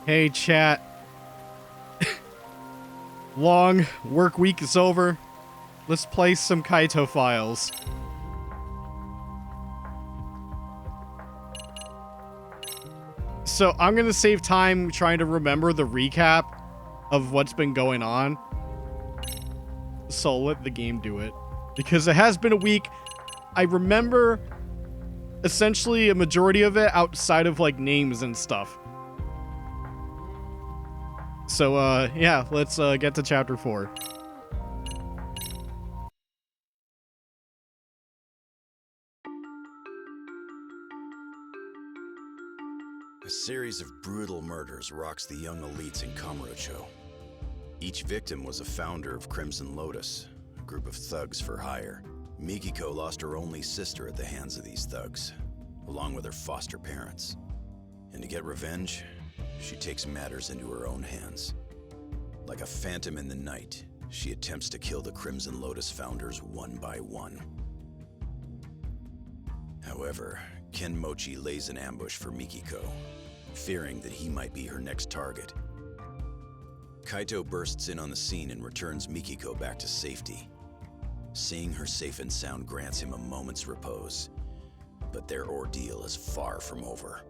Hey, chat. Long work week is over. Let's play some Kaito files. So I'm gonna save time trying to remember the recap of what's been going on. So I'll let the game do it. Because it has been a week. I remember essentially a majority of it outside of like names and stuff. So yeah, let's get to chapter 4. A series of brutal murders rocks the young elites in Kamurocho. Each victim was a founder of Crimson Lotus, a group of thugs for hire. Mikiko lost her only sister at the hands of these thugs, along with her foster parents. And to get revenge, she takes matters into her own hands. Like a phantom in the night, she attempts to kill the Crimson Lotus founders one by one. However, Ken Mochi lays an ambush for Mikiko, fearing that he might be her next target. Kaito bursts in on the scene and returns Mikiko back to safety. Seeing her safe and sound grants him a moment's repose, but their ordeal is far from over.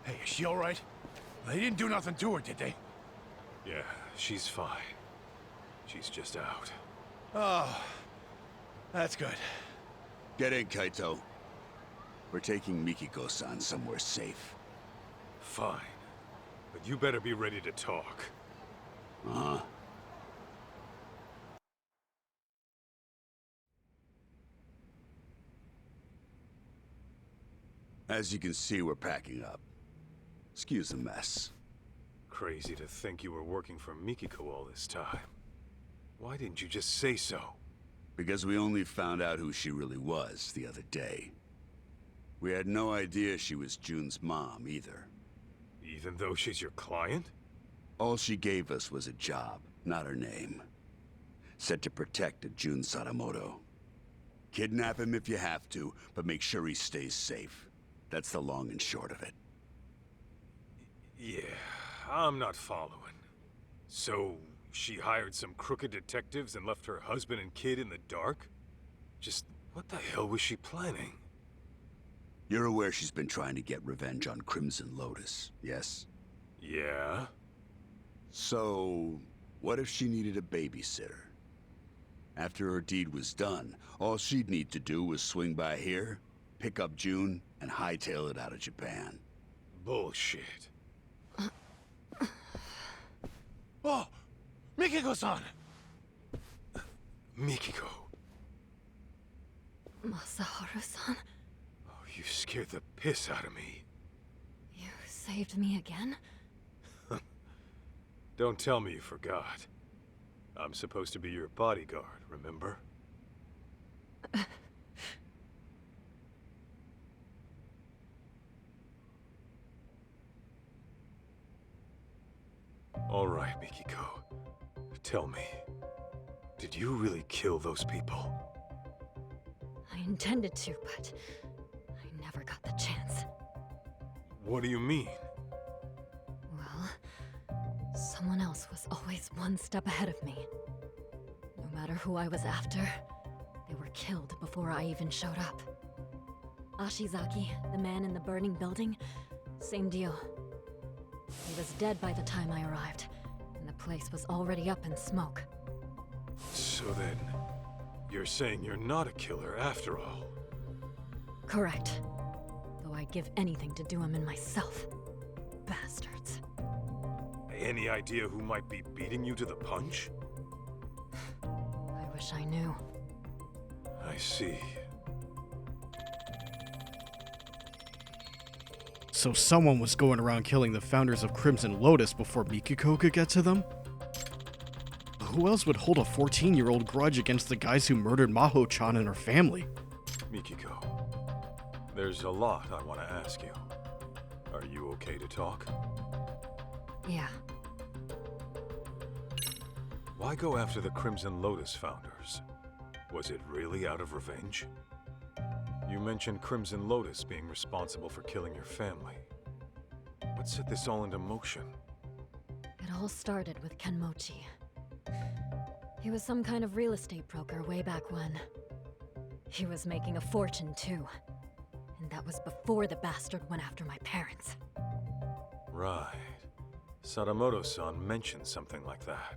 Hey, is she all right? They didn't do nothing to her, did they? Yeah, she's fine. She's just out. Oh, that's good. Get in, Kaito. We're taking Mikiko-san somewhere safe. Fine. But you better be ready to talk. Uh-huh. As you can see, we're packing up. Excuse the mess. Crazy to think you were working for Mikiko all this time. Why didn't you just say so? Because we only found out who she really was the other day. We had no idea she was Jun's mom, either. Even though she's your client? All she gave us was a job, not her name. Said to protect a Jun Sadamoto. Kidnap him if you have to, but make sure he stays safe. That's the long and short of it. Yeah, I'm not following. So, she hired some crooked detectives and left her husband and kid in the dark? Just, what the hell was she planning? You're aware she's been trying to get revenge on Crimson Lotus, yes? Yeah? So, what if she needed a babysitter? After her deed was done, all she'd need to do was swing by here, pick up Jun, and hightail it out of Japan. Bullshit. Oh, Mikiko-san! Mikiko. Masaharu-san, Oh, you scared the piss out of me. you saved me again? Don't tell me you forgot. I'm supposed to be your bodyguard, remember? All right, Mikiko. Tell me, did you really kill those people? I intended to, but I never got the chance. What do you mean? Well, someone else was always one step ahead of me. No matter who I was after, they were killed before I even showed up. Ashizaki, the man in the burning building, same deal. He was dead by the time I arrived, and the place was already up in smoke. So then, you're saying you're not a killer after all? Correct. Though I'd give anything to do him in myself. Bastards. Any idea who might be beating you to the punch? I wish I knew. I see. So someone was going around killing the founders of Crimson Lotus before Mikiko could get to them? Who else would hold a 14-year-old grudge against the guys who murdered Maho-chan and her family? Mikiko, there's a lot I want to ask you. Are you okay to talk? Yeah. Why go after the Crimson Lotus founders? Was it really out of revenge? You mentioned Crimson Lotus being responsible for killing your family. What set this all into motion? It all started with Kenmochi. He was some kind of real estate broker way back when. He was making a fortune too. And that was before the bastard went after my parents. Right. Sadamoto-san mentioned something like that.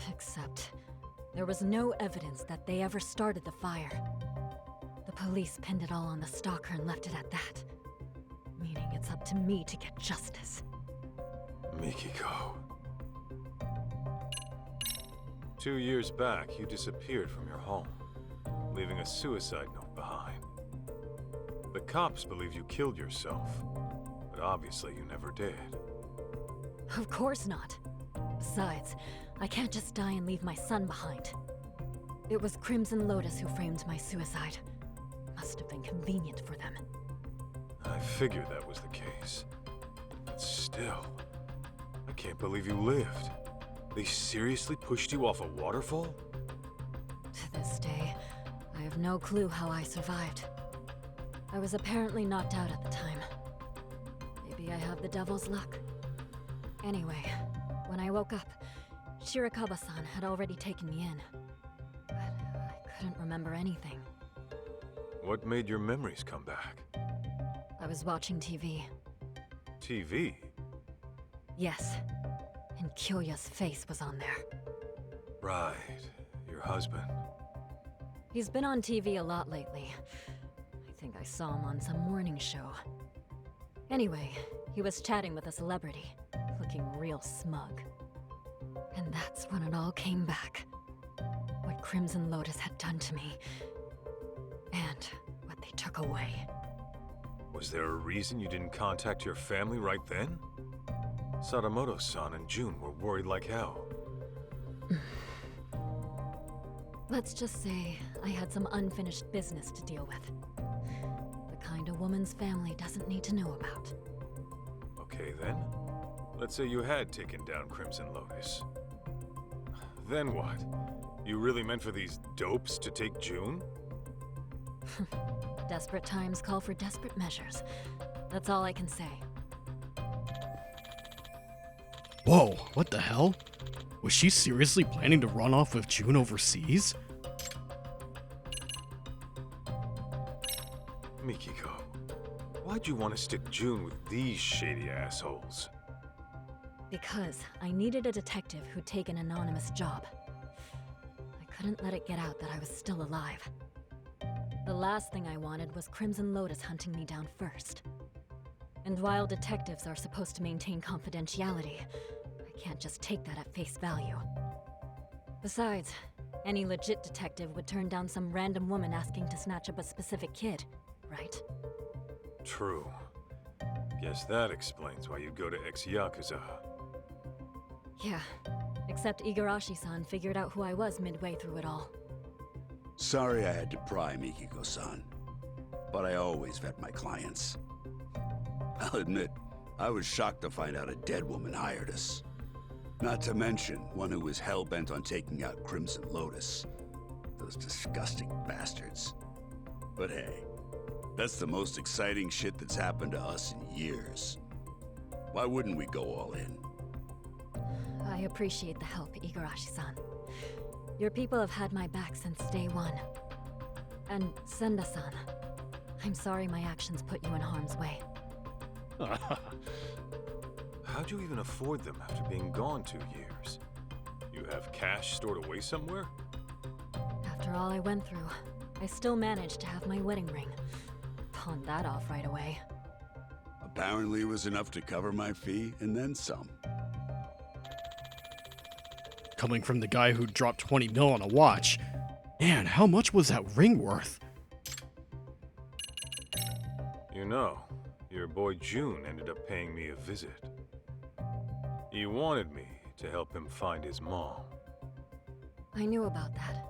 Except, there was no evidence that they ever started the fire. The police pinned it all on the stalker and left it at that. Meaning it's up to me to get justice. Mikiko. 2 years back, you disappeared from your home, leaving a suicide note behind. The cops believe you killed yourself, but obviously you never did. Of course not. Besides, I can't just die and leave my son behind. It was Crimson Lotus who framed my suicide. Must have been convenient for them. I figured that was the case. But still, I can't believe you lived. They seriously pushed you off a waterfall? To this day, I have no clue how I survived. I was apparently knocked out at the time. Maybe I have the devil's luck. Anyway, when I woke up, Shirakawa-san had already taken me in. But I couldn't remember anything. What made your memories come back? I was watching TV. TV? Yes. And Kyoya's face was on there. Right. Your husband. He's been on TV a lot lately. I think I saw him on some morning show. Anyway, he was chatting with a celebrity, looking real smug. And that's when it all came back. What Crimson Lotus had done to me, and what they took away. Was there a reason you didn't contact your family right then? Sadamoto-san and June were worried like hell. Let's just say I had some unfinished business to deal with. The kind a woman's family doesn't need to know about. Okay then. Let's say you had taken down Crimson Lotus. Then what? You really meant for these dopes to take June? Desperate times call for desperate measures. That's all I can say. Whoa, what the hell? Was she seriously planning to run off with June overseas? Mikiko, why'd you want to stick June with these shady assholes? Because I needed a detective who'd take an anonymous job. I couldn't let it get out that I was still alive. The last thing I wanted was Crimson Lotus hunting me down first. And while detectives are supposed to maintain confidentiality, I can't just take that at face value. Besides, any legit detective would turn down some random woman asking to snatch up a specific kid, right? True. Guess that explains why you go to ex-Yakuza. Yeah, except Igarashi-san figured out who I was midway through it all. Sorry I had to pry, Mikiko-san. But I always vet my clients. I'll admit, I was shocked to find out a dead woman hired us. Not to mention, one who was hell-bent on taking out Crimson Lotus. Those disgusting bastards. But hey, that's the most exciting shit that's happened to us in years. Why wouldn't we go all in? I appreciate the help, Igarashi-san. Your people have had my back since day one. And Senda-san, I'm sorry my actions put you in harm's way. How'd you even afford them after being gone 2 years? You have cash stored away somewhere? After all I went through, I still managed to have my wedding ring. Pawned that off right away. Apparently it was enough to cover my fee and then some. Coming from the guy who dropped 20 mil on a watch. Man, how much was that ring worth? You know, your boy June ended up paying me a visit. He wanted me to help him find his mom. I knew about that.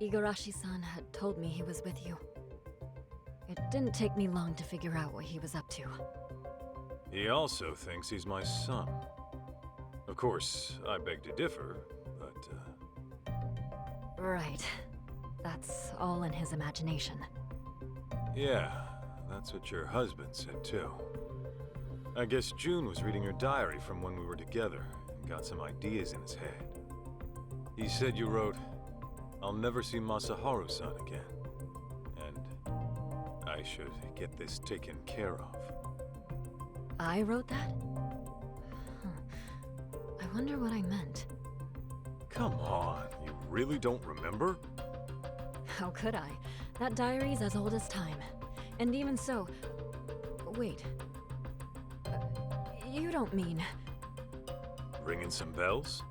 Igarashi-san had told me he was with you. It didn't take me long to figure out what he was up to. He also thinks he's my son. Of course, I beg to differ, but, Right. That's all in his imagination. yeah, that's what your husband said too. I guess June was reading your diary from when we were together and got some ideas in his head. He said you wrote, "I'll never see Masaharu-san again, and I should get this taken care of." I wrote that? I wonder what I meant. Come on, you really don't remember? How could I? That diary's as old as time. And even so... Wait. You don't mean... Ringing some bells?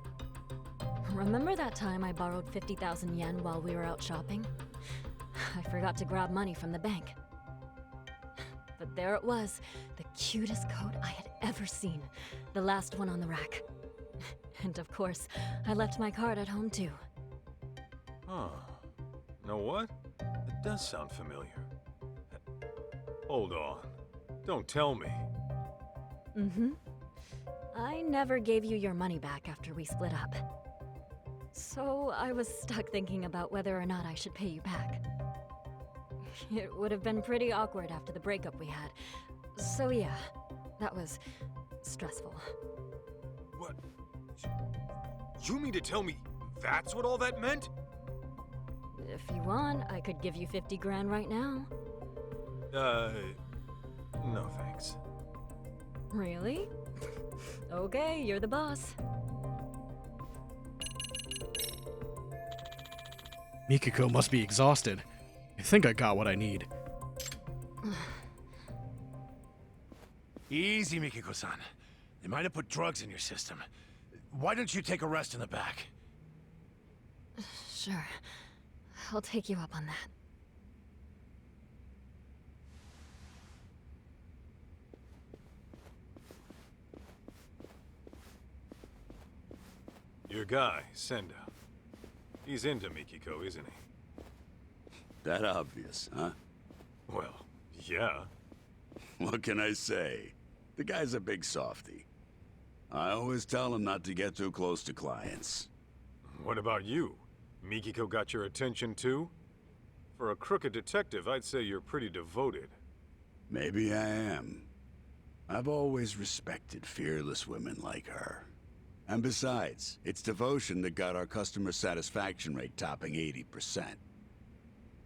Remember that time I borrowed 50,000 yen while we were out shopping? I forgot to grab money from the bank. But there it was, the cutest coat I had ever seen. The last one on the rack. And of course, I left my card at home too. Huh. Know what? It does sound familiar. Hold on. Don't tell me. Mm-hmm. I never gave you your money back after we split up. So I was stuck thinking about whether or not I should pay you back. It would have been pretty awkward after the breakup we had. So yeah, that was stressful. What? You mean to tell me that's what all that meant? If you want, I could give you 50 grand right now. No thanks. Really? Okay, you're the boss. Mikiko must be exhausted. I think I got what I need. Easy, Mikiko-san. They might have put drugs in your system. Why don't you take a rest in the back? Sure. I'll take you up on that. Your guy, Senda. He's into Mikiko, isn't he? That obvious, huh? Well, yeah. What can I say? The guy's a big softy. I always tell him not to get too close to clients. What about you? Mikiko got your attention too? For a crooked detective, I'd say you're pretty devoted. Maybe I am. I've always respected fearless women like her. And besides, it's devotion that got our customer satisfaction rate topping 80%.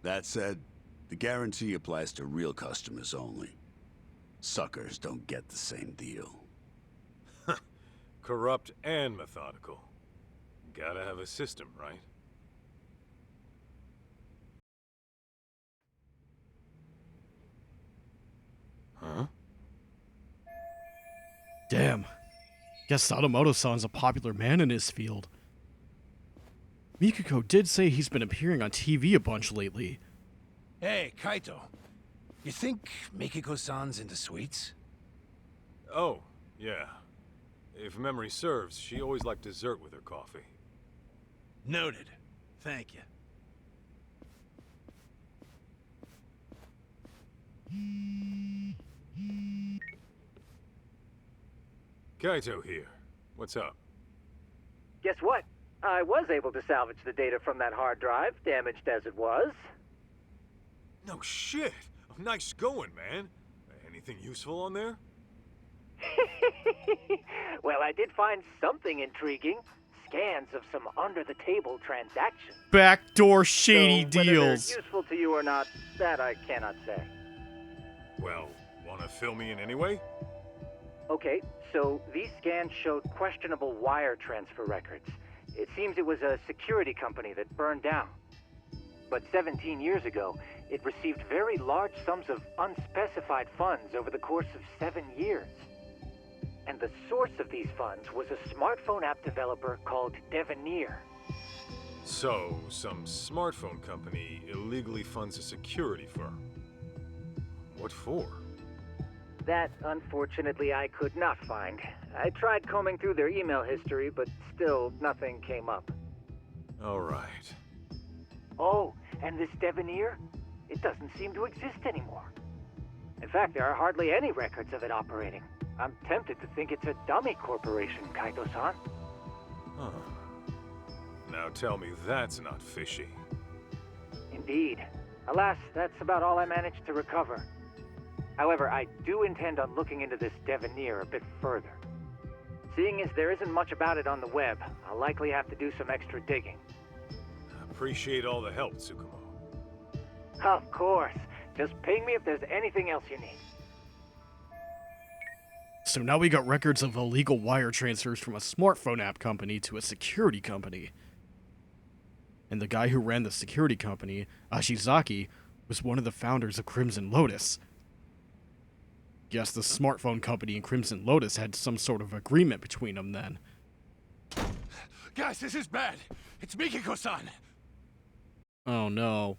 That said, the guarantee applies to real customers only. Suckers don't get the same deal. Corrupt and methodical. Gotta have a system, right? Huh? Damn. Guess Sadamoto-san's a popular man in his field. Mikiko did say he's been appearing on TV a bunch lately. Hey, Kaito. You think Mikiko-san's into sweets? Oh, yeah. If memory serves, she always liked dessert with her coffee. Noted. Thank you. Kaito here. What's up? Guess what? I was able to salvage the data from that hard drive, damaged as it was. No shit! Nice going, man. Anything useful on there? Well, I did find something intriguing. Scans of some under-the-table transactions. Backdoor shady So whether they're deals. useful to you or not, that I cannot say. Well, wanna fill me in anyway? Okay, so these scans showed questionable wire transfer records. It seems it was a security company that burned down. But 17 years ago, it received very large sums of unspecified funds over the course of 7 years. And the source of these funds was a smartphone app developer called Devenir. So, some smartphone company illegally funds a security firm. What for? That, unfortunately, I could not find. I tried combing through their email history, but still nothing came up. All right. Oh, and this Devenir? It doesn't seem to exist anymore. In fact, there are hardly any records of it operating. I'm tempted to think it's a dummy corporation, Kaito-san. Huh. Now tell me that's not fishy. Indeed. Alas, that's about all I managed to recover. However, I do intend on looking into this Devenir a bit further. Seeing as there isn't much about it on the web, I'll likely have to do some extra digging. Appreciate all the help, Tsukumo. Of course. Just ping me if there's anything else you need. So now we got records of illegal wire transfers from a smartphone app company to a security company. And the guy who ran the security company, Ashizaki, was one of the founders of Crimson Lotus. Guess the smartphone company and Crimson Lotus had some sort of agreement between them then. Guys, this is bad. It's Mikiko-san. Oh no.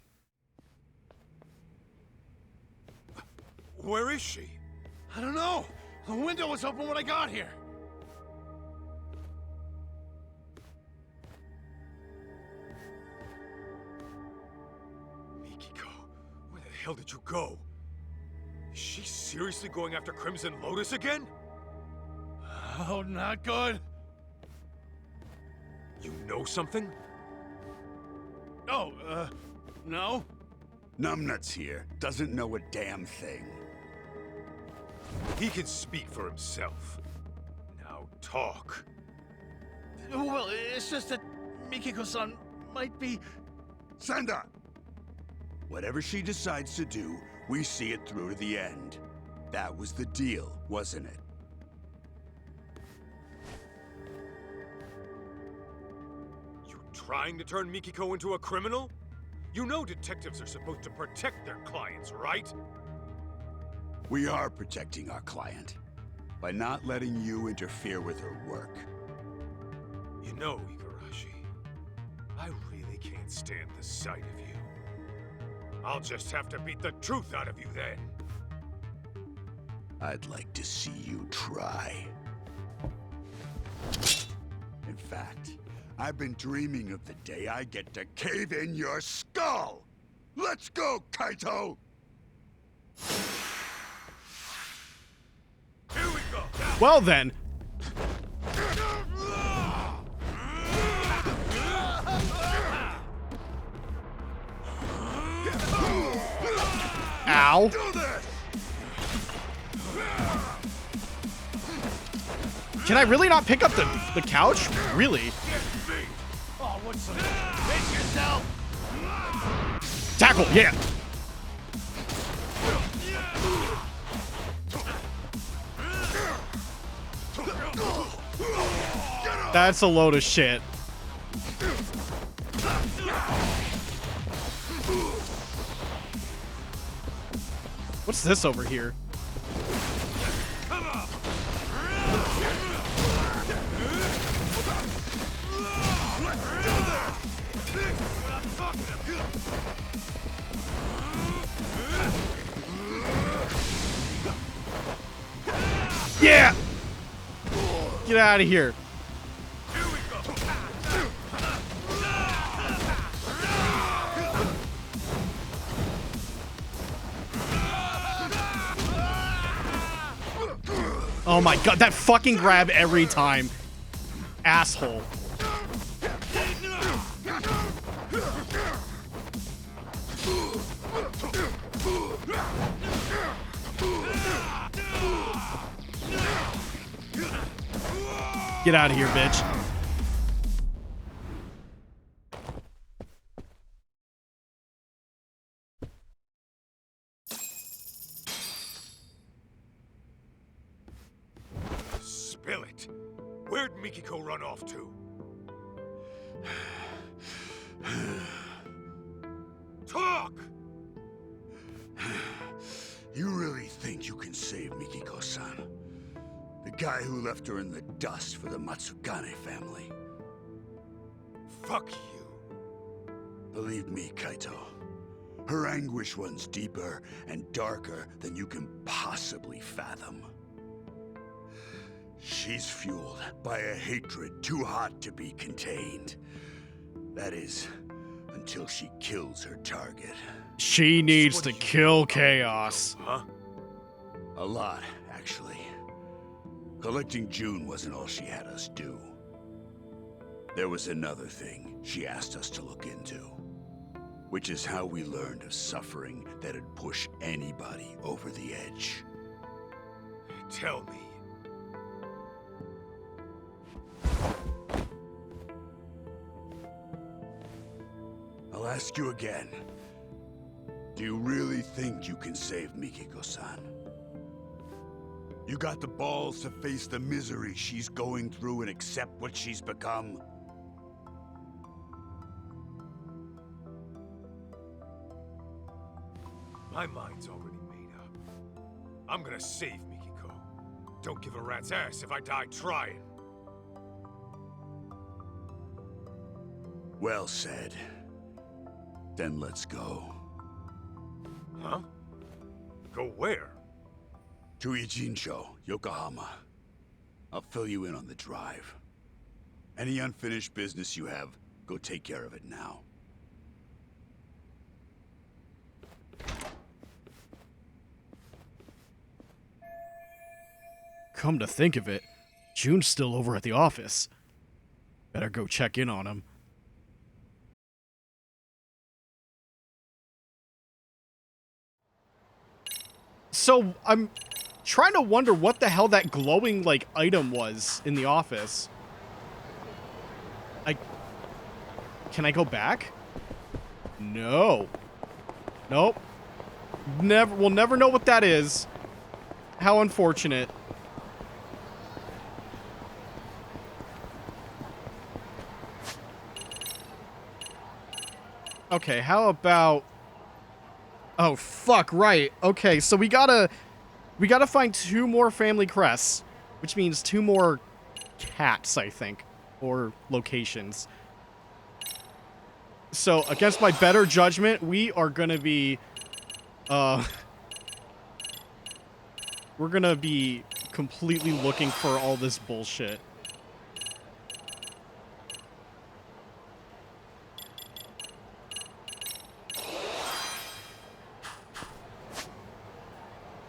Where is she? I don't know. The window was open when I got here. Mikiko, where the hell did you go? Is she seriously going after Crimson Lotus again? Oh, not good. You know something? Oh, no? Numbnuts here doesn't know a damn thing. He can speak for himself. Now talk. Well, it's just that Mikiko-san might be... Senda! Whatever she decides to do, we see it through to the end. That was the deal, wasn't it? You trying to turn Mikiko into a criminal? You know detectives are supposed to protect their clients, right? We are protecting our client by not letting you interfere with her work. You know, Igarashi, I really can't stand the sight of you. I'll just have to beat the truth out of you then. I'd like to see you try. In fact, I've been dreaming of the day I get to cave in your skull! Let's go, Kaito! Here we go! Well then. Ow. Can I really not pick up the couch? Really? Oh, what's the... Hit yourself! Tackle, yeah. That's a load of shit. What's this over here? Yeah! Get out of here. Oh my god, that fucking grab every time. Asshole. Get out of here, bitch. Spill it. Where'd Mikiko run off to? Talk! You really think you can save Mikiko-san? The guy who left her in the dust for the Matsukane family. Fuck you. Believe me, Kaito. Her anguish runs deeper and darker than you can possibly fathom. She's fueled by a hatred too hot to be contained. That is, until she kills her target. She needs to kill Chaos. Huh? A lot, actually. Collecting June wasn't all she had us do. There was another thing she asked us to look into, which is how we learned of suffering that'd push anybody over the edge. Tell me. I'll ask you again. Do you really think you can save Mikiko-san? You got the balls to face the misery she's going through and accept what she's become? My mind's already made up. I'm gonna save Mikiko. Don't give a rat's ass if I die trying. Well said. Then let's go. Huh? Go where? To Ijincho, Yokohama. I'll fill you in on the drive. Any unfinished business you have, go take care of it now. Come to think of it, June's still over at the office. Better go check in on him. So, I'm trying to wonder what the hell that glowing, like, item was in the office. Can I go back? No. Nope. We'll never know what that is. How unfortunate. Okay, how about... Oh, fuck, right. Okay, so we gotta find 2 more family crests, which means 2 more cats, I think, or locations. So, against my better judgment, we are gonna be, we're gonna be completely looking for all this bullshit.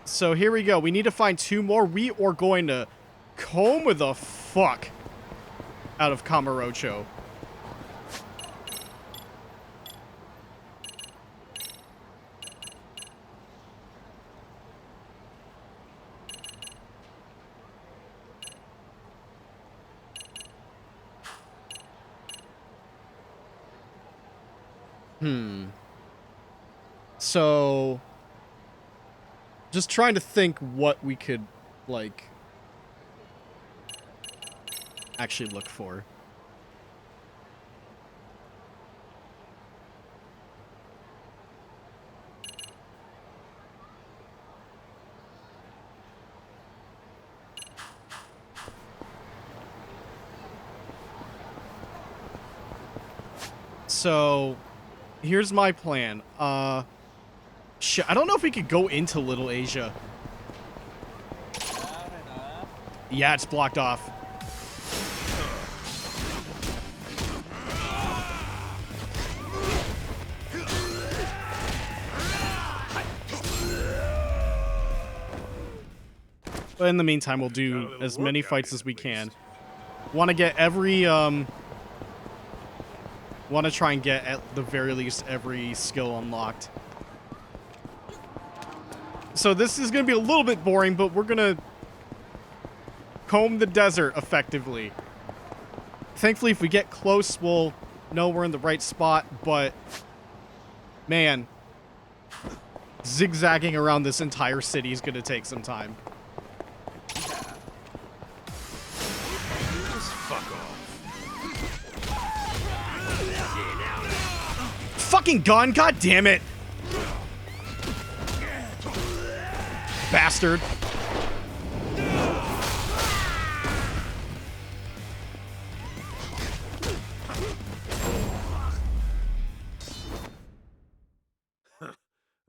So here we go. We need to find 2 more. We are going to comb the fuck out of Kamurocho. So... just trying to think what we could, like, actually look for. So, here's my plan. Shit, I don't know if we could go into Little Asia. Yeah, it's blocked off. But in the meantime, we'll do as many fights as we can. Want to get every, want to try and get, at the very least, every skill unlocked. So this is going to be a little bit boring, but we're going to comb the desert effectively. Thankfully, if we get close, we'll know we're in the right spot, but man, zigzagging around this entire city is going to take some time. Just fuck off. Fucking gun, god damn it! Bastard.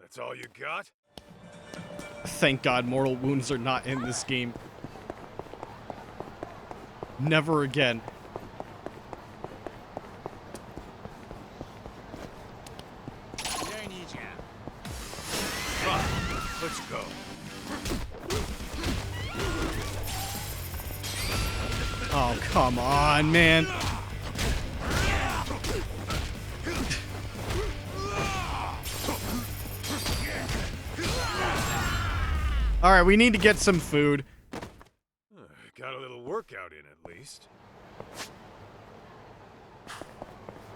That's all you got? Thank God mortal wounds are not in this game. Never again. Let's go. Oh, come on, man. All right, we need to get some food. Got a little workout in at least.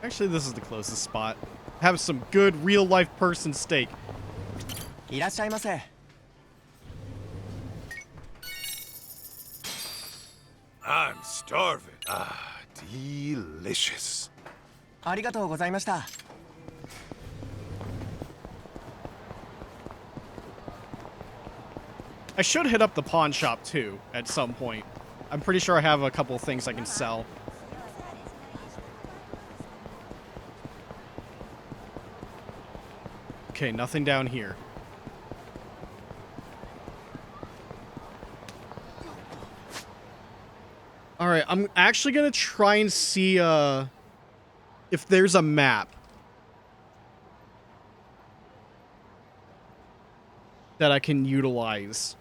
Actually, this is the closest spot. Have some good real-life person steak. いらっしゃいませ。 I'm starving. Ah, delicious. ありがとうございました。 I should hit up the pawn shop too at some point. I'm pretty sure I have a couple of things I can sell. Okay, nothing down here. All right, I'm actually gonna try and see if there's a map that I can utilize.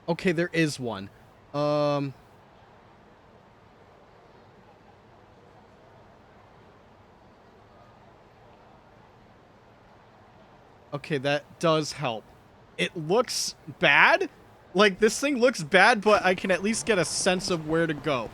Okay, there is one. Okay, that does help. It looks bad. Like, this thing looks bad, but I can at least get a sense of where to go.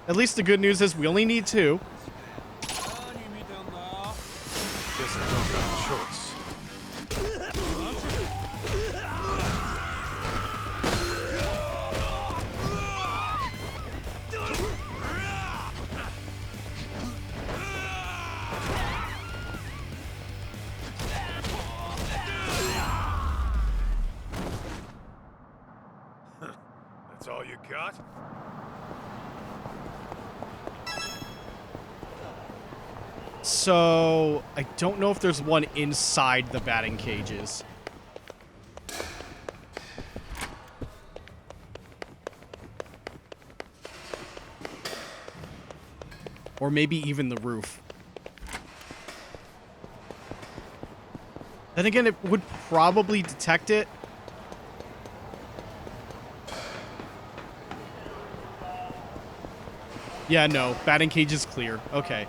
At least the good news is we only need 2. Guess I don't got a choice. That's all you got? So, I don't know if there's one inside the batting cages. Or maybe even the roof. Then again, it would probably detect it. Yeah, no. Batting cage is clear. Okay.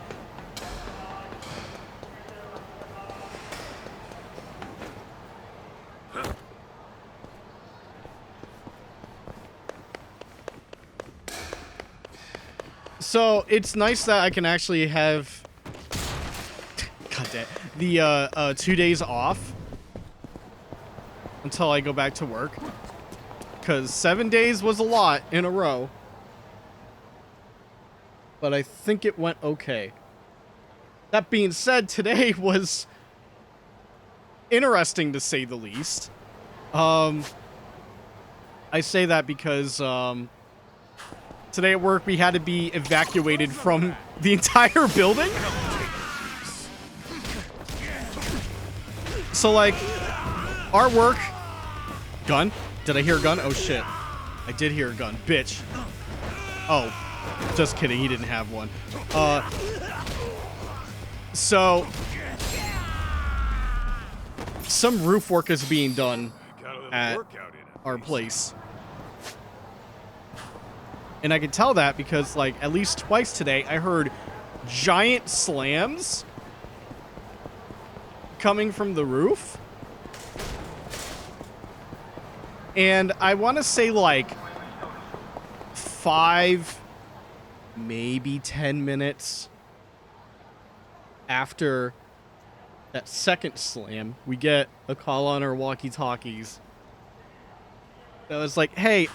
So, it's nice that I can actually have... God damn. The 2 days off until I go back to work. Because 7 days was a lot in a row. But I think it went okay. That being said, today was interesting to say the least. I say that because today at work we had to be evacuated from the entire building. So like our work gun. Did I hear a gun? Oh shit. I did hear a gun. Bitch. Oh. Just kidding, he didn't have one. So some roof work is being done at our place. And I can tell that because, like, at least twice today, I heard giant slams coming from the roof. And I want to say, like, 5, maybe 10 minutes after that second slam, we get a call on our walkie-talkies. That was like, hey,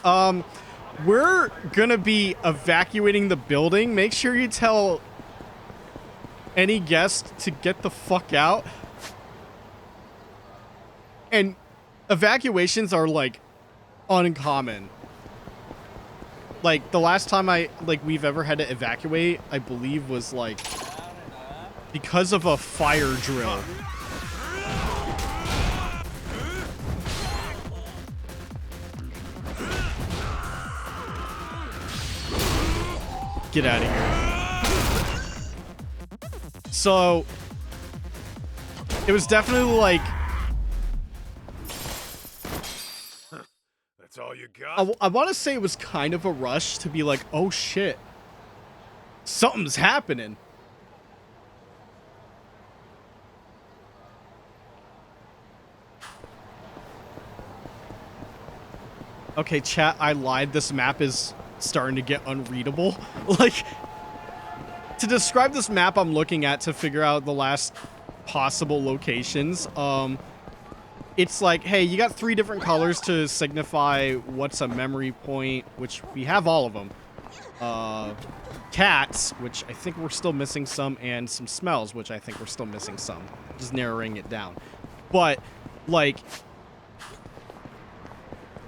we're gonna be evacuating the building. Make sure you tell any guest to get the fuck out. And evacuations are, like, uncommon. Like, the last time we've ever had to evacuate, I believe, was, like, because of a fire drill. Get out of here. So, it was definitely, like... That's all you got? I want to say it was kind of a rush to be like, oh shit, something's happening. Okay, chat, I lied. This map is starting to get unreadable. Like, to describe this map I'm looking at to figure out the last possible locations, it's like, hey, you got 3 different colors to signify what's a memory point, which we have all of them. Cats, which I think we're still missing some, and some smells, which I think we're still missing some. Just narrowing it down. But, like,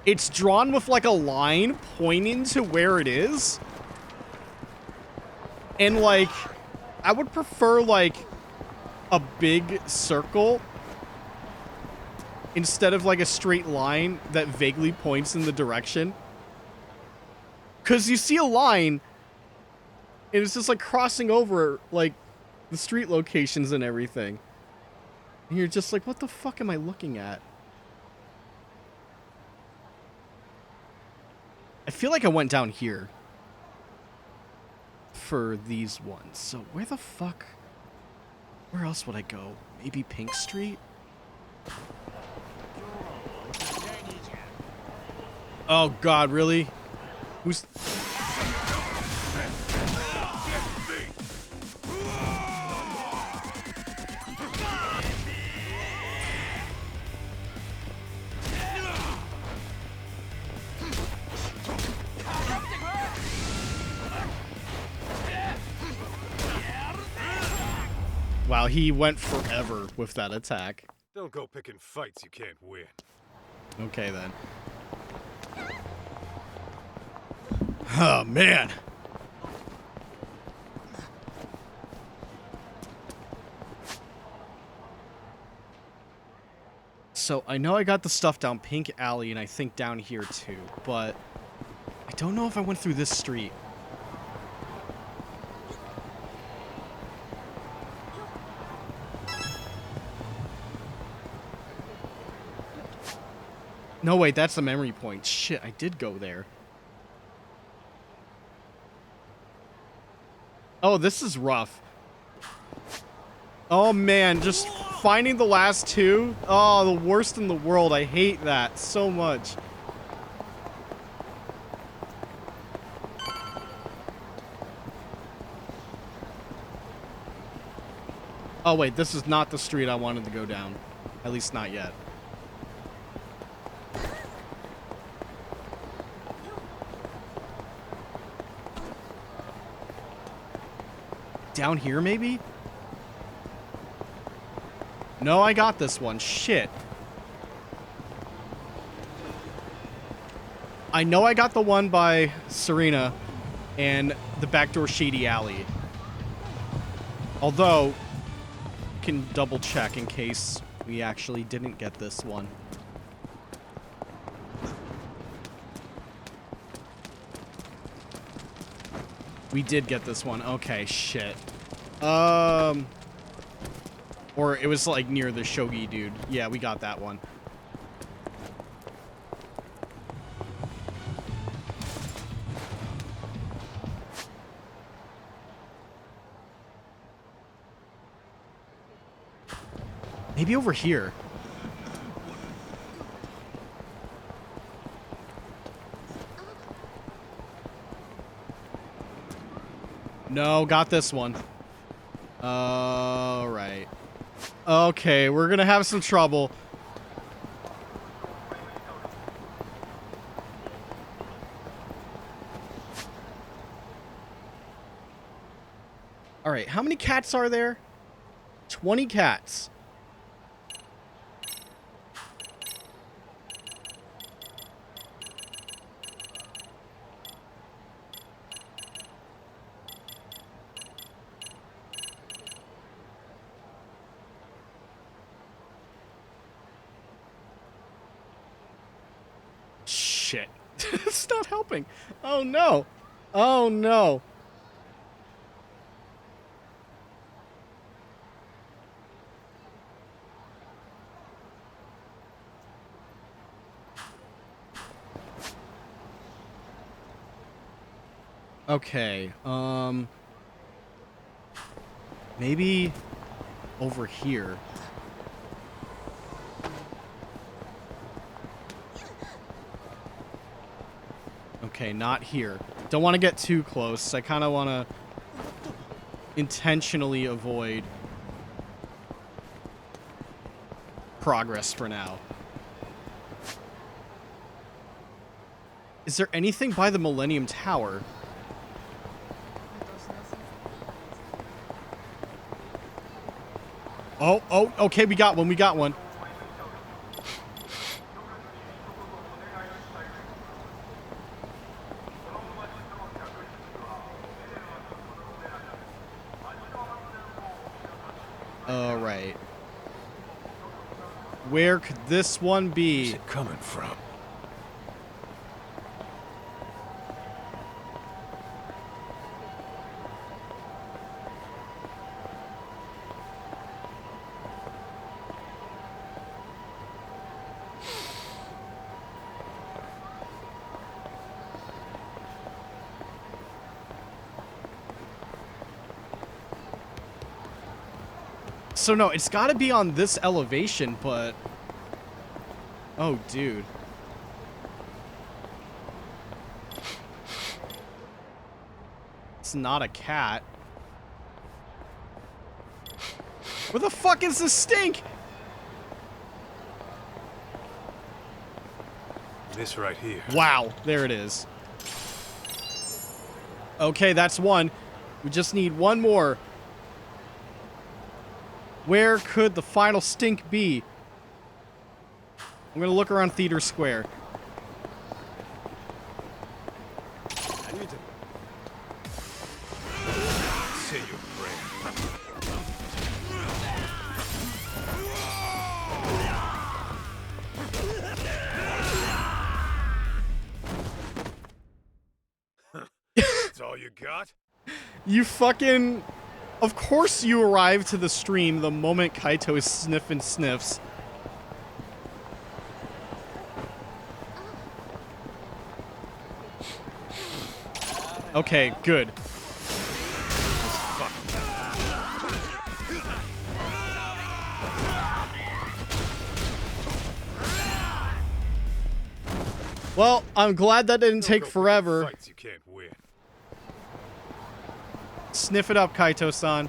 it's drawn with, like, a line pointing to where it is. And, like, I would prefer, like, a big circle instead of, like, a straight line that vaguely points in the direction. Because you see a line, and it's just, like, crossing over, like, the street locations and everything. And you're just like, what the fuck am I looking at? I feel like I went down here for these ones. So where the fuck? Where else would I go? Maybe Pink Street? Oh god, really? Who's... Wow, he went forever with that attack. Don't go picking fights you can't win. Okay, then. Oh, man. So, I know I got the stuff down Pink Alley, and I think down here, too. But I don't know if I went through this street. No, wait, that's the memory point. Shit, I did go there. Oh, this is rough. Oh, man, just finding the last 2. Oh, the worst in the world. I hate that so much. Oh, wait, this is not the street I wanted to go down. At least not yet. Down here, maybe? No, I got this one. Shit. I know I got the one by Serena and the backdoor Shady Alley. Although, can double check in case we actually didn't get this one. We did get this one. Okay, shit. Or it was like near the Shogi dude. Yeah, we got that one. Maybe over here. No, got this one. Alright. Okay, we're gonna have some trouble. Alright, how many cats are there? 20 cats. shit. It's not helping. Oh no. Oh no. Okay, maybe over here. Okay, not here. Don't want to get too close. I kind of want to intentionally avoid progress for now. Is there anything by the Millennium Tower? Oh, okay, we got one. All right. Where could this one be? Where's it coming from? So no, it's got to be on this elevation, but... Oh, dude. It's not a cat. Where the fuck is the stink? This right here. Wow, there it is. Okay, that's one. We just need one more. Where could the final stink be? I'm gonna look around Theater Square. Say your prayer. That's all you got? You fucking... Of course you arrive to the stream the moment Kaito is sniffing sniffs. Okay, good. Well, I'm glad that didn't take forever. Fights you can't win. Sniff it up, Kaito-san.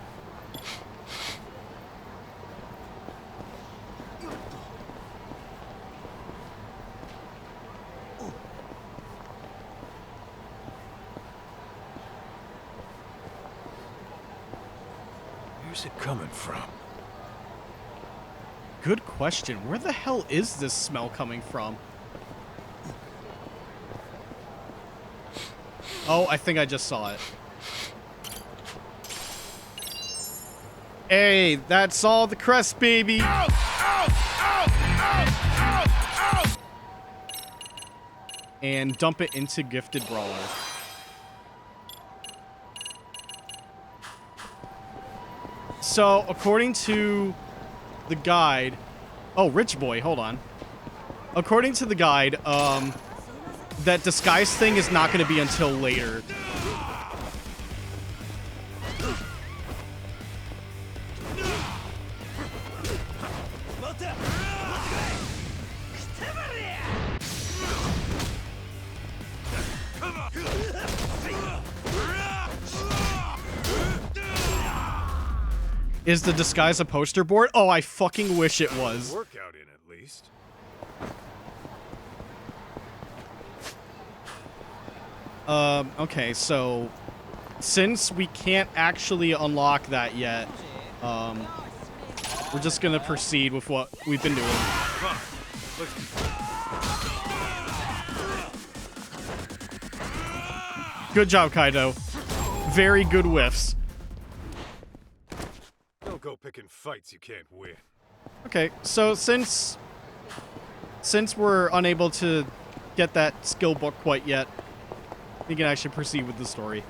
Where's it coming from? Good question. Where the hell is this smell coming from? Oh, I think I just saw it. Hey, that's all the crest, baby. Ow! Ow! Ow! Ow! Ow! Ow! And dump it into Gifted Brawler. So, according to the guide... Oh, Rich Boy, hold on. According to the guide, that disguise thing is not going to be until later. Is the disguise a poster board? Oh, I fucking wish it was. Workout in at least. Okay, so since we can't actually unlock that yet, we're just gonna proceed with what we've been doing. Good job, Kaito. Very good whiffs. Don't go picking fights you can't win. Okay, so since we're unable to get that skill book quite yet. We can actually proceed with the story.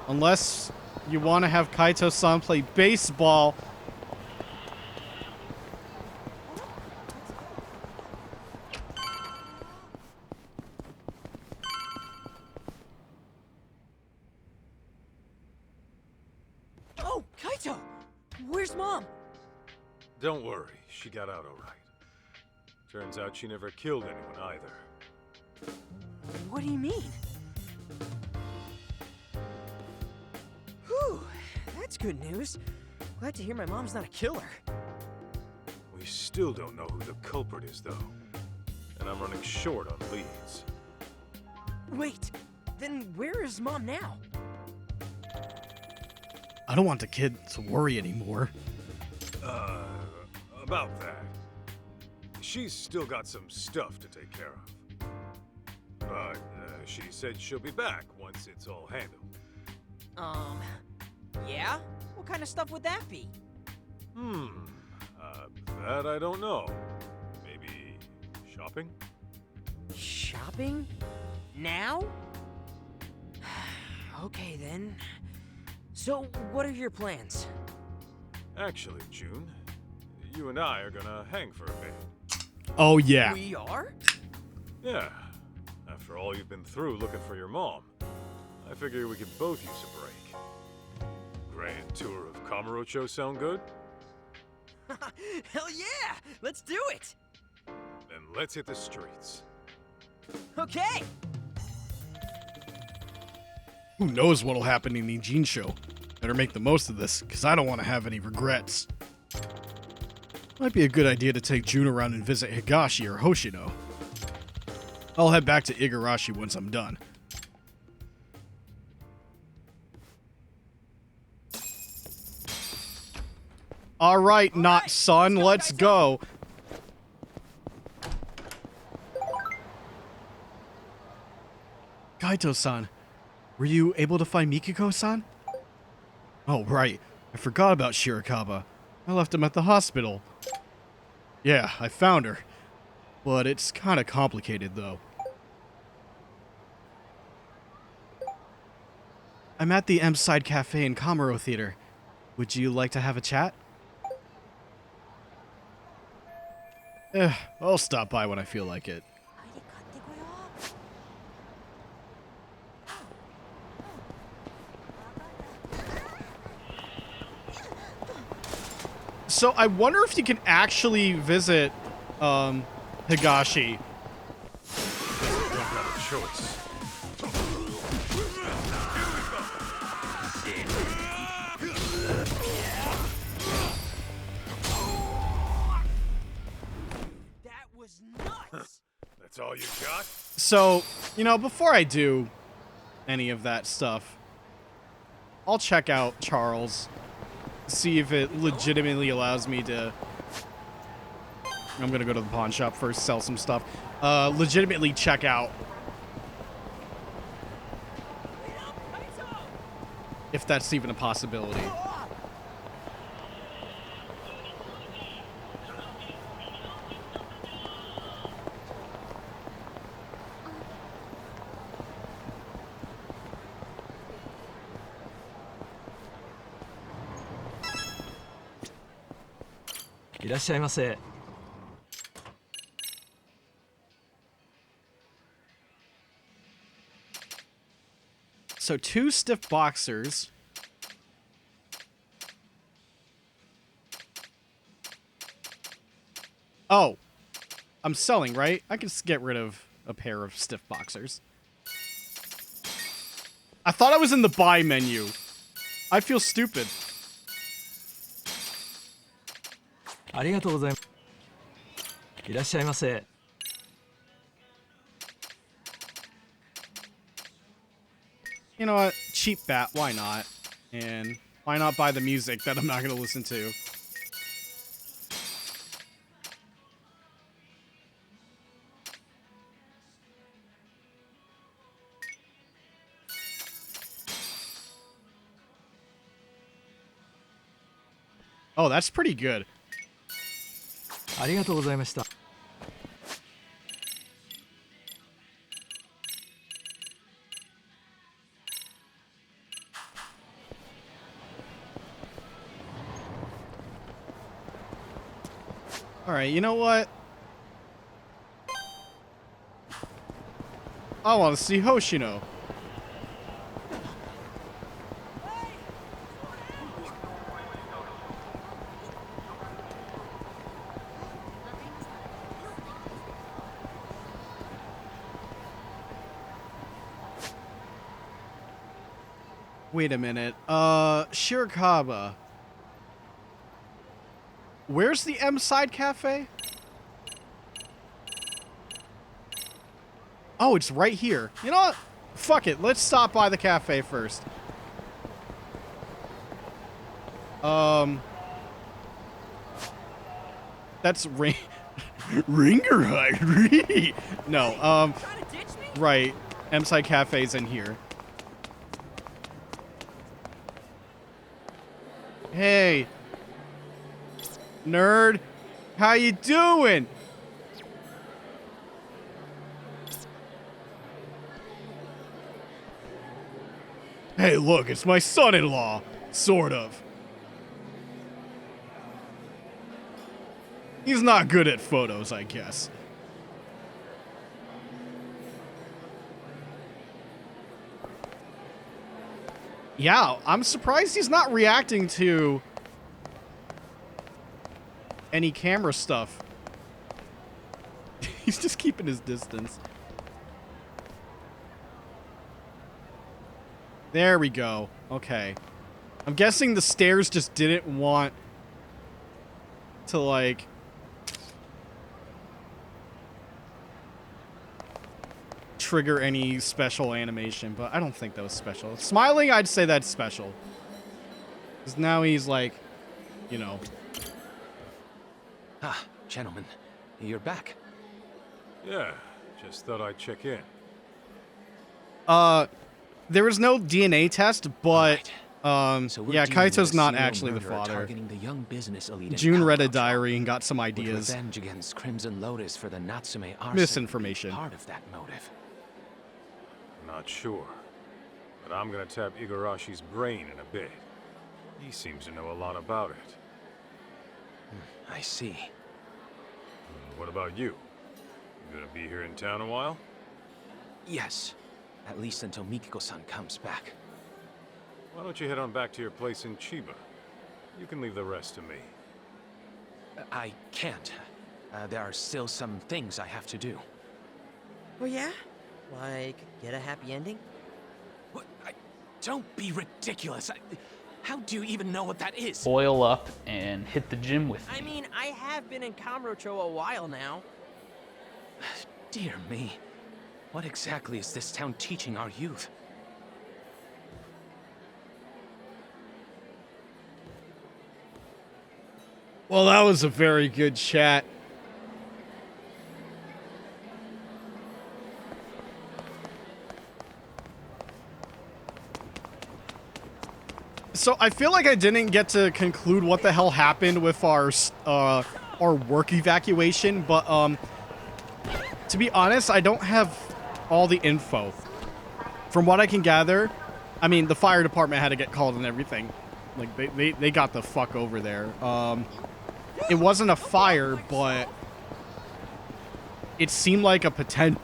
Unless you want to have Kaito-san play baseball. Oh, Kaito! Where's Mom? Don't worry, she got out all right. Turns out she never killed anyone either. What do you mean? Whew, that's good news. Glad to hear my mom's not a killer. We still don't know who the culprit is, though. And I'm running short on leads. Wait, then where is Mom now? I don't want the kid to worry anymore. About that. She's still got some stuff to take care of. But she said she'll be back once it's all handled. Yeah? What kind of stuff would that be? That I don't know. Maybe shopping? Shopping? Now? Okay then. So, what are your plans? Actually, June, you and I are gonna hang for a bit. Oh, yeah. We are? Yeah. After all you've been through looking for your mom, I figure we could both use a break. Grand tour of Kamurocho sound good? Hell yeah! Let's do it! Then let's hit the streets. Okay! Who knows what'll happen in the Gene show? Better make the most of this, because I don't want to have any regrets. Might be a good idea to take June around and visit Higashi or Hoshino. I'll head back to Igarashi once I'm done. Alright, not son, let's go. Kaito-san, were you able to find Mikiko-san? Oh, right. I forgot about Shirakawa. I left him at the hospital. Yeah, I found her. But it's kind of complicated, though. I'm at the M-Side Cafe in Kamuro Theater. Would you like to have a chat? I'll stop by when I feel like it. So I wonder if you can actually visit Higashi. Don't have a choice. That was nuts! That's all you got? So, you know, before I do any of that stuff, I'll check out Charles. See if it legitimately allows me to... I'm gonna go to the pawn shop first, sell some stuff. Legitimately check out if that's even a possibility. So 2 stiff boxers. Oh, I'm selling, right? I can get rid of a pair of stiff boxers. I thought I was in the buy menu. I feel stupid. You know what? Cheap bat, why not? And why not buy the music that I'm not going to listen to? Oh, that's pretty good. ありがとうございました。All right, you know what? I want to see Hoshino. Wait a minute. Shirakawa. Where's the M Side Cafe? Oh, it's right here. You know what? Fuck it. Let's stop by the cafe first. That's Ringerhide. No, right. M Side Cafe's in here. Hey. Nerd. How you doing? Hey, look, it's my son-in-law. Sort of. He's not good at photos, I guess. Yeah, I'm surprised he's not reacting to any camera stuff. He's just keeping his distance. There we go. Okay. I'm guessing the stairs just didn't want to, like, trigger any special animation, but I don't think that was special. Smiling, I'd say that's special. Because now he's like, you know. Ah, gentlemen, you're back. Yeah, just thought I'd check in. There was no DNA test, but So we're yeah, dealing with Kaito's a not serial actually the murderer father. targeting the young business elite in June read a Kaito, diary and got some with ideas. revenge against Crimson Lotus for the Natsume arson. Misinformation. Part of that motive. Not sure. But I'm gonna tap Igarashi's brain in a bit. He seems to know a lot about it. I see. What about you? You gonna be here in town a while? Yes. At least until Mikiko-san comes back. Why don't you head on back to your place in Chiba? You can leave the rest to me. I can't. There are still some things I have to do. Oh yeah? Like, get a happy ending? What? Don't be ridiculous. How do you even know what that is? Oil up and hit the gym with me. I mean, I have been in Kamurocho a while now. Dear me. What exactly is this town teaching our youth? Well, that was a very good chat. So I feel like I didn't get to conclude what the hell happened with our work evacuation, but to be honest, I don't have all the info. From what I can gather, I mean, the fire department had to get called and everything. Like they got the fuck over there. It wasn't a fire, but it seemed like a potential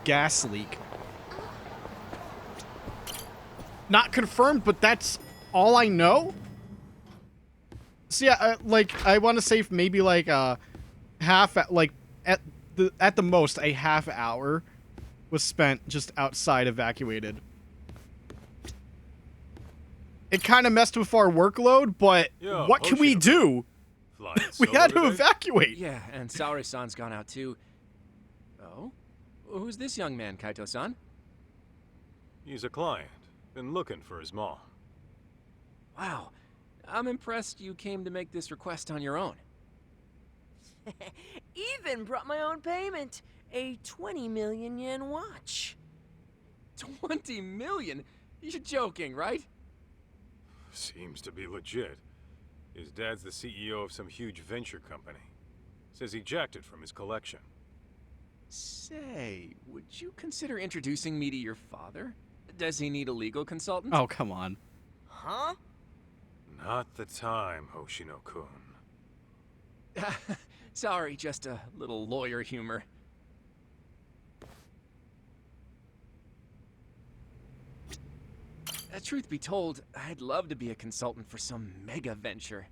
gas leak. Not confirmed, but that's all I know. So yeah, I want to say maybe like half, like at the most a half hour was spent just outside evacuated. It kind of messed with our workload, but Yo, what can we do? We had to evacuate. Yeah, and Saori-san's gone out too. Oh? Who's this young man, Kaito-san? He's a client. Been looking for his mom. Wow. I'm impressed you came to make this request on your own. Even brought my own payment. A 20 million yen watch. 20 million? You're joking, right? Seems to be legit. His dad's the CEO of some huge venture company. Says he jacked it from his collection. Say, would you consider introducing me to your father? Does he need a legal consultant? Oh, come on. Huh? Not the time, Hoshino-kun. Sorry, just a little lawyer humor. Truth be told, I'd love to be a consultant for some mega venture.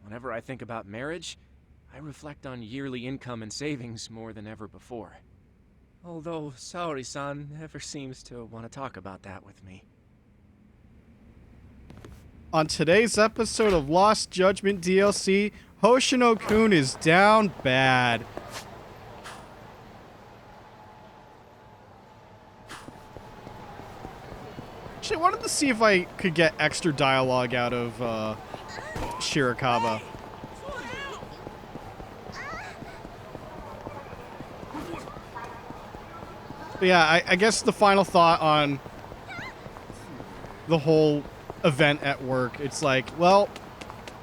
Whenever I think about marriage, I reflect on yearly income and savings more than ever before. Although Saori-san never seems to want to talk about that with me. On today's episode of Lost Judgment DLC, Hoshino-kun is down bad. Actually, I wanted to see if I could get extra dialogue out of Shirakawa. But yeah, I guess the final thought on the whole event at work, it's like, well,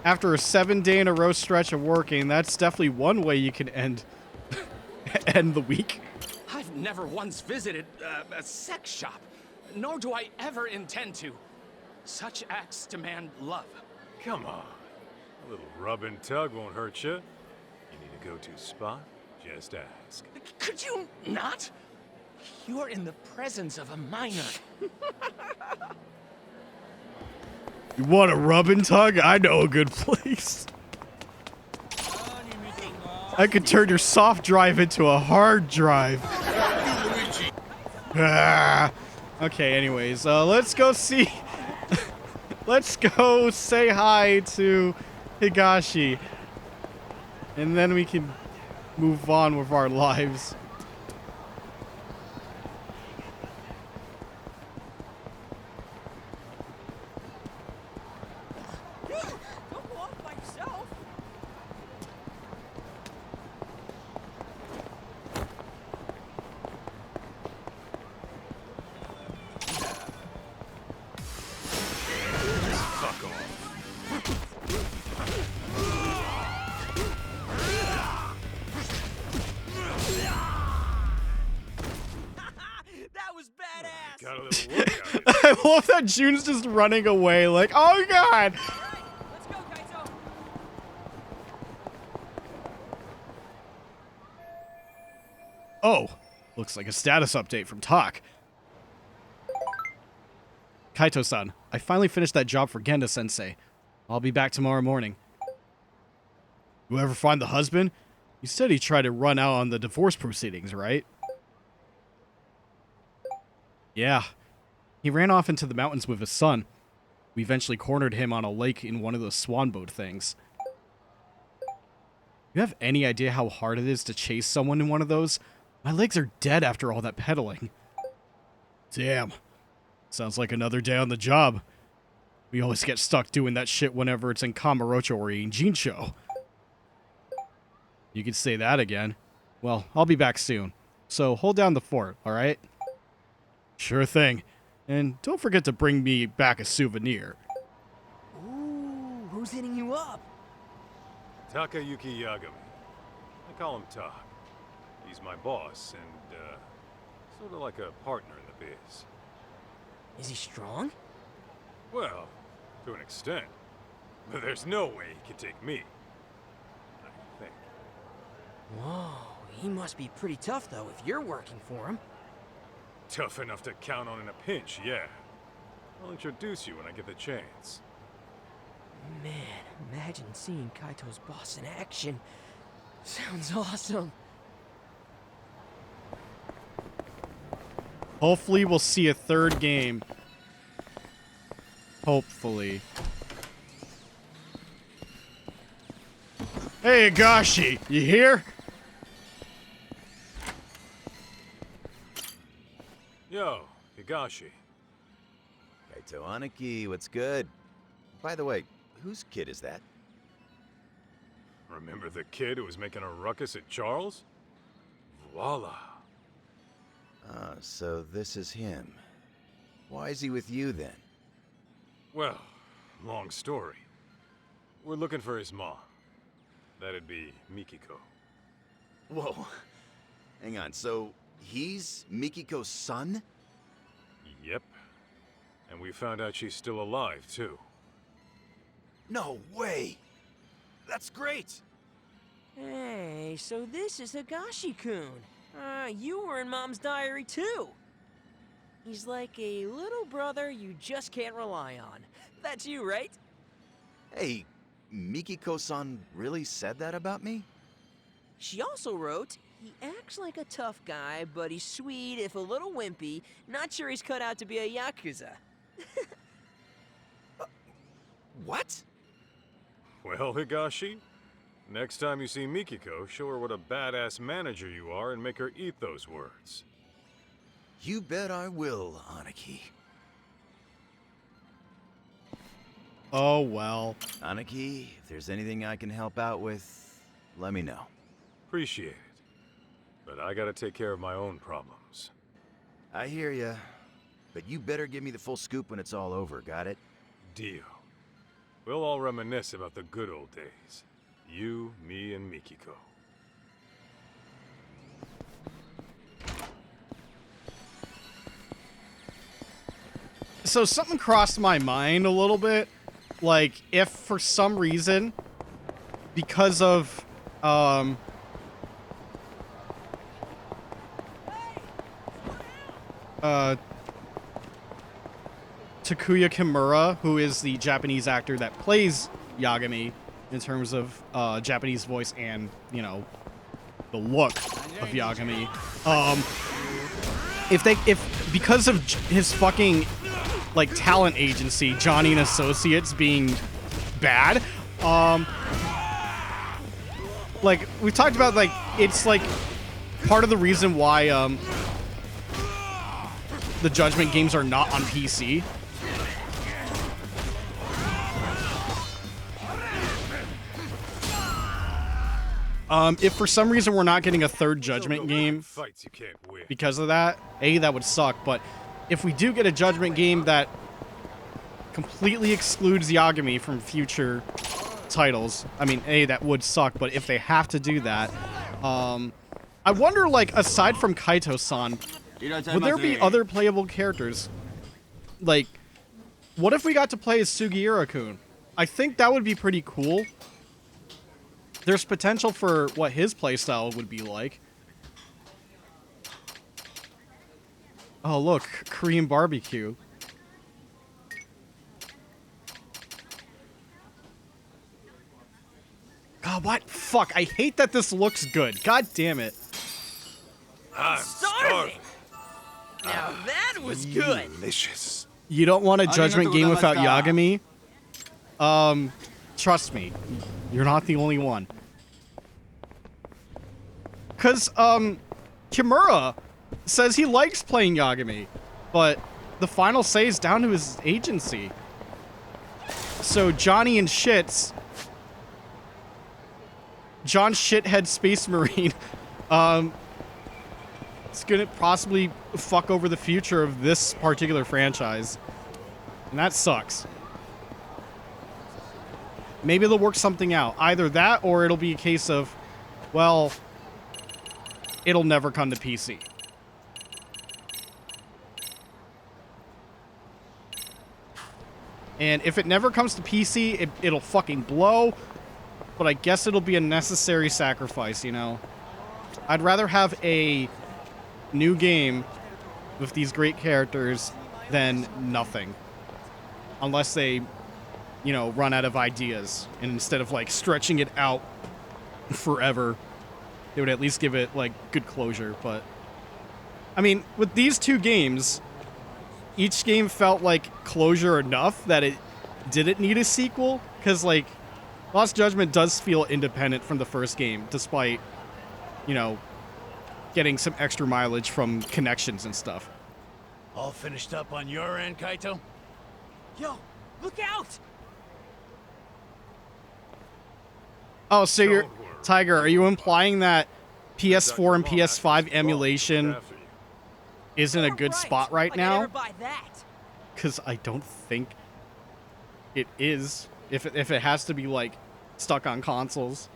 after a 7-day-in-a-row stretch of working, that's definitely one way you can end the week. I've never once visited a sex shop, nor do I ever intend to. Such acts demand love. Come on. A little rub and tug won't hurt you. You need a go-to spot? Just ask. Could you not? You're in the presence of a minor. You want a rub and tug? I know a good place. I could turn your soft drive into a hard drive. Ah. Okay, anyways, let's go see... let's go say hi to Higashi. And then we can move on with our lives. Don't go off by yourself. Fuck off. That was badass. Got a little workout in. I love that June's just running away like, oh god! Let's go, Kaito. Oh, looks like a status update from Talk. Kaito-san, I finally finished that job for Genda-sensei. I'll be back tomorrow morning. You ever find the husband? You said he tried to run out on the divorce proceedings, right? Yeah. He ran off into the mountains with his son. We eventually cornered him on a lake in one of those swan boat things. You have any idea how hard it is to chase someone in one of those? My legs are dead after all that pedaling. Damn. Sounds like another day on the job. We always get stuck doing that shit whenever it's in Kamurocho or Injinsho. You could say that again. Well, I'll be back soon. So hold down the fort, alright? Sure thing. And don't forget to bring me back a souvenir. Ooh, who's hitting you up? Takayuki Yagami. I call him Tak. He's my boss and, sort of like a partner in the biz. Is he strong? Well, to an extent. But there's no way he can take me. I think. Whoa, he must be pretty tough though if you're working for him. Tough enough to count on in a pinch, yeah. I'll introduce you when I get the chance. Man, imagine seeing Kaito's boss in action. Sounds awesome. Hopefully we'll see a third game. Hopefully. Hey, Higashi, you here? Yo, Higashi. Kaito Aniki, what's good? By the way, whose kid is that? Remember the kid who was making a ruckus at Charles? Voila. Ah, so this is him. Why is he with you then? Well, long story. We're looking for his mom. That'd be Mikiko. Whoa. Hang on, so he's Mikiko's son? Yep. And we found out she's still alive, too. No way! That's great! Hey, so this is Higashi-kun. You were in Mom's diary too. He's like a little brother you just can't rely on. That's you, right? Hey, Mikiko-san really said that about me? She also wrote, he acts like a tough guy, but he's sweet if a little wimpy. Not sure he's cut out to be a Yakuza. What? Well, Higashi, next time you see Mikiko, show her what a badass manager you are and make her eat those words. You bet I will, Aniki. Oh, well. Aniki, if there's anything I can help out with, let me know. Appreciate it. But I gotta take care of my own problems. I hear ya. But you better give me the full scoop when it's all over, got it? Deal. We'll all reminisce about the good old days. You, me, and Mikiko. So something crossed my mind a little bit. Like, if for some reason, because of, Takuya Kimura, who is the Japanese actor that plays Yagami in terms of Japanese voice and, you know, the look of Yagami. If because of his fucking like talent agency, Johnny and Associates, being bad, like we've talked about, like it's like part of the reason why the Judgment games are not on PC. If for some reason we're not getting a third Judgment game Fights you can't win. because of that, that would suck. But if we do get a Judgment game that completely excludes Yagami from future titles, I mean, that would suck. But if they have to do that, I wonder, like, aside from Kaito-san, would there be other playable characters? Like, what if we got to play as Sugiura-kun? I think that would be pretty cool. There's potential for what his playstyle would be like. Oh, look, Korean barbecue. God, what? Fuck, I hate that this looks good. God damn it. I'm Starving! Now that was good! Delicious. You don't want a Judgment game without Yagami? Trust me, you're not the only one. Cause, Kimura says he likes playing Yagami, but the final say is down to his agency. So Johnny and Shits, John Shithead Space Marine, it's gonna possibly fuck over the future of this particular franchise. And that sucks. Maybe they'll work something out. Either that, or it'll be a case of, well, it'll never come to PC. And if it never comes to PC, it'll fucking blow. But I guess it'll be a necessary sacrifice, you know? I'd rather have a new game with these great characters than nothing. Unless they, you know, run out of ideas. And instead of, like, stretching it out forever, they would at least give it, like, good closure. But, I mean, with these two games, each game felt like closure enough that it didn't need a sequel. Because, like, Lost Judgment does feel independent from the first game, despite, you know, getting some extra mileage from connections and stuff. All finished up on your end, Kaito? Yo, look out! Oh, so you're... Tiger, are you implying that PS4 and PS5 emulation isn't a good spot right now? Because I don't think it is. if it has to be like stuck on consoles.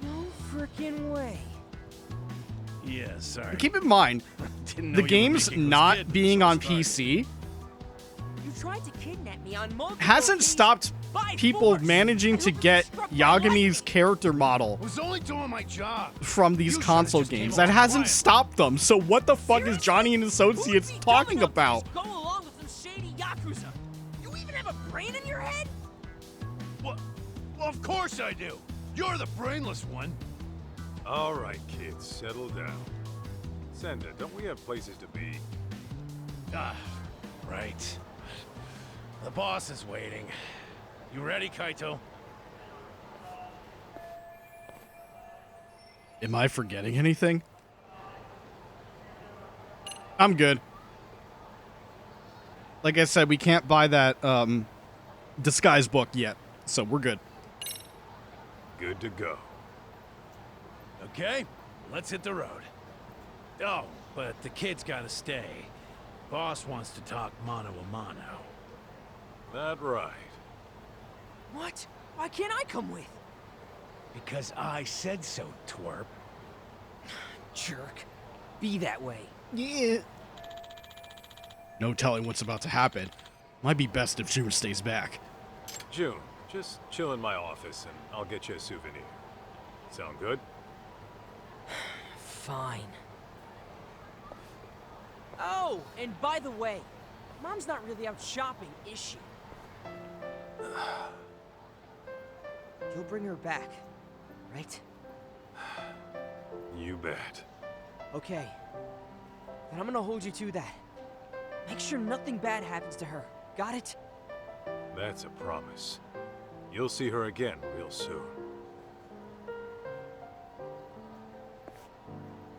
No freaking way. Yeah, sorry. Keep in mind, Didn't know the you were game's Mikiko's not kid, being so on sorry. PC You tried to kidnap me on multiple hasn't occasions stopped by people force. managing And to look what get struck my Yagami's lightning. character model I was only doing my job. from these You should've console just came games. along That hasn't quiet. stopped them. So what the fuck is Seriously? Johnny and Who Associates would be talking dumb enough to about? just Go along with some shady yakuza. You even have a brain in your head? Well, of course I do. You're the brainless one. All right, kids, settle down. Senda, don't we have places to be? Ah, right. The boss is waiting. You ready, Kaito? Am I forgetting anything? I'm good. Like I said, we can't buy that disguise book yet, so we're good. Good to go. Okay, let's hit the road. Oh, but the kid's gotta stay. Boss wants to talk mano a mano. That right. What? Why can't I come with? Because I said so, twerp. Jerk. Be that way. Yeah. No telling what's about to happen. Might be best if June stays back. June, just chill in my office and I'll get you a souvenir. Sound good? Fine. Oh, and by the way, Mom's not really out shopping, is she? You'll bring her back, right? You bet. Okay. Then I'm gonna hold you to that. Make sure nothing bad happens to her. Got it? That's a promise. You'll see her again real soon.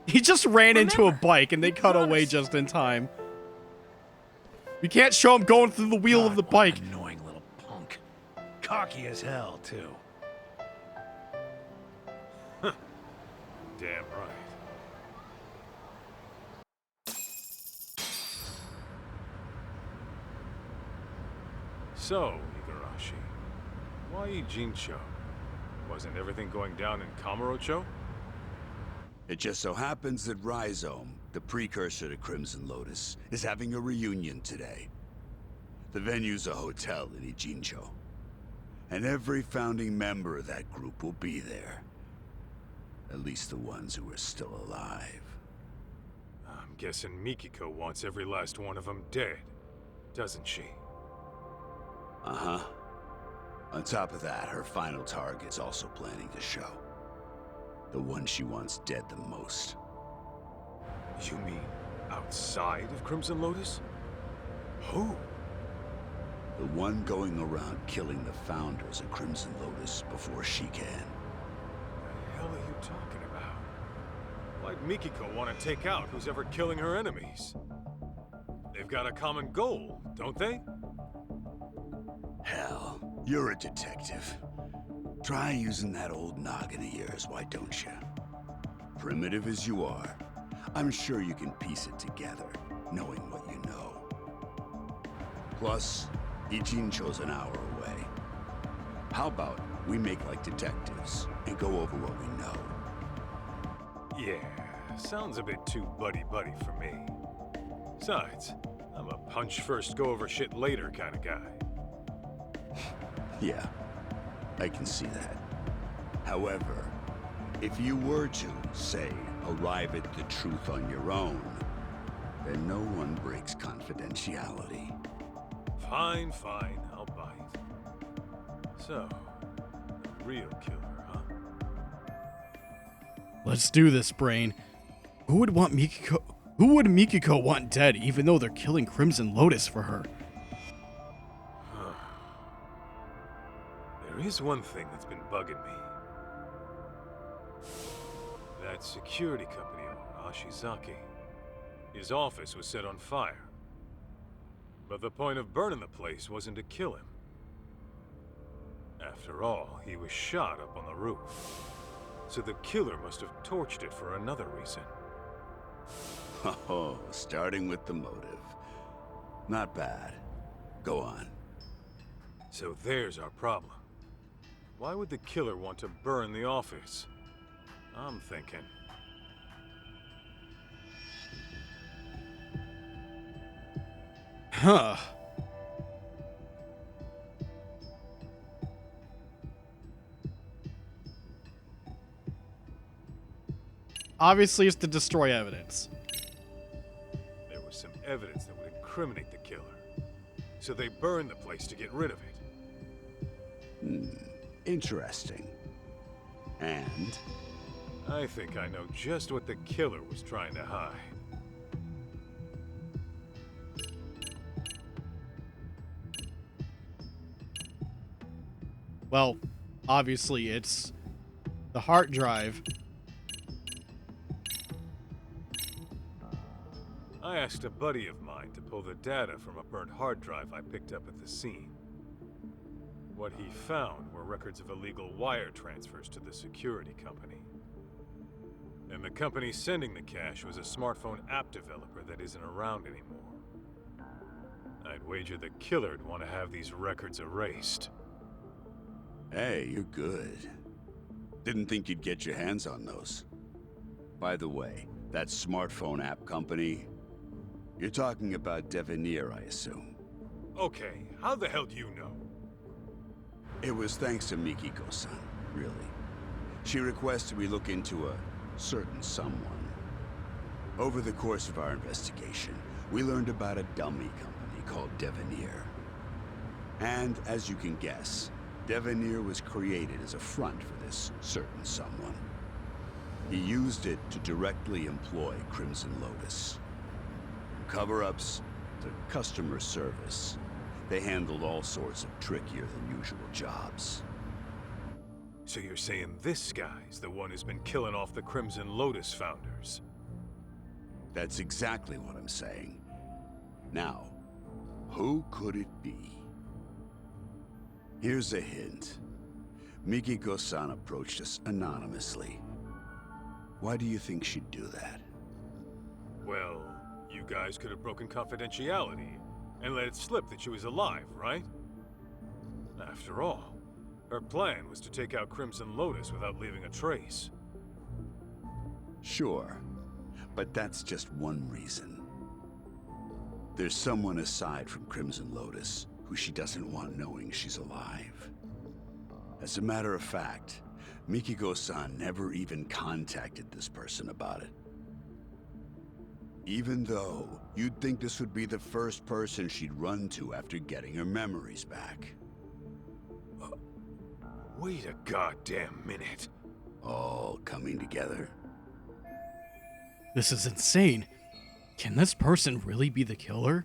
He just ran into a Remember, bike and they cut away promised. just in time. We can't show him going through the wheel of the God, what an bike. annoying little punk. Cocky as hell, too. Damn right. So, Igarashi, why Ijincho? Wasn't everything going down in Kamurocho? It just so happens that Rhizome, the precursor to Crimson Lotus, is having a reunion today. The venue's a hotel in Ijincho. And every founding member of that group will be there. At least the ones who are still alive. I'm guessing Mikiko wants every last one of them dead, doesn't she? Uh-huh. On top of that, her final target's also planning to show. The one she wants dead the most. You mean outside of Crimson Lotus? Who? The one going around killing the founders of Crimson Lotus before she can. The hell are you talking about? Why'd Mikiko want to take out who's ever killing her enemies? They've got a common goal, don't they? Hell, you're a detective. Try using that old noggin of yours, why don't you? Primitive as you are, I'm sure you can piece it together, knowing what you know. Plus, Ijincho's an hour away. How about we make like detectives and go over what we know? Yeah, sounds a bit too buddy-buddy for me. Besides, I'm a punch first, go over shit later kind of guy. Yeah, I can see that. However, if you were to, say, arrive at the truth on your own, then no one breaks confidentiality. Fine, fine, I'll bite. So, the real killer, huh? Let's do this, Brain. Who would Mikiko want dead even though they're killing Crimson Lotus for her? There is one thing that's been bugging me. That security company owner, Ashizaki. His office was set on fire. But the point of burning the place wasn't to kill him. After all, he was shot up on the roof. So the killer must have torched it for another reason. Oh, starting with the motive. Not bad. Go on. So there's our problem. Why would the killer want to burn the office? I'm thinking. Huh. Obviously, it's to destroy evidence. There was some evidence that would incriminate the killer. So they burned the place to get rid of it. Interesting. And? I think I know just what the killer was trying to hide. Well, obviously, it's the hard drive. I asked a buddy of mine to pull the data from a burnt hard drive I picked up at the scene. What he found were records of illegal wire transfers to the security company. And the company sending the cash was a smartphone app developer that isn't around anymore. I'd wager the killer'd want to have these records erased. Hey, you're good. Didn't think you'd get your hands on those. By the way, that smartphone app company, you're talking about Devenir, I assume. Okay, how the hell do you know? It was thanks to Mikiko-san, really. She requested we look into a certain someone. Over the course of our investigation, we learned about a dummy company called Devenir. And as you can guess, Devenir was created as a front for this certain someone. He used it to directly employ Crimson Lotus. From cover-ups to customer service, they handled all sorts of trickier than usual jobs. So you're saying this guy's the one who's been killing off the Crimson Lotus founders? That's exactly what I'm saying. Now, who could it be? Here's a hint. Mikiko-san approached us anonymously. Why do you think she'd do that? Well, you guys could have broken confidentiality and let it slip that she was alive, right? After all, her plan was to take out Crimson Lotus without leaving a trace. Sure, but that's just one reason. There's someone aside from Crimson Lotus who she doesn't want knowing she's alive. As a matter of fact, Mikiko-san never even contacted this person about it. Even though you'd think this would be the first person she'd run to after getting her memories back. Wait a goddamn minute. All coming together. This is insane. Can this person really be the killer?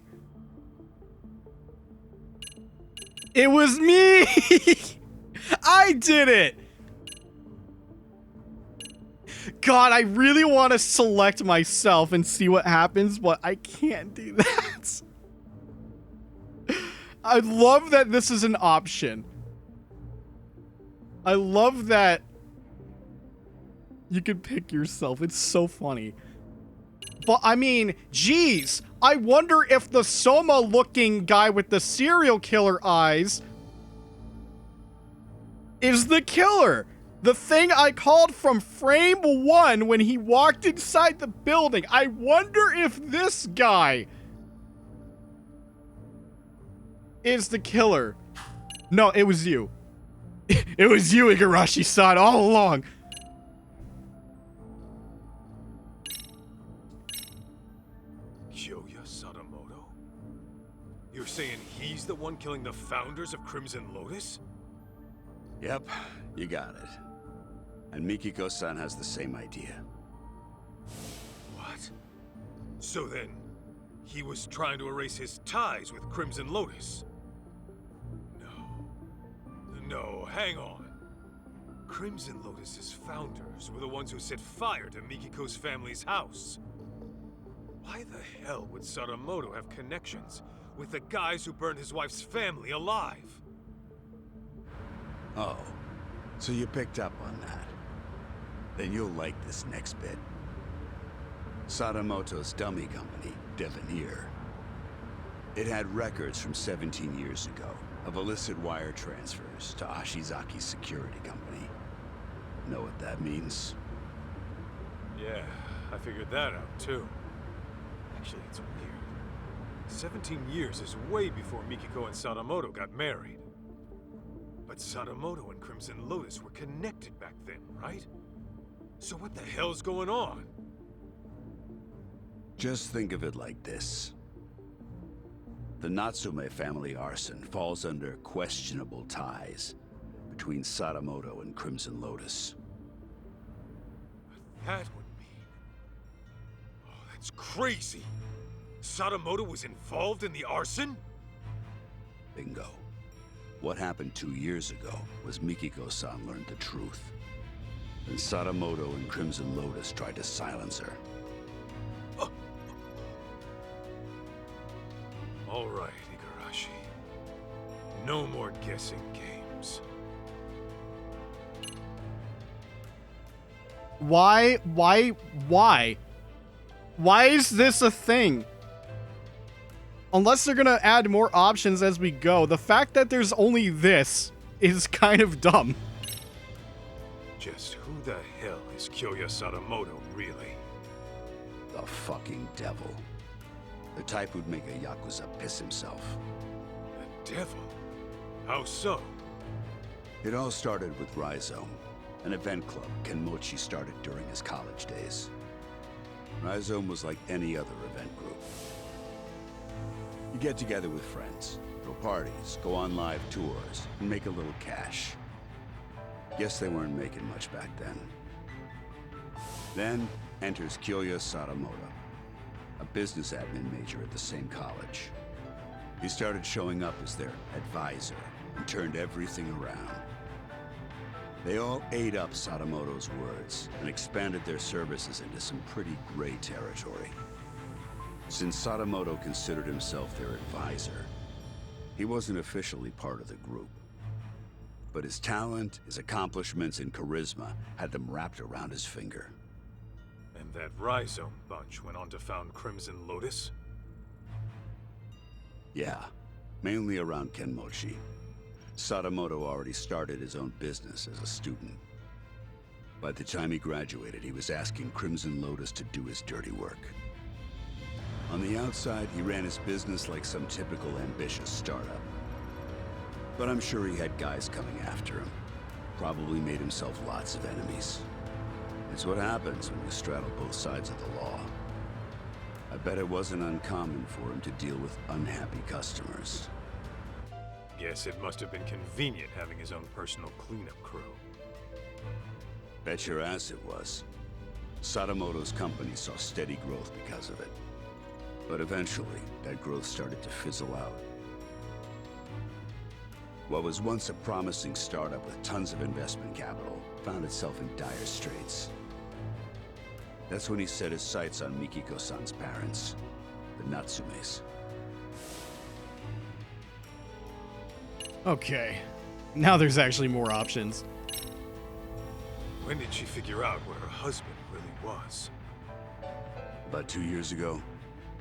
It was me! I did it! God, I really want to select myself and see what happens, but I can't do that. I love that this is an option. I love that you can pick yourself. It's so funny. But, I mean, geez. I wonder if the Soma-looking guy with the serial killer eyes is the killer. The thing I called from frame 1 when he walked inside the building. I wonder if this guy is the killer. No, it was you. It was you, Igarashi-san, all along. Kyoya Sadamoto? You're saying he's the one killing the founders of Crimson Lotus? Yep, you got it. And Mikiko-san has the same idea. What? So then, he was trying to erase his ties with Crimson Lotus? No, hang on. Crimson Lotus's founders were the ones who set fire to Mikiko's family's house. Why the hell would Sadamoto have connections with the guys who burned his wife's family alive? Oh, so you picked up on that. Then you'll like this next bit. Sadamoto's dummy company, Devenir. It had records from 17 years ago, of illicit wire transfers to Ashizaki's security company. Know what that means? Yeah, I figured that out too. Actually, it's weird. 17 years is way before Mikiko and Sadamoto got married. But Sadamoto and Crimson Lotus were connected back then, right? So what the hell's going on? Just think of it like this. The Natsume family arson falls under questionable ties between Sadamoto and Crimson Lotus. That would mean... Oh, that's crazy! Sadamoto was involved in the arson? Bingo. What happened 2 years ago was Mikiko-san learned the truth. Then Sadamoto and Crimson Lotus tried to silence her. All right, Igarashi. No more guessing games. Why? Why is this a thing? Unless they're gonna add more options as we go, the fact that there's only this is kind of dumb. Just who the hell is Kyoya Sadamoto, really? The fucking devil. The type who'd make a Yakuza piss himself. The devil? How so? It all started with Rhizome, an event club Kenmochi started during his college days. Rhizome was like any other event group. You get together with friends, throw parties, go on live tours, and make a little cash. Guess they weren't making much back then. Then enters Kyoya Sadamoto, a business admin major at the same college. He started showing up as their advisor and turned everything around. They all ate up Sadamoto's words and expanded their services into some pretty gray territory. Since Sadamoto considered himself their advisor, he wasn't officially part of the group. But his talent, his accomplishments, and charisma had them wrapped around his finger. And that Rhizome bunch went on to found Crimson Lotus? Yeah, mainly around Kenmochi. Sadamoto already started his own business as a student. By the time he graduated, he was asking Crimson Lotus to do his dirty work. On the outside, he ran his business like some typical ambitious startup. But I'm sure he had guys coming after him. Probably made himself lots of enemies. It's what happens when you straddle both sides of the law. I bet it wasn't uncommon for him to deal with unhappy customers. Guess it must have been convenient having his own personal cleanup crew. Bet your ass it was. Sadamoto's company saw steady growth because of it. But eventually, that growth started to fizzle out. What was once a promising startup with tons of investment capital found itself in dire straits. That's when he set his sights on Mikiko-san's parents, the Natsumes. Okay. Now there's actually more options. When did she figure out where her husband really was? About 2 years ago,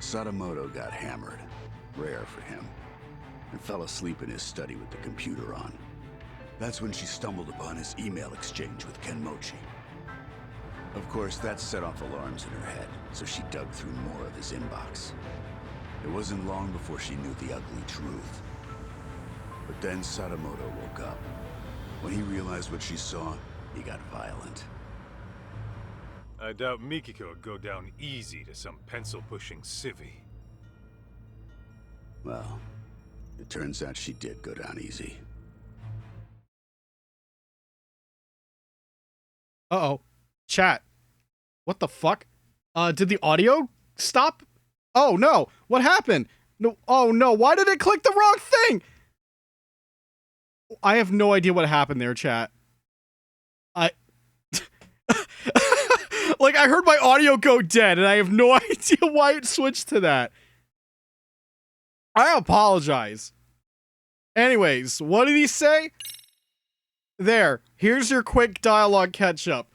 Sadamoto got hammered, rare for him, and fell asleep in his study with the computer on. That's when she stumbled upon his email exchange with Kenmochi. Of course, that set off alarms in her head, so she dug through more of his inbox. It wasn't long before she knew the ugly truth. But then Sadamoto woke up. When he realized what she saw, he got violent. I doubt Mikiko would go down easy to some pencil-pushing civvy. Well, it turns out she did go down easy. Uh-oh. Chat. What the fuck? Did the audio stop? Oh, no. What happened? No. Oh, no. Why did it click the wrong thing? I have no idea what happened there, chat. Like, I heard my audio go dead, and I have no idea why it switched to that. I apologize. Anyways, what did he say? There. Here's your quick dialogue catch-up.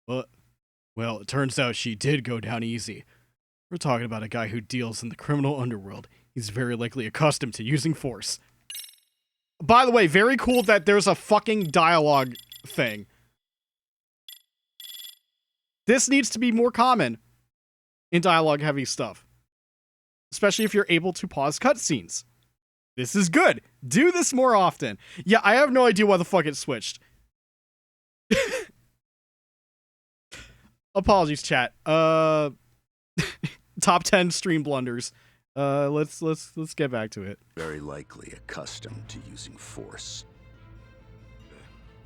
Well, it turns out she did go down easy. We're talking about a guy who deals in the criminal underworld. He's very likely accustomed to using force. By the way, very cool that there's a fucking dialogue thing. This needs to be more common in dialogue-heavy stuff. Especially if you're able to pause cutscenes. This is good. Do this more often. Yeah, I have no idea why the fuck it switched. Apologies, chat. Top 10 stream blunders. Let's get back to it. Very likely accustomed to using force.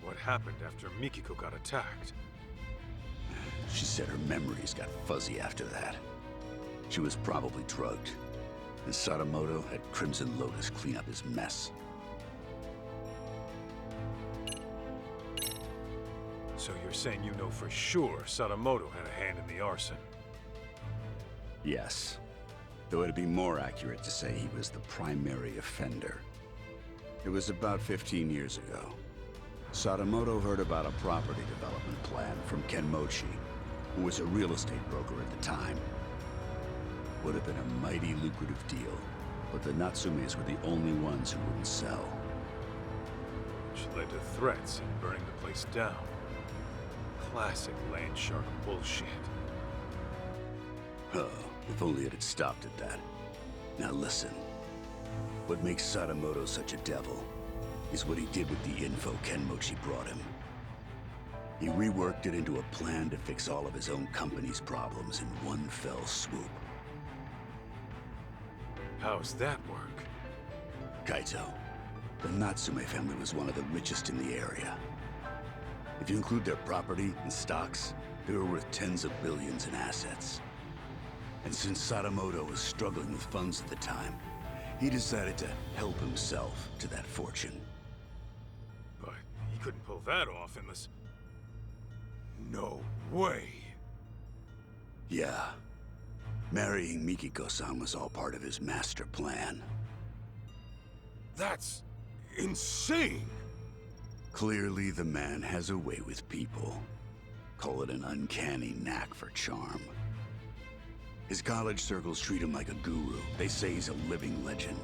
What happened after Mikiko got attacked? She said her memories got fuzzy after that. She was probably drugged, and Sadamoto had Crimson Lotus clean up his mess. So you're saying you know for sure Sadamoto had a hand in the arson? Yes. Though it'd be more accurate to say he was the primary offender. It was about 15 years ago. Sadamoto heard about a property development plan from Kenmochi, who was a real estate broker at the time. Would have been a mighty lucrative deal, but the Natsumes were the only ones who wouldn't sell. Which led to threats and burning the place down. Classic land shark bullshit. Oh, if only it had stopped at that. Now listen. What makes Sadamoto such a devil is what he did with the info Kenmochi brought him. He reworked it into a plan to fix all of his own company's problems in one fell swoop. How's that work? Kaito, the Natsume family was one of the richest in the area. If you include their property and stocks, they were worth tens of billions in assets. And since Sadamoto was struggling with funds at the time, he decided to help himself to that fortune. But he couldn't pull that off unless... No way! Yeah. Marrying Mikiko-san was all part of his master plan. That's... insane! Clearly, the man has a way with people. Call it an uncanny knack for charm. His college circles treat him like a guru. They say he's a living legend.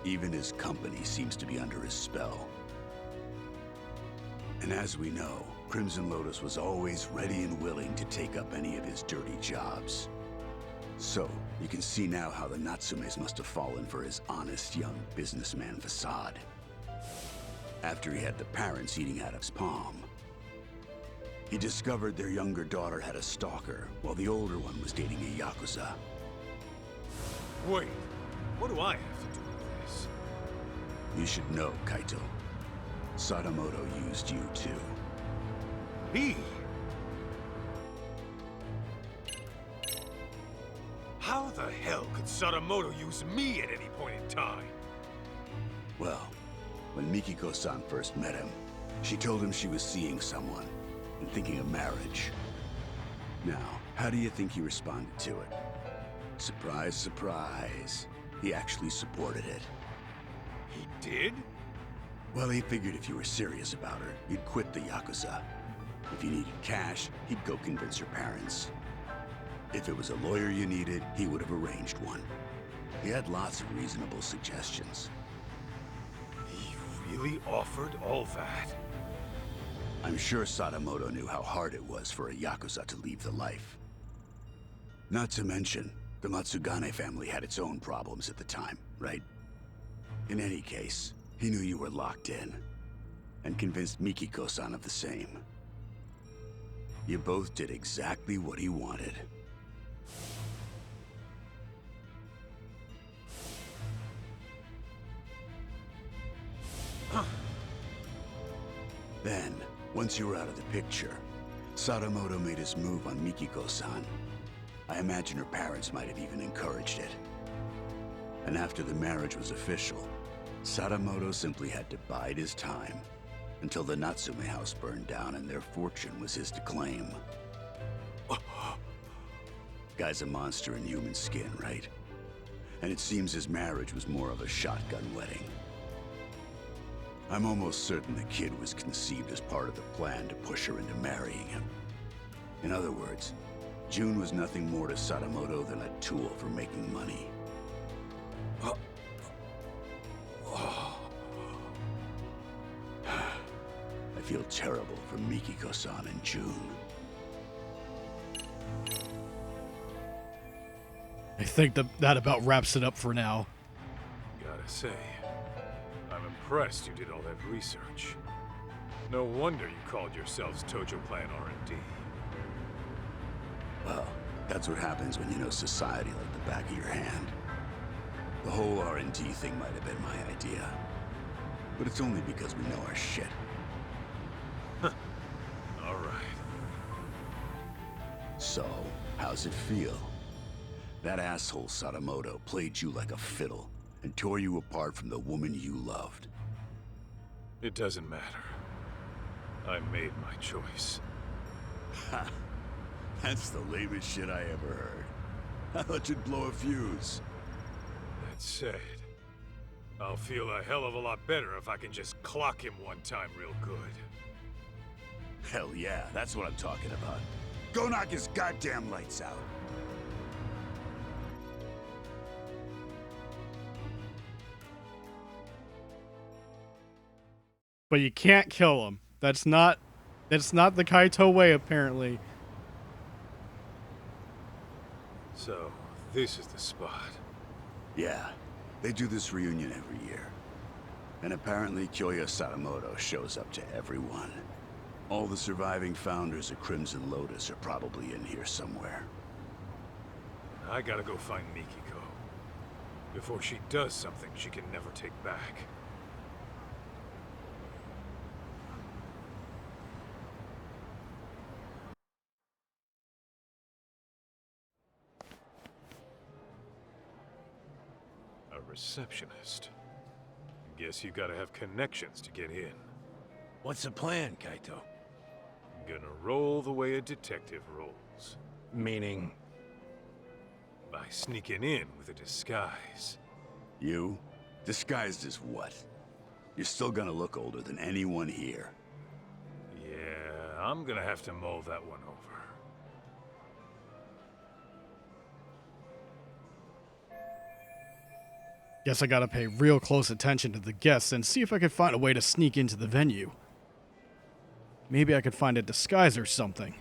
Even his company seems to be under his spell. And as we know, Crimson Lotus was always ready and willing to take up any of his dirty jobs. So, you can see now how the Natsumes must have fallen for his honest young businessman facade. After he had the parents eating out of his palm, he discovered their younger daughter had a stalker, while the older one was dating a Yakuza. Wait, what do I have to do with this? You should know, Kaito. Sadamoto used you too. He? How the hell could Sadamoto use me at any point in time? Well, when Mikiko-san first met him, she told him she was seeing someone and thinking of marriage. Now, how do you think he responded to it? Surprise, surprise. He actually supported it. He did? Well, he figured if you were serious about her, you'd quit the Yakuza. If you needed cash, he'd go convince her parents. If it was a lawyer you needed, he would have arranged one. He had lots of reasonable suggestions. He really offered all that? I'm sure Sadamoto knew how hard it was for a Yakuza to leave the life. Not to mention, the Matsugane family had its own problems at the time, right? In any case, he knew you were locked in, and convinced Mikiko-san of the same. You both did exactly what he wanted. Then, once you were out of the picture, Sadamoto made his move on Mikiko-san. I imagine her parents might have even encouraged it. And after the marriage was official, Sadamoto simply had to bide his time until the Natsume house burned down and their fortune was his to claim. Guy's a monster in human skin, right? And it seems his marriage was more of a shotgun wedding. I'm almost certain the kid was conceived as part of the plan to push her into marrying him. In other words, June was nothing more to Sadamoto than a tool for making money. I feel terrible for Mikiko-san and June. I think that about wraps it up for now. Gotta say, I'm impressed you did all that research. No wonder you called yourselves Tojo Clan R&D. Well, that's what happens when you know society like the back of your hand. The whole R&D thing might have been my idea. But it's only because we know our shit. All right. So, how's it feel? That asshole Sadamoto played you like a fiddle and tore you apart from the woman you loved. It doesn't matter. I made my choice. Ha! That's the lamest shit I ever heard. I thought you'd blow a fuse. That said, I'll feel a hell of a lot better if I can just clock him one time real good. Hell yeah, that's what I'm talking about. Go knock his goddamn lights out. But you can't kill him. That's not the Kaito way, apparently. So, this is the spot. Yeah, they do this reunion every year. And apparently Kyoya Sadamoto shows up to everyone. All the surviving founders of Crimson Lotus are probably in here somewhere. I gotta go find Mikiko. Before she does something she can never take back. A receptionist. Guess you gotta have connections to get in. What's the plan, Kaito? Gonna roll the way a detective rolls. Meaning? By sneaking in with a disguise. You? Disguised as what? You're still gonna look older than anyone here. Yeah, I'm gonna have to mull that one over. Guess I gotta pay real close attention to the guests and see if I can find a way to sneak into the venue. Maybe I could find a disguise or something.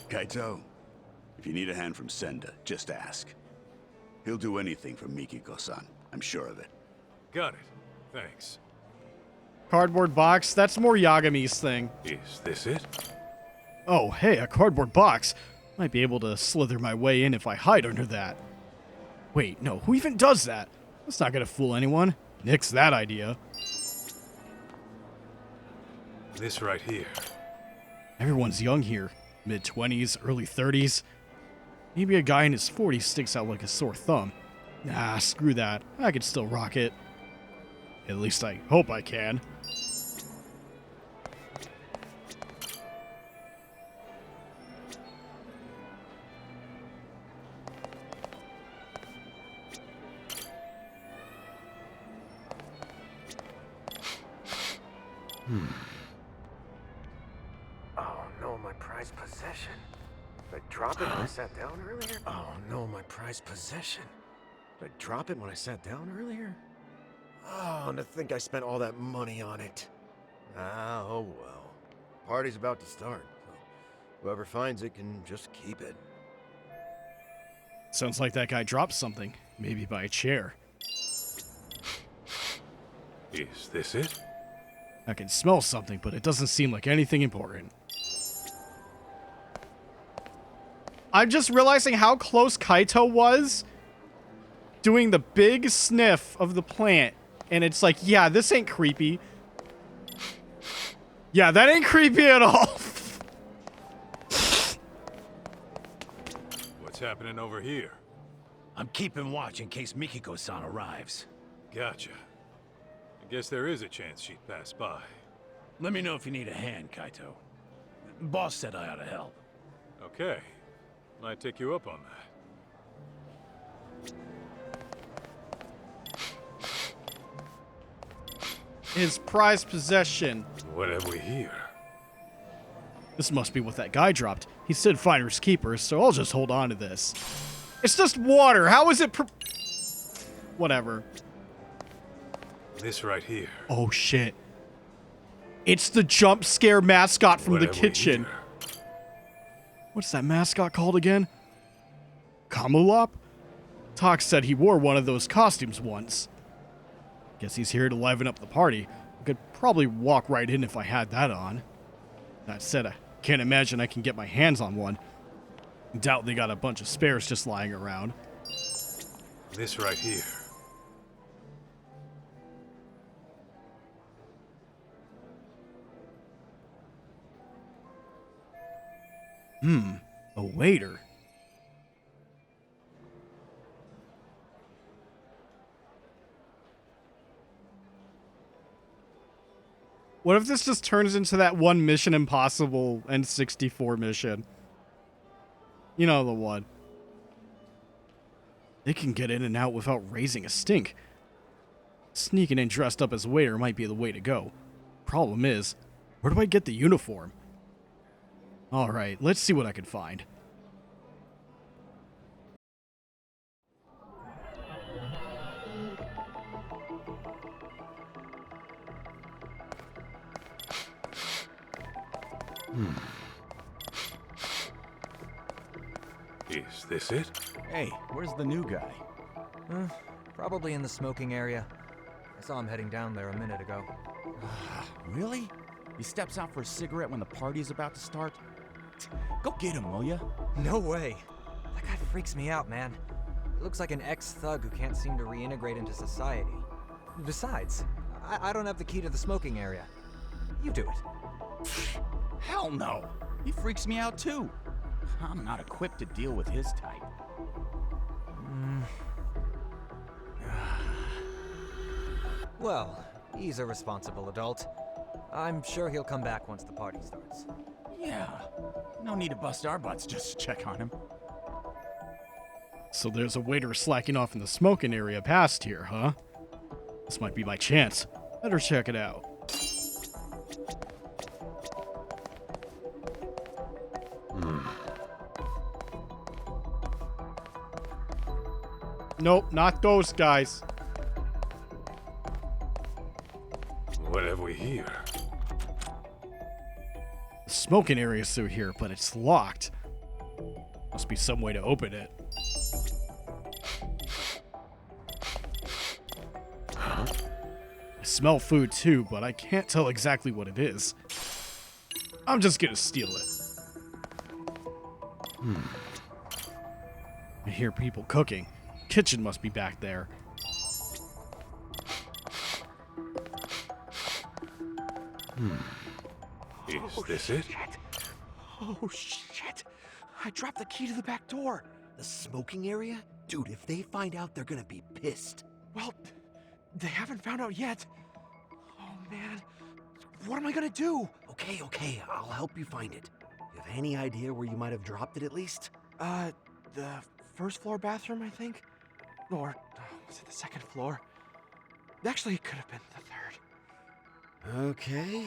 Kaito, if you need a hand from Senda, just ask. He'll do anything for Mikiko-san, I'm sure of it. Got it. Thanks. Cardboard box? That's more Yagami's thing. Is this it? Oh, hey, a cardboard box. Might be able to slither my way in if I hide under that. Wait, no, who even does that? That's not gonna fool anyone. Nix that idea. This right here. Everyone's young here. Mid-20s, early 30s. Maybe a guy in his 40s sticks out like a sore thumb. Nah, screw that. I could still rock it. At least I hope I can. Oh no, my prized possession. Did I drop it when I sat down earlier? Oh no, my prized possession. Did I drop it when I sat down earlier? Oh, and to think I spent all that money on it. Ah, oh well. Party's about to start, so whoever finds it can just keep it. Sounds like that guy dropped something. Maybe by a chair. Is this it? I can smell something, but it doesn't seem like anything important. I'm just realizing how close Kaito was doing the big sniff of the plant. And it's like, yeah, this ain't creepy. Yeah, that ain't creepy at all. What's happening over here? I'm keeping watch in case Mikiko-san arrives. Gotcha. I guess there is a chance she'd pass by. Let me know if you need a hand, Kaito. Boss said I ought to help. Okay. Might take you up on that. his prized possession. What have we here? This must be what that guy dropped. He said finders keepers, so I'll just hold on to this. It's just water. How is it whatever. This right here. Oh, shit. It's the jump scare mascot from What the have we kitchen. here? What's that mascot called again? Kamulop? Tox said he wore one of those costumes once. Guess he's here to liven up the party. I could probably walk right in if I had that on. That said, I can't imagine I can get my hands on one. Doubt they got a bunch of spares just lying around. This right here. A waiter. What if this just turns into that one Mission Impossible N64 mission? You know the one. They can get in and out without raising a stink. Sneaking in dressed up as a waiter might be the way to go. Problem is, where do I get the uniform? Alright, let's see what I can find. Is this it? Hey, where's the new guy? Probably in the smoking area. I saw him heading down there a minute ago. Really? He steps out for a cigarette when the party's about to start? Go get him, will ya? No way. That guy freaks me out, man. He looks like an ex-thug who can't seem to reintegrate into society. Besides, I don't have the key to the smoking area. You do it. Hell no! He freaks me out too. I'm not equipped to deal with his type. Well, he's a responsible adult. I'm sure he'll come back once the party starts. Yeah, no need to bust our butts just to check on him. So there's a waiter slacking off in the smoking area past here, huh? This might be my chance. Better check it out. Nope, not those guys. What have we here? The smoking area's through here, but it's locked. Must be some way to open it. I smell food too, but I can't tell exactly what it is. I'm just gonna steal it. I hear people cooking. Kitchen must be back there. Is this it? Oh, shit. I dropped the key to the back door. The smoking area? Dude, if they find out, they're gonna be pissed. Well, they haven't found out yet. Oh, man. What am I gonna do? Okay, I'll help you find it. You have any idea where you might have dropped it at least? The first floor bathroom, I think? Or was it the second floor? Actually, it could have been the third. Okay,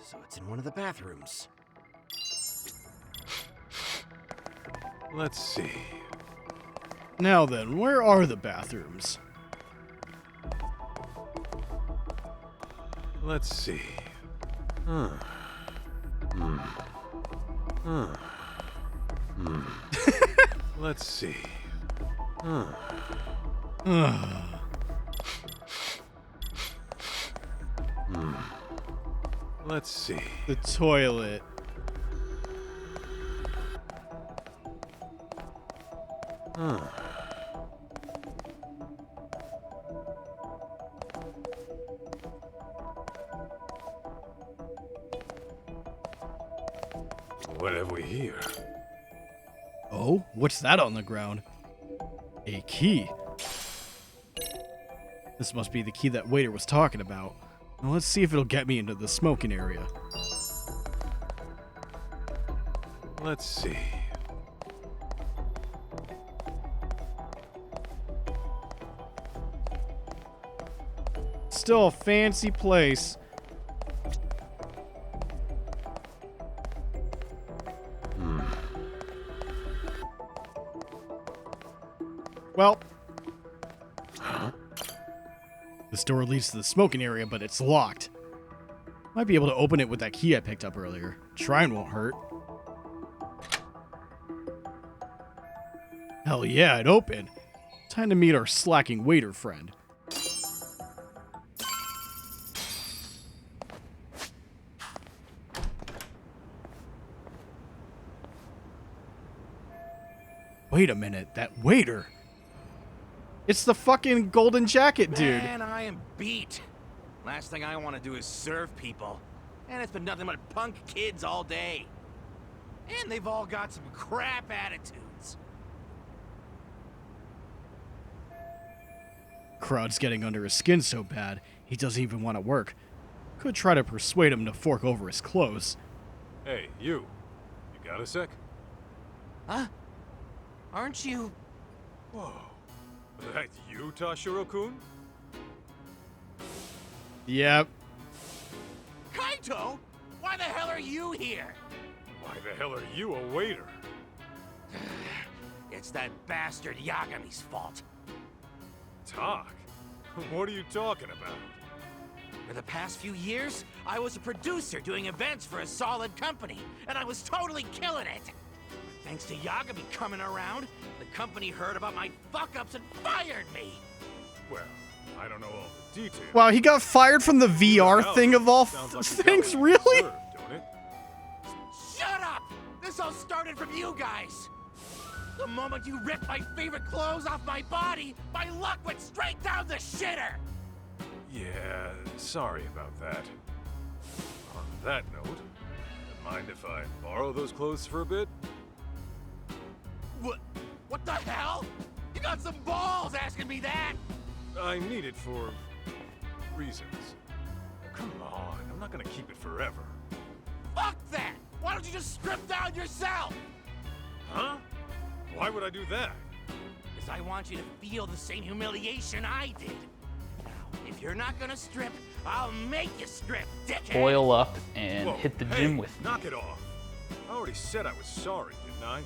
so it's in one of the bathrooms. Let's see. Now then, where are the bathrooms? Let's see. Let's see. Let's see. The toilet. What have we here? Oh, what's that on the ground? A key. This must be the key that waiter was talking about. Now let's see if it'll get me into the smoking area. Let's see. still a fancy place. Well, this door leads to the smoking area, but it's locked. Might be able to open it with that key I picked up earlier. Trying won't hurt. Hell yeah, it opened. Time to meet our slacking waiter friend. Wait a minute, that waiter. It's the fucking golden jacket dude. Man, I am beat. Last thing I want to do is serve people. And it's been nothing but punk kids all day. And they've all got some crap attitudes. Crowd's getting under his skin so bad, he doesn't even want to work. Could try to persuade him to fork over his clothes. Hey, you. You got a sec? Huh? Aren't you? Whoa. That you, Tashiro-kun? Yep. Kaito? Why the hell are you here? Why the hell are you a waiter? It's that bastard Yagami's fault. Talk? What are you talking about? For the past few years, I was a producer doing events for a solid company, and I was totally killing it. But thanks to Yagami coming around, the company heard about my fuck-ups and fired me. Well, I don't know all the details. Wow, he got fired from the VR thing of all things? Really? Deserved, don't it? Shut up! This all started from you guys. The moment you ripped my favorite clothes off my body, my luck went straight down the shitter! Yeah, sorry about that. On that note, mind if I borrow those clothes for a bit? What the hell? You got some balls asking me that! I need it for reasons. Come on, I'm not gonna keep it forever. Fuck that! Why don't you just strip down yourself? Huh? Why would I do that? Because I want you to feel the same humiliation I did. Now, if you're not gonna strip, I'll make you strip, dickhead! Boil up and Whoa, hit the hey, gym with me. knock it off. I already said I was sorry, didn't I?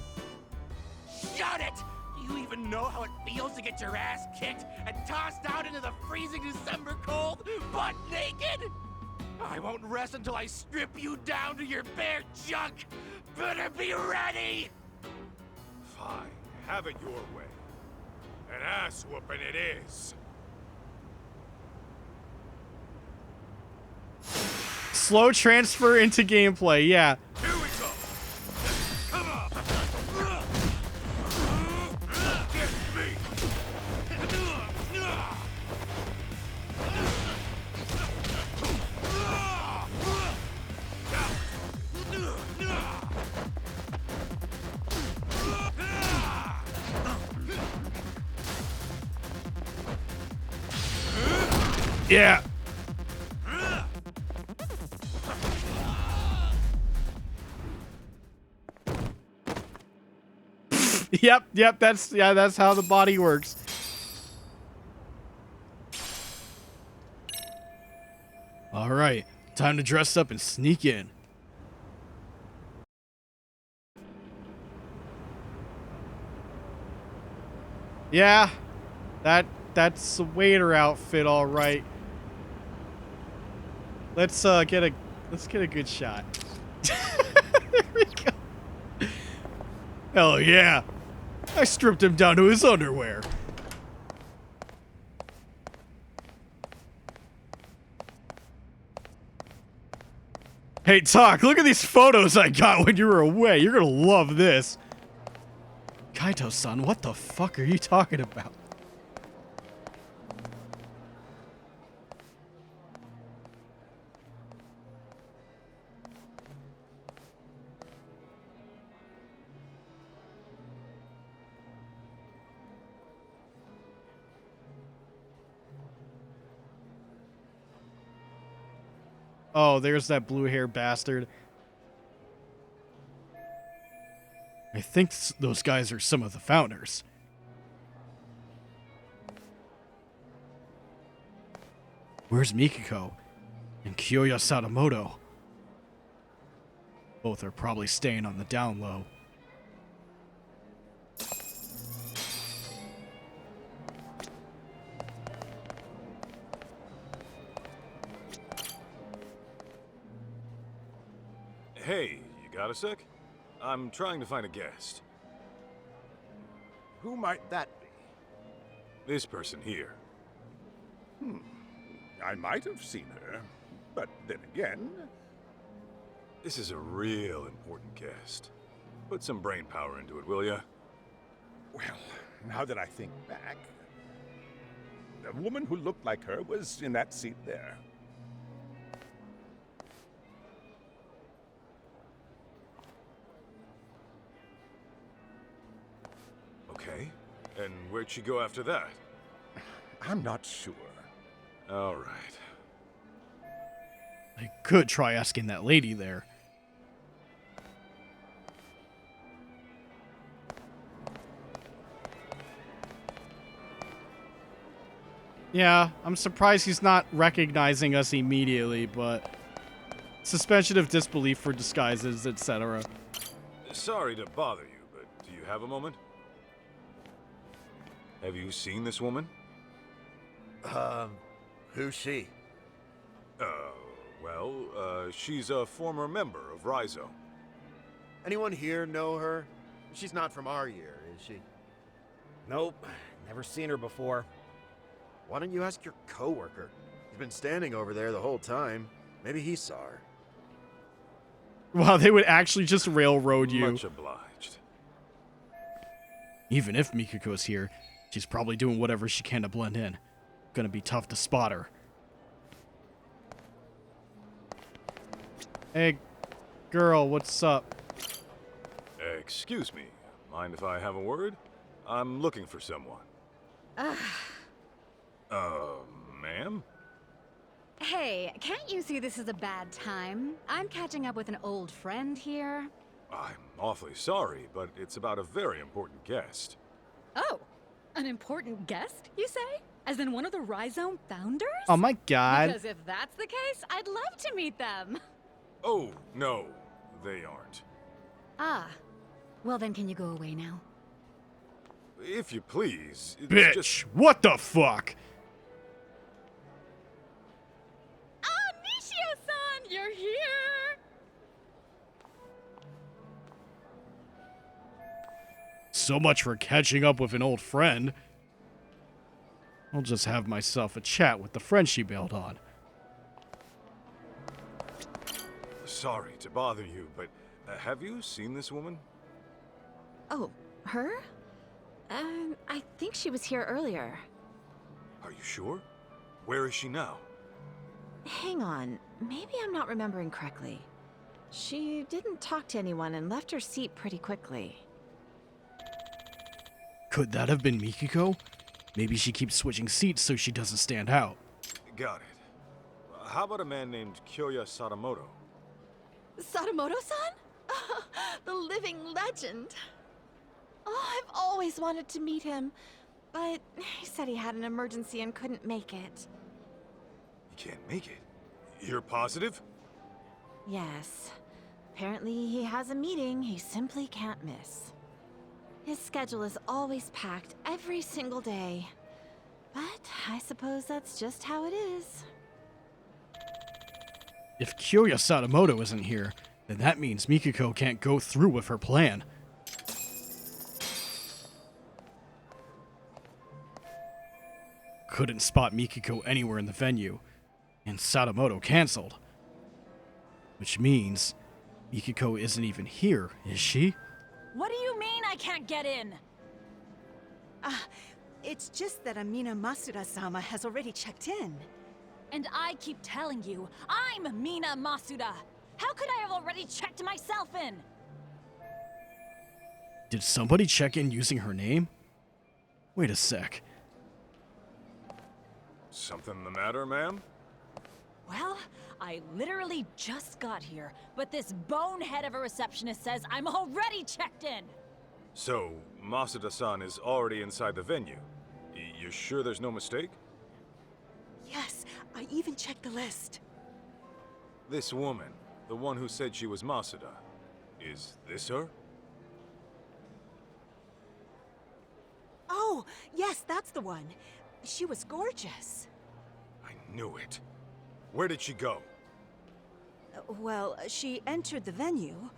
Shut it! Do you even know how it feels to get your ass kicked and tossed out into the freezing December cold, butt naked? I won't rest until I strip you down to your bare junk! Better be ready! Fine, have it your way. An ass whooping it is. Slow transfer into gameplay, yeah. Here we go. Come on. Get me. Yeah. Yep, that's how the body works. All right, time to dress up and sneak in. Yeah, that's a waiter outfit, all right. Let's get a good shot. There we go. Hell yeah. I stripped him down to his underwear. Hey, Talk, look at these photos I got when you were away. You're gonna love this. Kaito-san, what the fuck are you talking about? Oh, there's that blue hair bastard. I think those guys are some of the founders. Where's Mikiko? And Kiyoya Sadamoto? Both are probably staying on the down low. Hey, you got a sec? I'm trying to find a guest. Who might that be? This person here. I might have seen her, but then again... This is a real important guest. Put some brain power into it, will ya? Well, now that I think back... The woman who looked like her was in that seat there. Okay. And where'd she go after that? I'm not sure. All right. I could try asking that lady there. Yeah, I'm surprised he's not recognizing us immediately, but suspension of disbelief for disguises, etc. Sorry to bother you, but do you have a moment? Have you seen this woman? Who's she? She's a former member of Rhizo. Anyone here know her? She's not from our year, is she? Nope, never seen her before. Why don't you ask your coworker? He's been standing over there the whole time. Maybe he saw her. Wow, they would actually just railroad you. Much obliged. Even if Mikiko's here, she's probably doing whatever she can to blend in. Gonna be tough to spot her. Hey, girl, what's up? Excuse me. Mind if I have a word? I'm looking for someone. Ma'am? Hey, can't you see this is a bad time? I'm catching up with an old friend here. I'm awfully sorry, but it's about a very important guest. Oh, an important guest, you say? As in one of the Rhizome founders? Oh my god. Because if that's the case, I'd love to meet them. Oh, no, they aren't. Ah, well then can you go away now? If you please. It's Bitch, just... what the fuck? Ah, Nishio-san, you're here! So much for catching up with an old friend. I'll just have myself a chat with the friend she bailed on. Sorry to bother you, but have you seen this woman? Oh, her? I think she was here earlier. Are you sure? Where is she now? Hang on, maybe I'm not remembering correctly. She didn't talk to anyone and left her seat pretty quickly. Could that have been Mikiko? Maybe she keeps switching seats so she doesn't stand out. Got it. How about a man named Kiyoya Sadamoto? Sadamoto-san? The living legend. Oh, I've always wanted to meet him, but he said he had an emergency and couldn't make it. You can't make it. You're positive? Yes. Apparently he has a meeting he simply can't miss. His schedule is always packed every single day. But I suppose that's just how it is. If Kiyoya Sadamoto isn't here, then that means Mikiko can't go through with her plan. Couldn't spot Mikiko anywhere in the venue, and Sadamoto canceled. Which means Mikiko isn't even here, is she? What do you mean I can't get in? It's just that Amina Masuda-sama has already checked in. And I keep telling you, I'm Mina Masuda. How could I have already checked myself in? Did somebody check in using her name? Wait a sec. Something the matter, ma'am? Well, I literally just got here, but this bonehead of a receptionist says I'm already checked in. So, Masuda-san is already inside the venue. You sure there's no mistake? Yes, I even checked the list. This woman, the one who said she was Masuda, is this her? Oh, yes, that's the one. She was gorgeous. I knew it. Where did she go? Well, she entered the venue.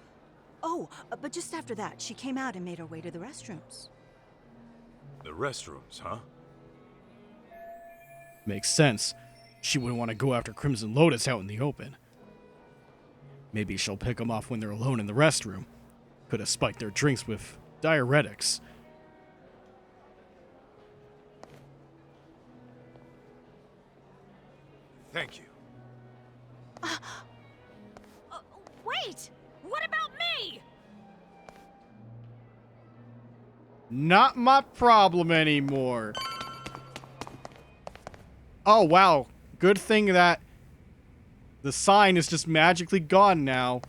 Oh, but just after that, she came out and made her way to the restrooms. The restrooms, huh? Makes sense. She wouldn't want to go after Crimson Lotus out in the open. Maybe she'll pick them off when they're alone in the restroom. Could have spiked their drinks with diuretics. Thank you. Wait! What about me? Not my problem anymore. Oh, wow. Good thing that the sign is just magically gone now.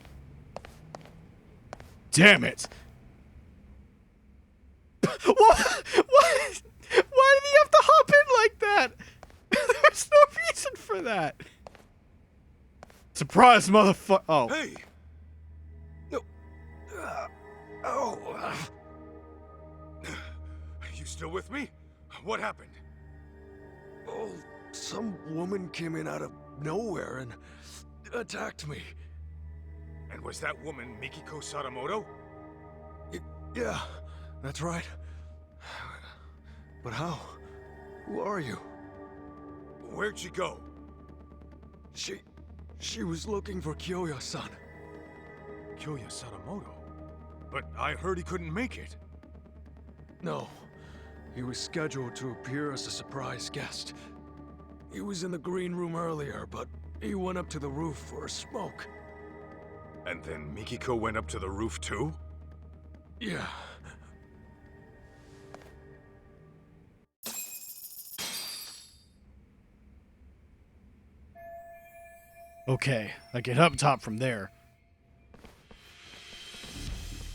Damn it. What? What? Why did he have to hop in like that? There's no reason for that. Surprise, motherfucker. Oh. Hey! No. Oh. You still with me? What happened? Oh, some woman came in out of nowhere and attacked me. And was that woman Mikiko Sadamoto? Yeah, that's right. But how? Who are you? Where'd she go? She was looking for Kyoya-san. Kyoya Sadamoto? But I heard he couldn't make it. No. He was scheduled to appear as a surprise guest. He was in the green room earlier, but he went up to the roof for a smoke. And then Mikiko went up to the roof too? Yeah. Okay, I get up top from there.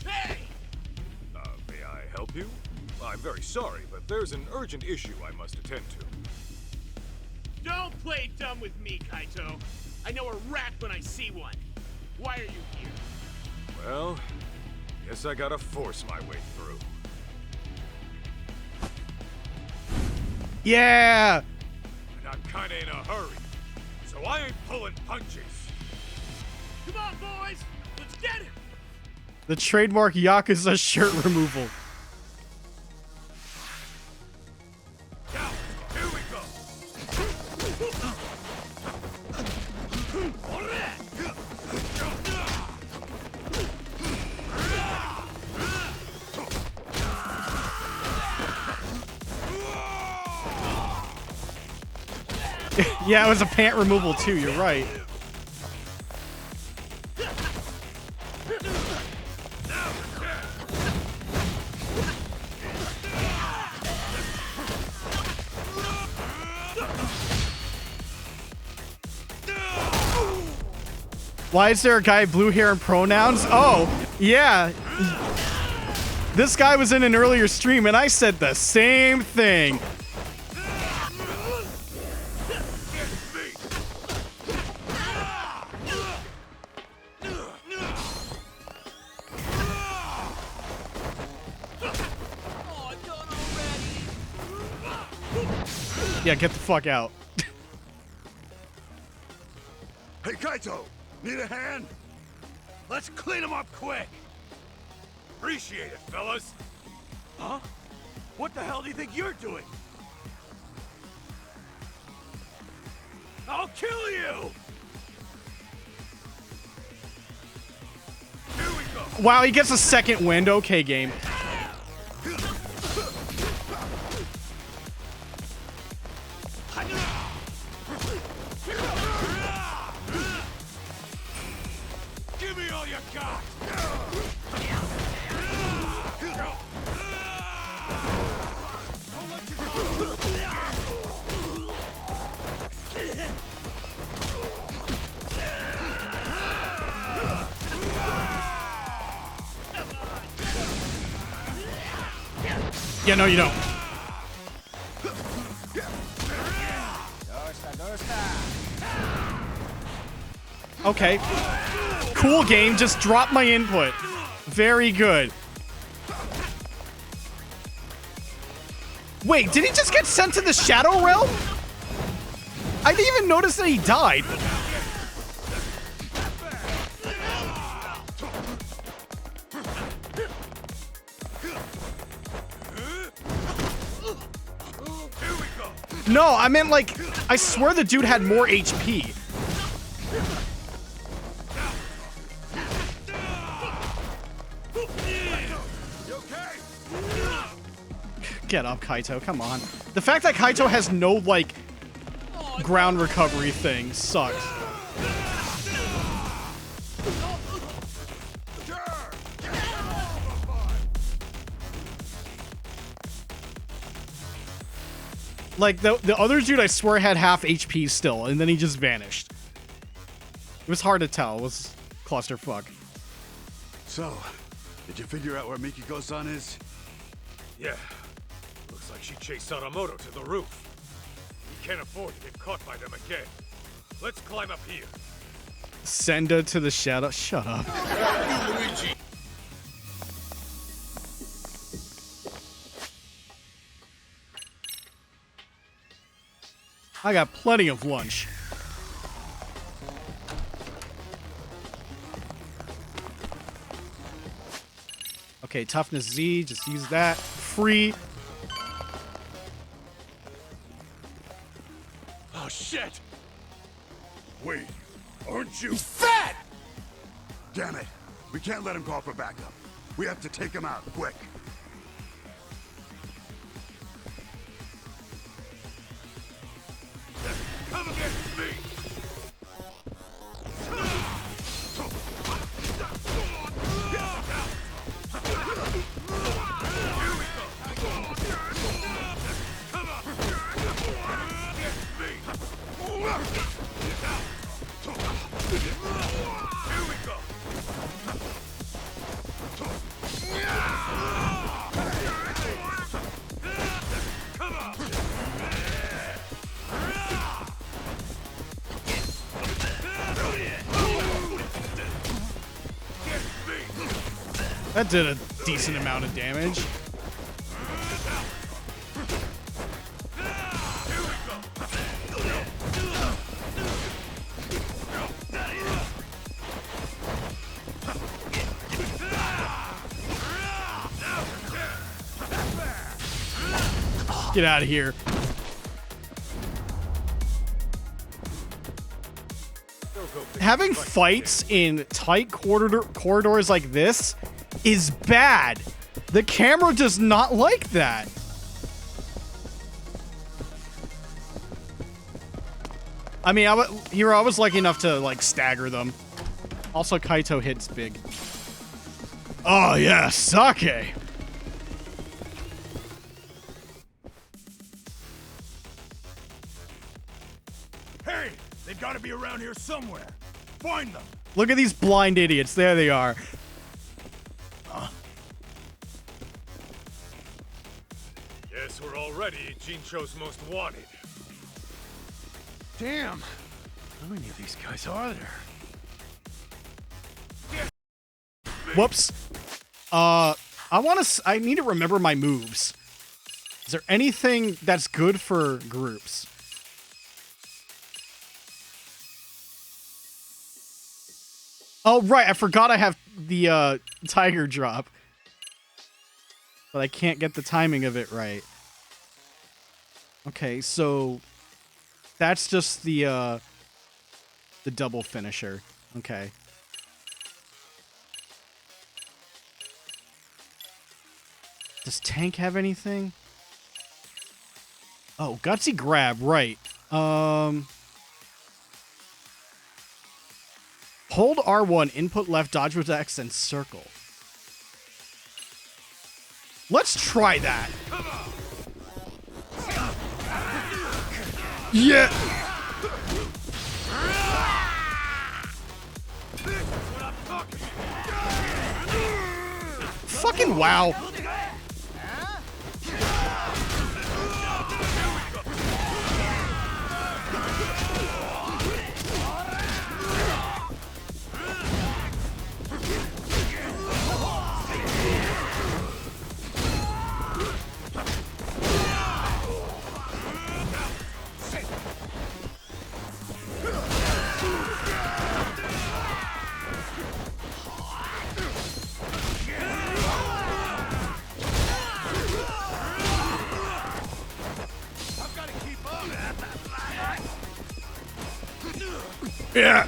Hey! May I help you? I'm very sorry, but there's an urgent issue I must attend to. Don't play dumb with me, Kaito. I know a rat when I see one. Why are you here? Well, guess I gotta force my way through. Yeah! And I'm kinda in a hurry, so I ain't pulling punches. Come on, boys! Let's get him! The trademark Yakuza shirt removal. Here we go! Yeah, it was a pant removal too, you're right. Why is there a guy with blue hair and pronouns? Oh, yeah. This guy was in an earlier stream and I said the same thing. Yeah, get the fuck out. Hey, Kaito! Need a hand? Let's clean him up quick! Appreciate it, fellas. Huh? What the hell do you think you're doing? I'll kill you! Here we go! Wow, he gets a second wind. Okay, game. Give me all you got! Yeah, no, you don't. Dorsta, Dorsta. Okay. Cool game, just drop my input. Very good. Wait, did he just get sent to the Shadow Realm? I didn't even notice that he died. No, I meant like, I swear the dude had more HP. Get up, Kaito, come on. The fact that Kaito has no, like, ground recovery thing sucks. Like, the other dude, I swear, had half HP still, and then he just vanished. It was hard to tell. It was clusterfuck. So, did you figure out where Mikiko-san is? Yeah. Looks like she chased Sadamoto to the roof. We can't afford to get caught by them again. Let's climb up here. Senda to the shadow. Shut up. Luigi. I got plenty of lunch. Okay, toughness Z, just use that. Free. Oh shit! Wait, aren't you fat? Damn it! We can't let him call for backup. We have to take him out, quick. Come against me! That did a decent amount of damage. Get out of here. Having fights in tight corridors like this is bad. The camera does not like that. I mean, I was lucky enough to like stagger them. Also, Kaito hits big. Oh yeah, sake. Hey, they've got to be around here somewhere. Find them. Look at these blind idiots. There they are. Guess we're already Jincho's most wanted. Damn. How many of these guys are there? Whoops. I need to remember my moves. Is there anything that's good for groups? Oh, right. I forgot I have the tiger drop. But I can't get the timing of it right. Okay, so that's just the double finisher. Okay. Does Tank have anything? Oh, Gutsy Grab, right. Hold R1, input left, dodge with X, and circle. Let's try that. Yeah. Fucking wow. Yeah.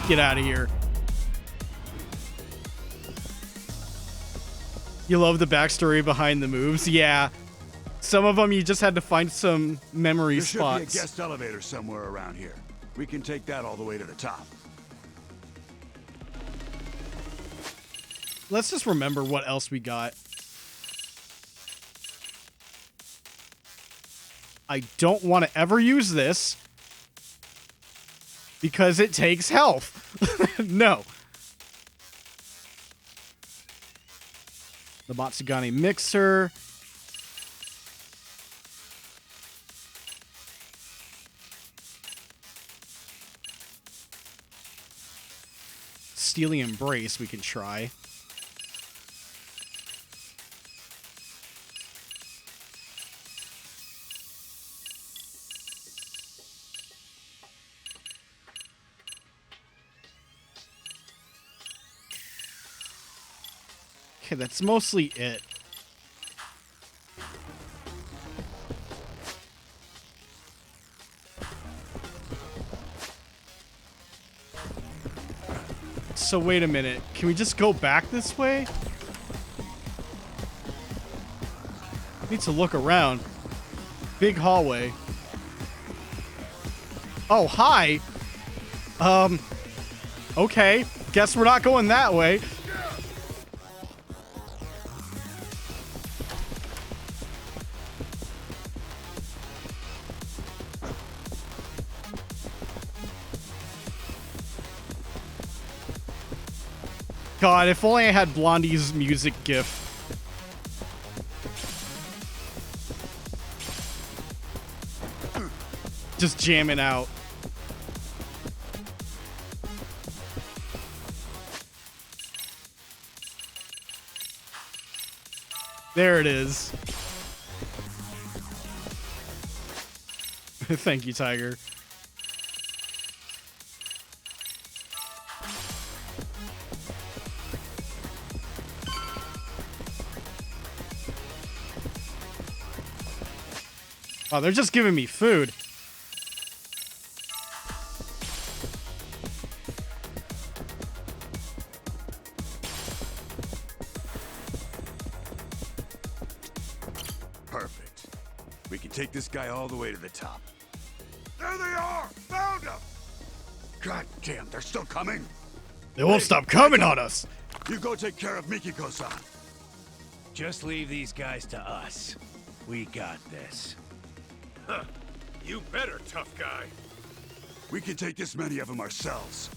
Get out of here. You love the backstory behind the moves? Yeah. Some of them you just had to find some memory There spots. should be a guest elevator somewhere around here. We can take that all the way to the top. Let's just remember what else we got. I don't want to ever use this because it takes health. No. The Matsugane mixer. Steely Embrace we can try. Okay, that's mostly it. So wait a minute. Can we just go back this way? Need to look around. Big hallway. Oh, hi. Okay. Guess we're not going that way. God, if only I had Blondie's music gif. Just jamming out. There it is. Thank you, Tiger. Oh, they're just giving me food. Perfect. We can take this guy all the way to the top. There they are! Found them! God damn, they're still coming? They won't stop coming on us. You go take care of Mikiko-san. Just leave these guys to us. We got this. Huh. You better, tough guy. We can take this many of them ourselves.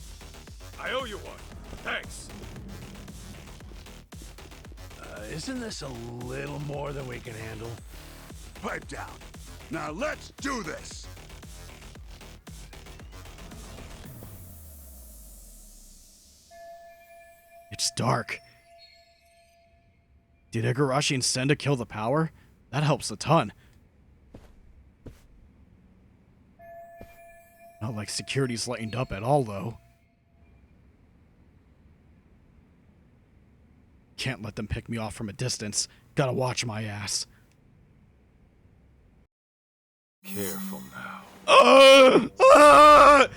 I owe you one. Thanks. Isn't this a little more than we can handle? Pipe down. Now let's do this! It's dark. Did Igarashi and Senda kill the power? That helps a ton. Not like security's lightened up at all, though. Can't let them pick me off from a distance. Gotta watch my ass. Careful now.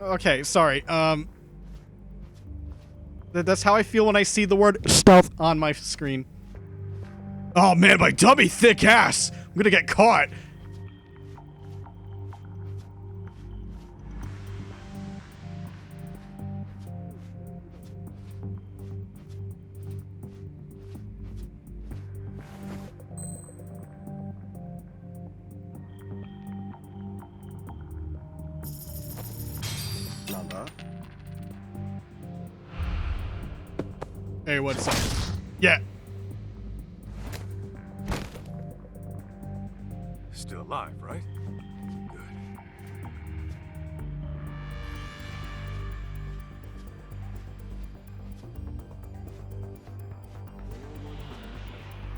Okay, sorry. That's how I feel when I see the word stealth on my screen. Oh man, my dummy thick ass! I'm gonna get caught. Hey, what's up? Yeah. Still alive, right? Good.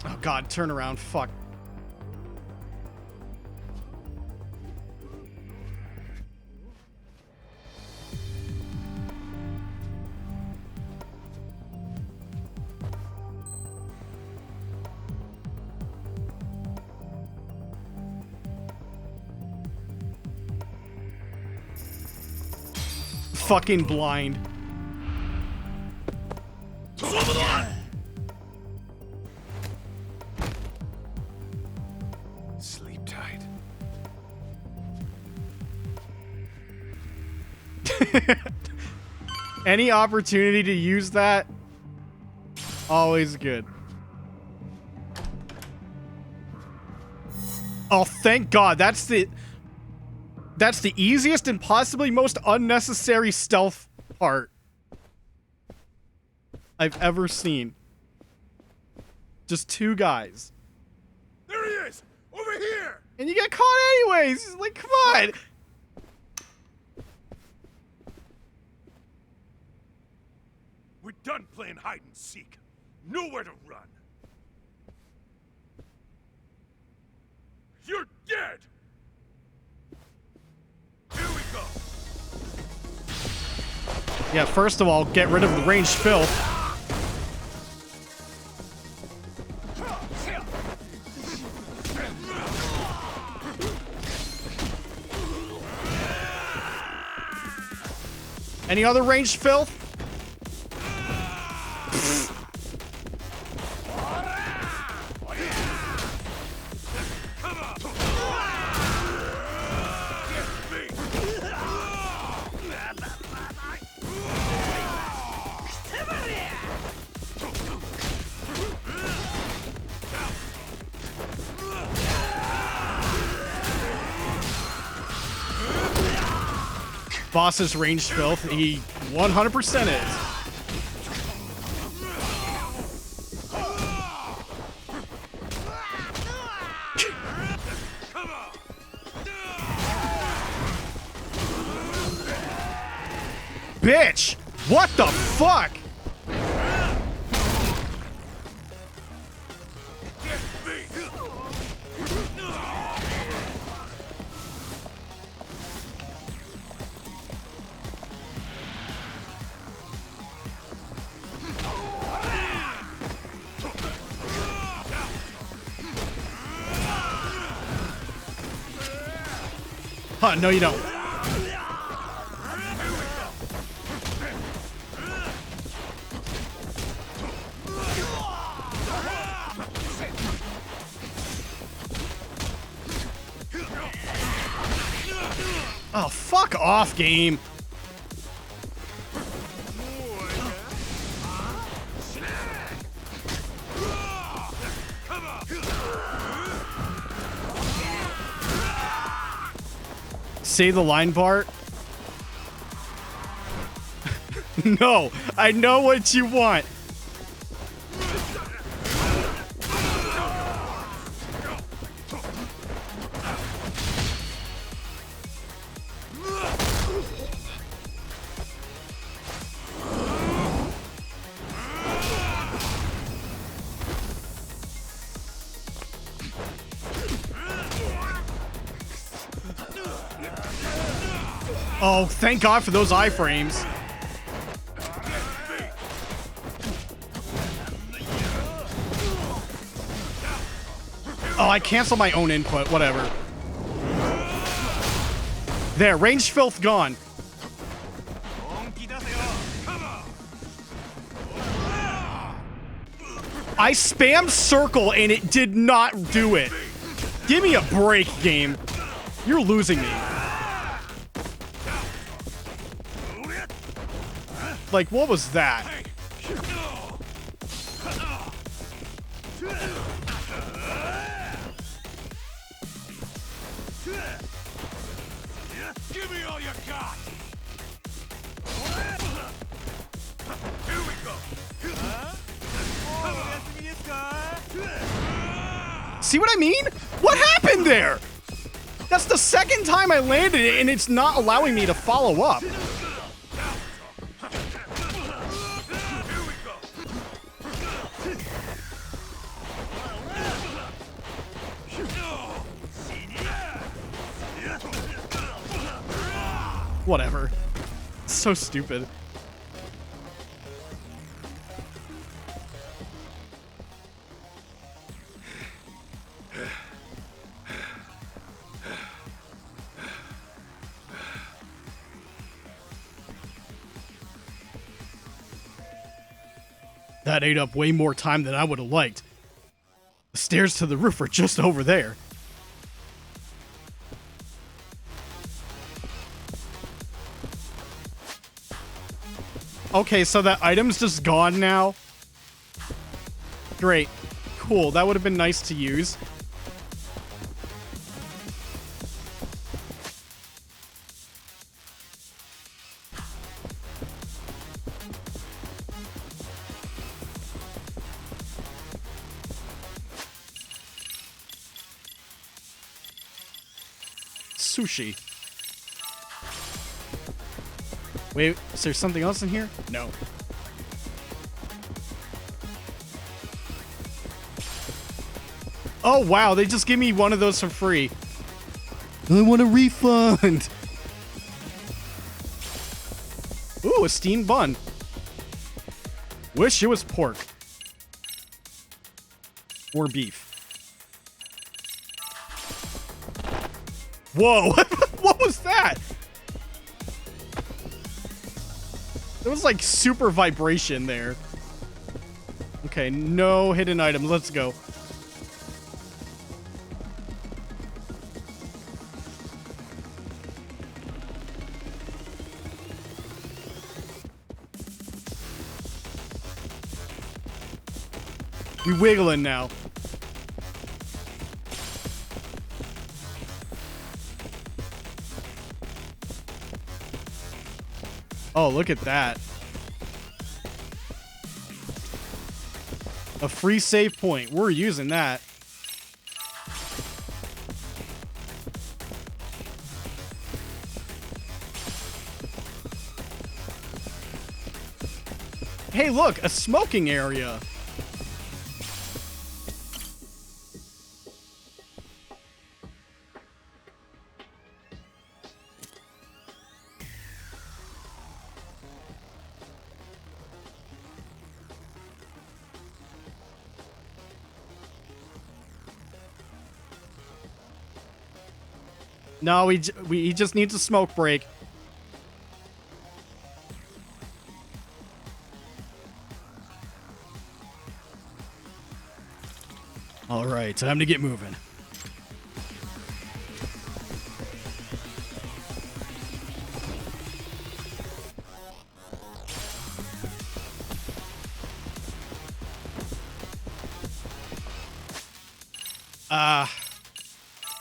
Oh god, turn around. Fuck. fucking blind. Sleep tight. Any opportunity to use that, always good. Oh, thank God. That's the easiest and possibly most unnecessary stealth part I've ever seen. Just two guys. There he is! Over here! And you get caught anyways! Like, come on! We're done playing hide and seek. Nowhere to run. You're dead! Here we go! Yeah, first of all, get rid of the ranged filth. Any other ranged filth? Boss's ranged filth, he 100% is. Bitch! What the fuck? Huh, no you don't. Oh, fuck off, game. Say the line part. No, I know what you want. Oh, thank God for those iframes. Oh, I cancel my own input. Whatever. There, ranged filth gone. I spammed circle and it did not do it. Give me a break, game. You're losing me. Like, what was that? Give me all you got! Here we go! See what I mean? What happened there? That's the second time I landed it and it's not allowing me to follow up. Whatever. So stupid. That ate up way more time than I would have liked. The stairs to the roof are just over there. Okay, so that item's just gone now. Great. Cool, that would have been nice to use. Sushi. Wait, is there something else in here? No. Oh, wow, they just gave me one of those for free. I want a refund. Ooh, a steamed bun. Wish it was pork. Or beef. Whoa, what was that? There was like super vibration there. Okay, no hidden items. Let's go. We wiggling now. Oh, look at that. A free save point. We're using that. Hey, look, a smoking area. No, he just needs a smoke break. All right, time to get moving.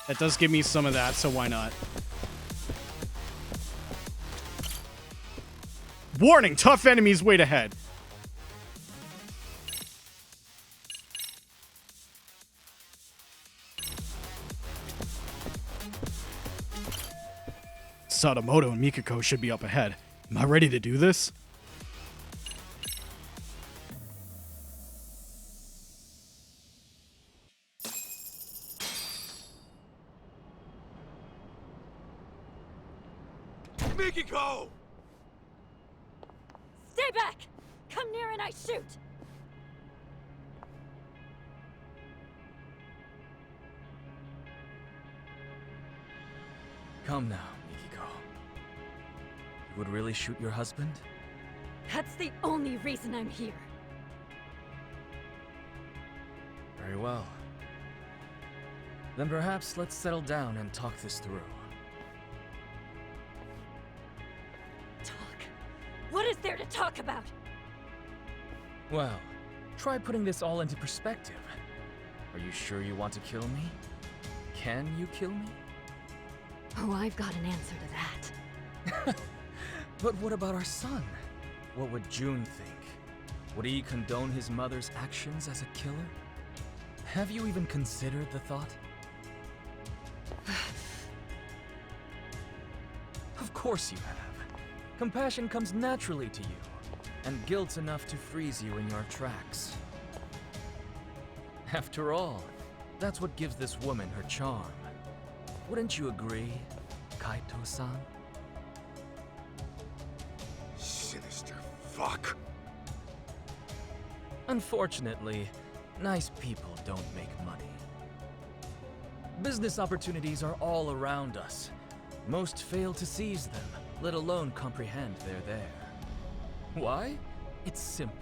That does give me some of that, so why not? Warning, tough enemies wait ahead. Sadamoto and Mikiko should be up ahead. Am I ready to do this? Mikiko! Stay back! Come near and I shoot! Come now, Mikiko. You would really shoot your husband? That's the only reason I'm here. Very well. Then perhaps let's settle down and talk this through. What is there to talk about? Well, try putting this all into perspective. Are you sure you want to kill me? Can you kill me? Oh, I've got an answer to that. But what about our son? What would June think? Would he condone his mother's actions as a killer? Have you even considered the thought? Of course you have. Compassion comes naturally to you, and guilt's enough to freeze you in your tracks. After all, that's what gives this woman her charm. Wouldn't you agree, Kaito-san? Sinister fuck. Unfortunately, nice people don't make money. Business opportunities are all around us. Most fail to seize them, let alone comprehend they're there. Why? It's simple.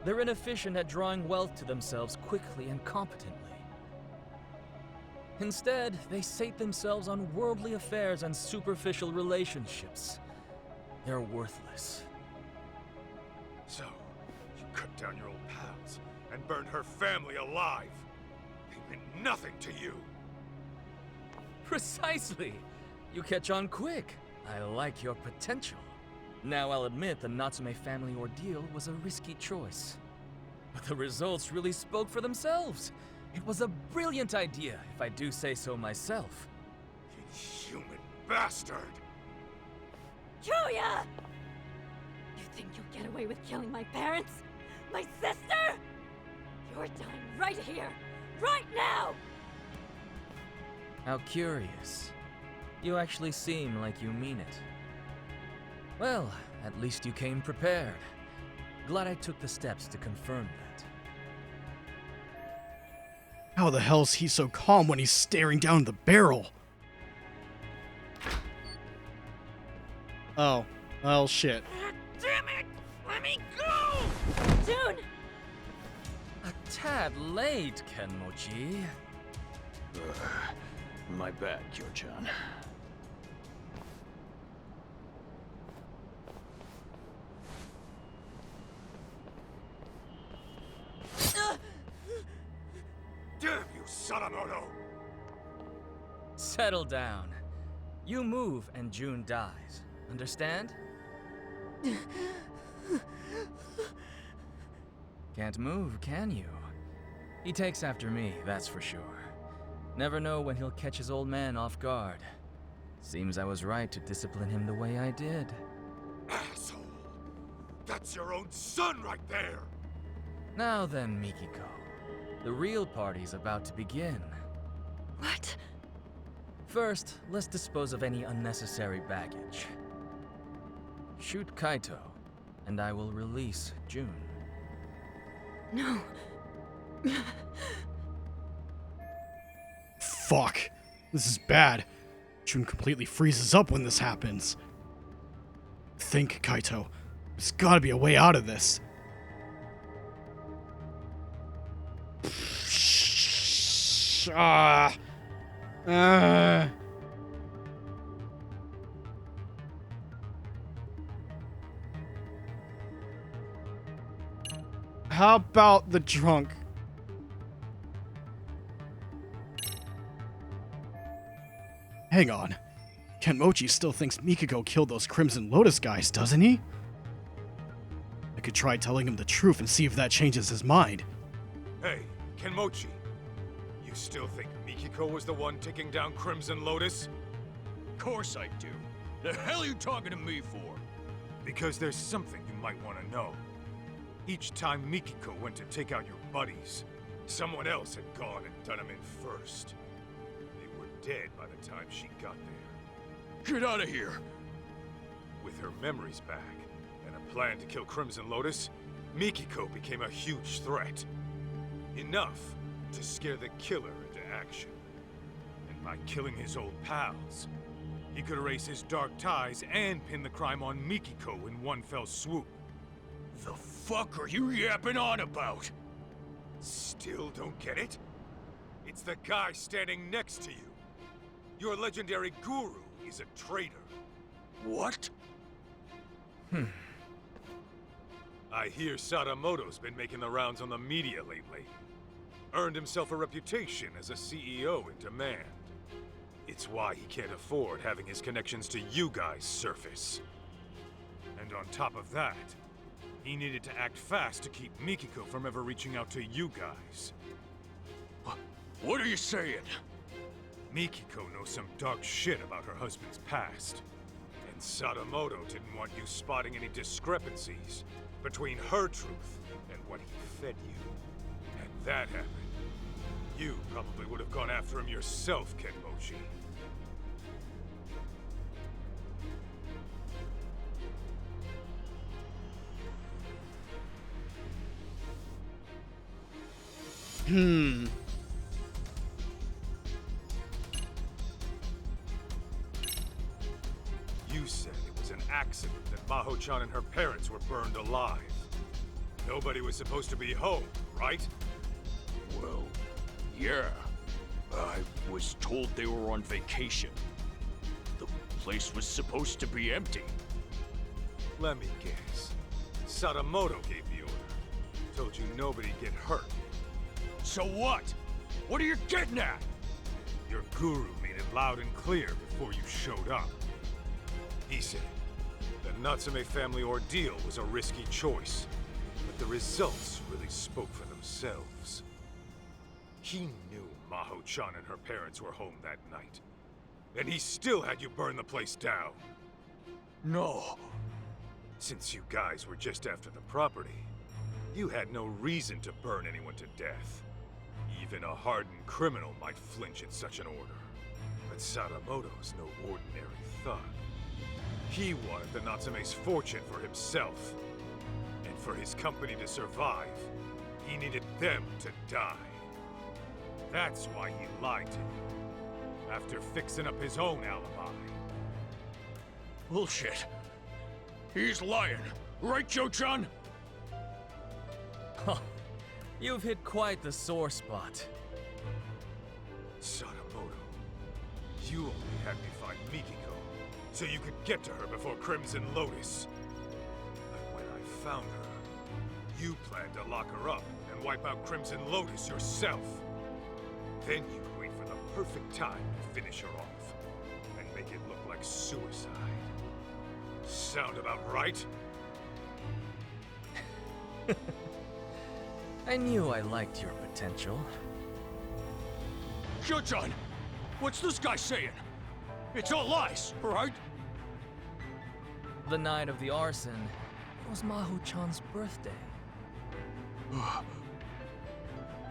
They're inefficient at drawing wealth to themselves quickly and competently. Instead, they sate themselves on worldly affairs and superficial relationships. They're worthless. So, you cut down your old pals and burned her family alive. They meant nothing to you. Precisely! You catch on quick. I like your potential. Now I'll admit the Natsume family ordeal was a risky choice. But the results really spoke for themselves. It was a brilliant idea, if I do say so myself. Inhuman bastard! Julia! You think you'll get away with killing my parents? My sister? You're dying right here! Right now! How curious. You actually seem like you mean it. Well, at least you came prepared. Glad I took the steps to confirm that. How the hell is he so calm when he's staring down the barrel? Oh. Well, shit. Damn it! Let me go! June! A tad late, Kenmochi. My bad, Kyo-chan. Damn you, Sadamoto! Settle down. You move and June dies. Understand? Can't move, can you? He takes after me, that's for sure. Never know when he'll catch his old man off guard. Seems I was right to discipline him the way I did. Asshole! That's your own son right there! Now then, Mikiko. The real party's about to begin. What? First, let's dispose of any unnecessary baggage. Shoot Kaito, and I will release June. No. Fuck. This is bad. June completely freezes up when this happens. Think, Kaito. There's gotta be a way out of this. How about the drunk? Hang on. Kenmochi still thinks Mikiko killed those Crimson Lotus guys, doesn't he? I could try telling him the truth and see if that changes his mind. Hey, Kenmochi. You still think Mikiko was the one taking down Crimson Lotus? Of course I do. The hell are you talking to me for? Because there's something you might want to know. Each time Mikiko went to take out your buddies, someone else had gone and done him in first. They were dead by the time she got there. Get out of here! With her memories back and a plan to kill Crimson Lotus, Mikiko became a huge threat. Enough to scare the killer into action. And by killing his old pals, he could erase his dark ties and pin the crime on Mikiko in one fell swoop. The fuck are you yapping on about? Still don't get it? It's the guy standing next to you. Your legendary guru is a traitor. What? I hear Sadamoto's been making the rounds on the media lately. Earned himself a reputation as a CEO in demand. It's why he can't afford having his connections to you guys surface. And on top of that, he needed to act fast to keep Mikiko from ever reaching out to you guys. What are you saying? Mikiko knows some dark shit about her husband's past. And Sadamoto didn't want you spotting any discrepancies between her truth and what he fed you. And that happened. You probably would have gone after him yourself, Kenmochi. You said it was an accident that Maho-chan and her parents were burned alive. Nobody was supposed to be home, right? Well, yeah. I was told they were on vacation. The place was supposed to be empty. Let me guess. Sadamoto gave the order. Told you nobody'd get hurt. So what? What are you getting at? Your guru made it loud and clear before you showed up. He said the Natsume family ordeal was a risky choice, but the results really spoke for themselves. He knew Maho-chan and her parents were home that night. And he still had you burn the place down. No. Since you guys were just after the property, you had no reason to burn anyone to death. Even a hardened criminal might flinch at such an order. But Sadamoto's no ordinary thug. He wanted the Natsume's fortune for himself. And for his company to survive, he needed them to die. That's why he lied to you, after fixing up his own alibi. Bullshit. He's lying. Right, Kyo-chan? Huh. You've hit quite the sore spot. Sadamoto, you only had me find Mikiko, so you could get to her before Crimson Lotus. But when I found her, you planned to lock her up and wipe out Crimson Lotus yourself. Then you could wait for the perfect time to finish her off, and make it look like suicide. Sound about right? I knew I liked your potential. Kyo-chan, what's this guy saying? It's all lies, right? The night of the arson, it was Maho-chan's birthday.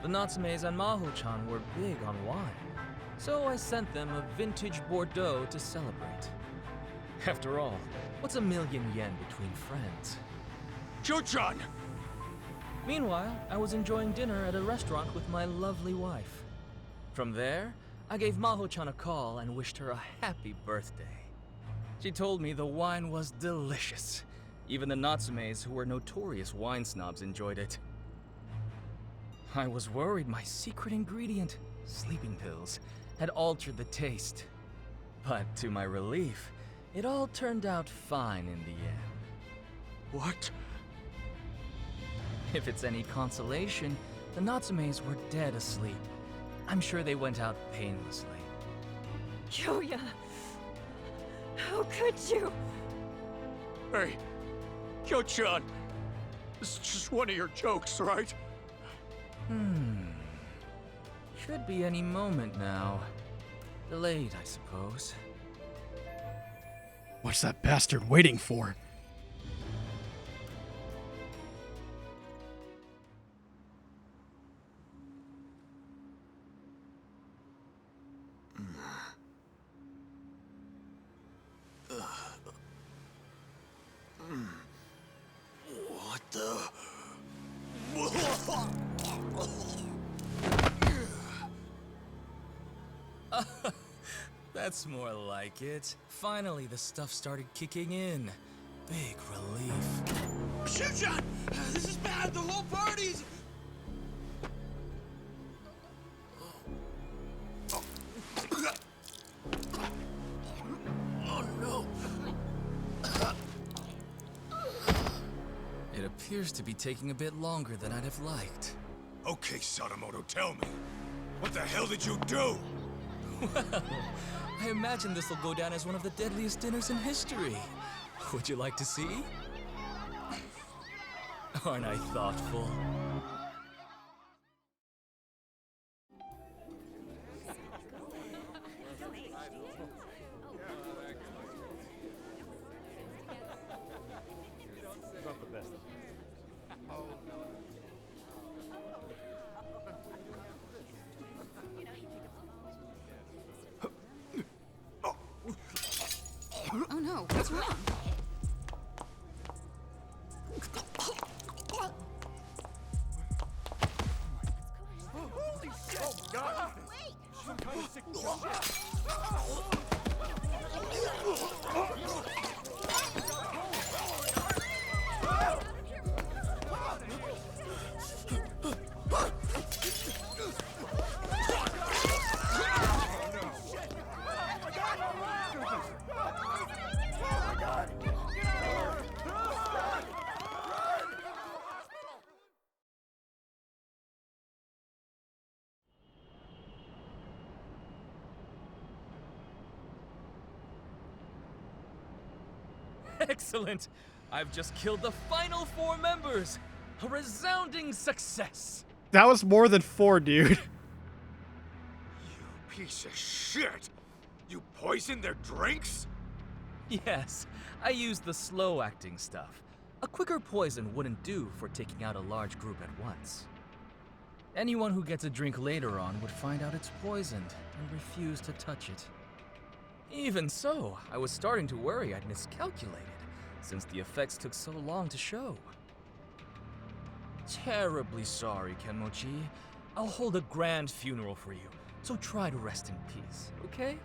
The Natsumes and Maho-chan were big on wine, so I sent them a vintage Bordeaux to celebrate. After all, what's $1 million yen between friends? Kyo-chan! Meanwhile, I was enjoying dinner at a restaurant with my lovely wife. From there, I gave Maho-chan a call and wished her a happy birthday. She told me the wine was delicious. Even the Natsumes, who were notorious wine snobs, enjoyed it. I was worried my secret ingredient, sleeping pills, had altered the taste. But to my relief, it all turned out fine in the end. What? If it's any consolation, the Natsumes were dead asleep. I'm sure they went out painlessly. Kyoya! How could you? Hey, Kyo-chan! This is just one of your jokes, right? Should be any moment now. Delayed, I suppose. What's that bastard waiting for? What the? That's more like it. Finally, the stuff started kicking in. Big relief. Shoot-shot! This is bad! The whole party's... Oh no! It appears to be taking a bit longer than I'd have liked. Okay, Sadamoto, tell me. What the hell did you do? Well, I imagine this will go down as one of the deadliest dinners in history. Would you like to see? Aren't I thoughtful? Oh no, what's wrong? Holy shit! Oh god! Wait! Some kind of sick shit! Excellent! I've just killed the final 4 members! A resounding success! That was more than 4, dude. Piece of shit! You poisoned their drinks? Yes, I used the slow-acting stuff. A quicker poison wouldn't do for taking out a large group at once. Anyone who gets a drink later on would find out it's poisoned and refuse to touch it. Even so, I was starting to worry I'd miscalculated, since the effects took so long to show. Terribly sorry, Kenmochi. I'll hold a grand funeral for you, so try to rest in peace, okay?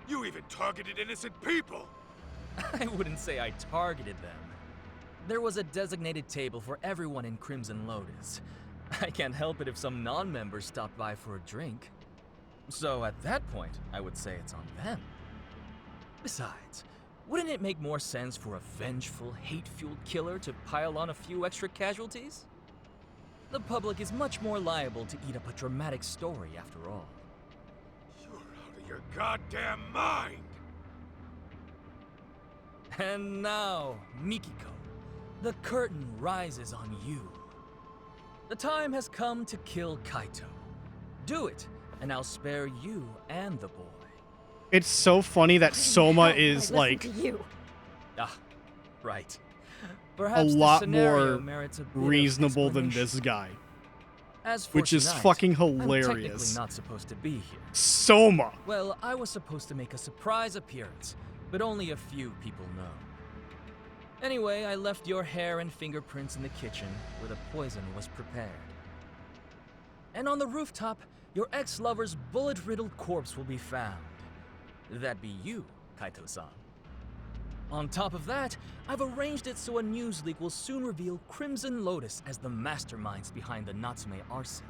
You even targeted innocent people! I wouldn't say I targeted them. There was a designated table for everyone in Crimson Lotus. I can't help it if some non-members stopped by for a drink. So at that point, I would say it's on them. Besides, wouldn't it make more sense for a vengeful, hate-fueled killer to pile on a few extra casualties? The public is much more liable to eat up a dramatic story after all. You're out of your goddamn mind! And now, Mikiko, the curtain rises on you. The time has come to kill Kaito. Do it, and I'll spare you and the boy. It's so funny that Soma is like Right. a Perhaps lot the scenario more merits a bit of reasonable than explanation. this guy. As for Which is tonight, fucking I'm hilarious. technically not supposed to be here. Soma! Well, I was supposed to make a surprise appearance, but only a few people know. Anyway, I left your hair and fingerprints in the kitchen where the poison was prepared. And on the rooftop, your ex-lover's bullet-riddled corpse will be found. That'd be you, Kaito-san. On top of that, I've arranged it so a news leak will soon reveal Crimson Lotus as the masterminds behind the Natsume arson.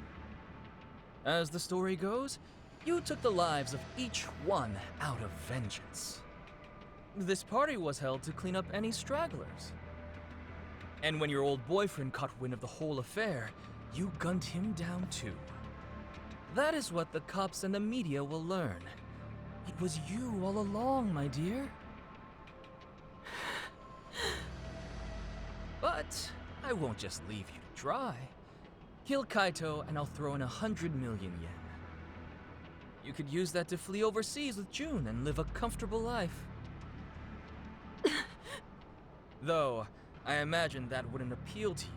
As the story goes, you took the lives of each one out of vengeance. This party was held to clean up any stragglers. And when your old boyfriend caught wind of the whole affair, you gunned him down too. That is what the cops and the media will learn. It was you all along, my dear. But I won't just leave you to dry. Kill Kaito and I'll throw in 100 million yen. You could use that to flee overseas with June and live a comfortable life. Though, I imagine that wouldn't appeal to you.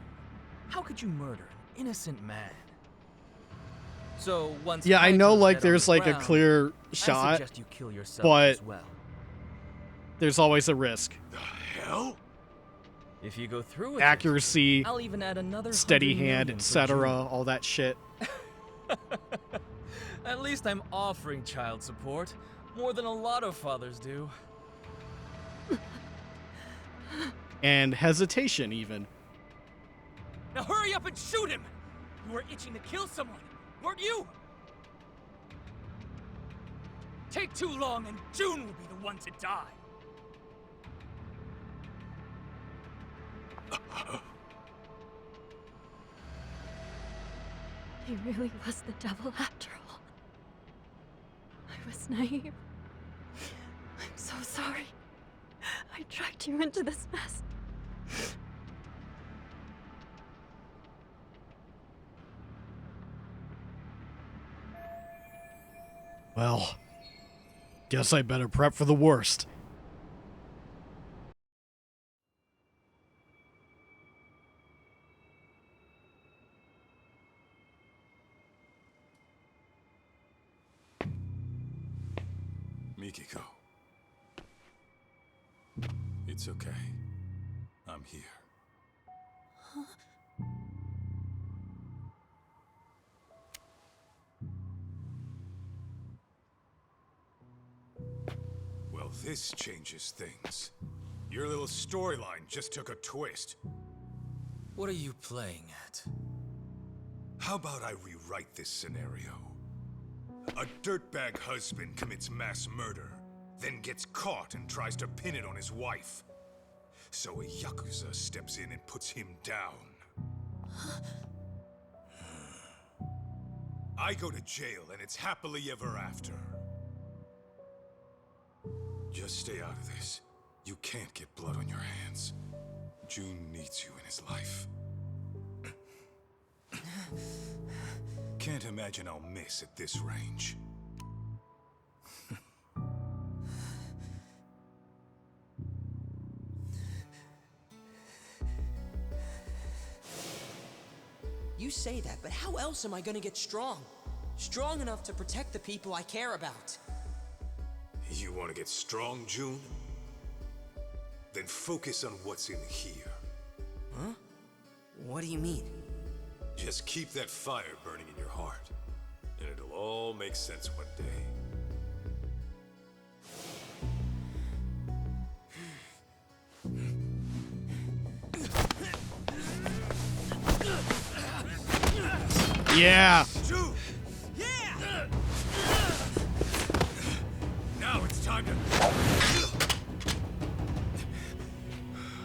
How could you murder an innocent man? So once Yeah, I know Kaito's like dead on there's the like a ground, clear I shot, suggest you kill yourself but as well. there's always a risk. Hell? If you go through with Accuracy, it, I'll even add another steady 100 hand, million for etc., June. all that shit. At least I'm offering child support, more than a lot of fathers do. And hesitation, even. Now hurry up and shoot him! You were itching to kill someone, weren't you? Take too long and June will be the one to die. He really was the devil after all. I was naive. I'm so sorry. I dragged you into this mess. Well, guess I better prep for the worst. Mikiko. It's okay. I'm here. Well, this changes things. Your little storyline just took a twist. What are you playing at? How about I rewrite this scenario? A dirtbag husband commits mass murder, then gets caught and tries to pin it on his wife. So a Yakuza steps in and puts him down. I go to jail and it's happily ever after. Just stay out of this. You can't get blood on your hands. June needs you in his life. Can't imagine I'll miss at this range. You say that, but how else am I gonna get strong? Strong enough to protect the people I care about. You want to get strong, June? Then focus on what's in here. Huh? What do you mean? Just keep that fire burning in your heart, and it'll all make sense one day. Yeah. Yeah. Now it's time to.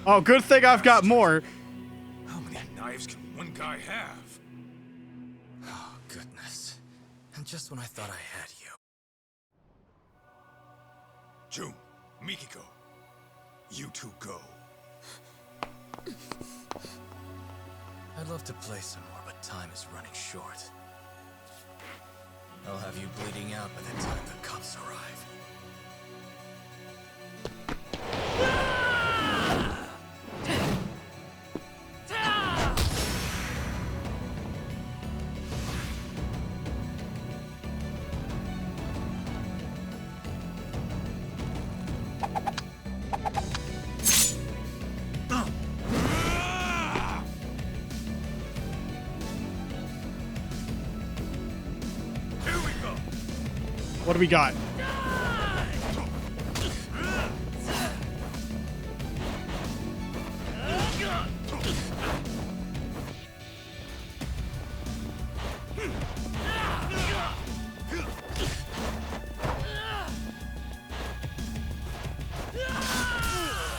Oh, good thing I've got more. How many knives can one guy have? Oh, goodness. And just when I thought I had you. June, Mikiko, you two go. I'd love to play some more, but time is running short. I'll have you bleeding out by the time the cops arrive. What do we got?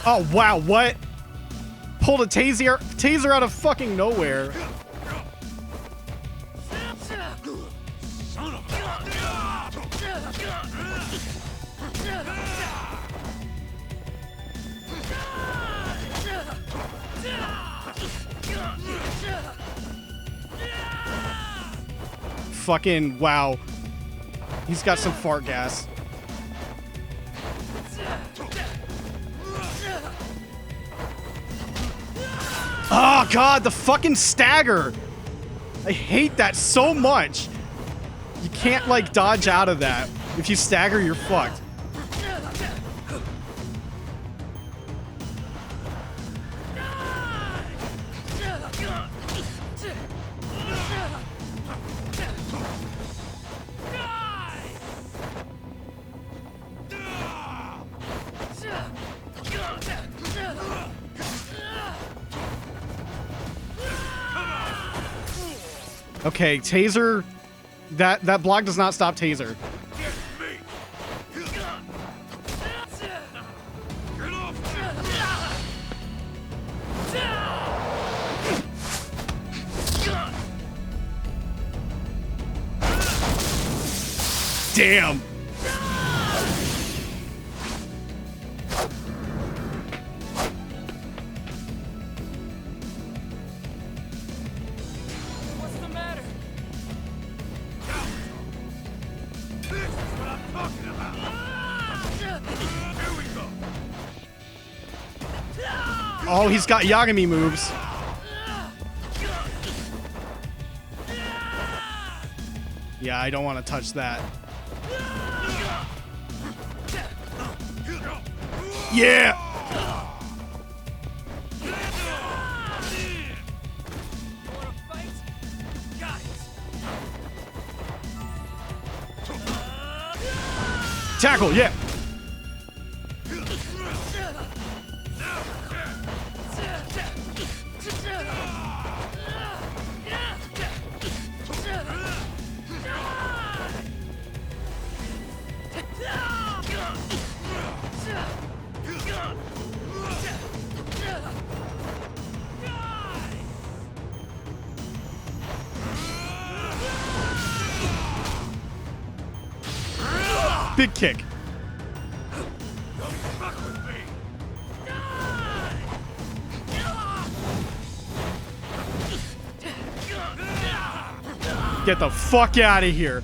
Oh wow, what? Pulled a taser out of fucking nowhere. Fucking wow. He's got some fart gas. Oh god, the fucking stagger. I hate that so much. You can't like dodge out of that. If you stagger, you're fucked. Okay, taser. That block does not stop taser. Damn. What's the matter? This is what I'm talking about. Here we go. Oh, he's got Yagami moves. Yeah, I don't want to touch that. Yeah. Tackle, yeah. Big kick. Get the fuck out of here.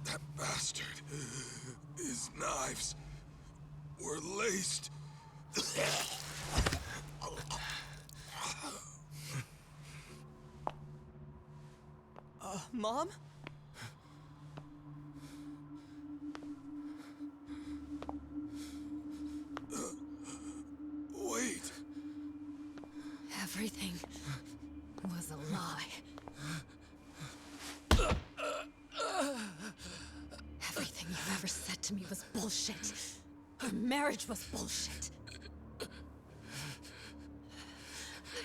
That bastard. His knives were laced. Mom? Wait. Everything was a lie. Everything you've ever said to me was bullshit. Our marriage was bullshit. I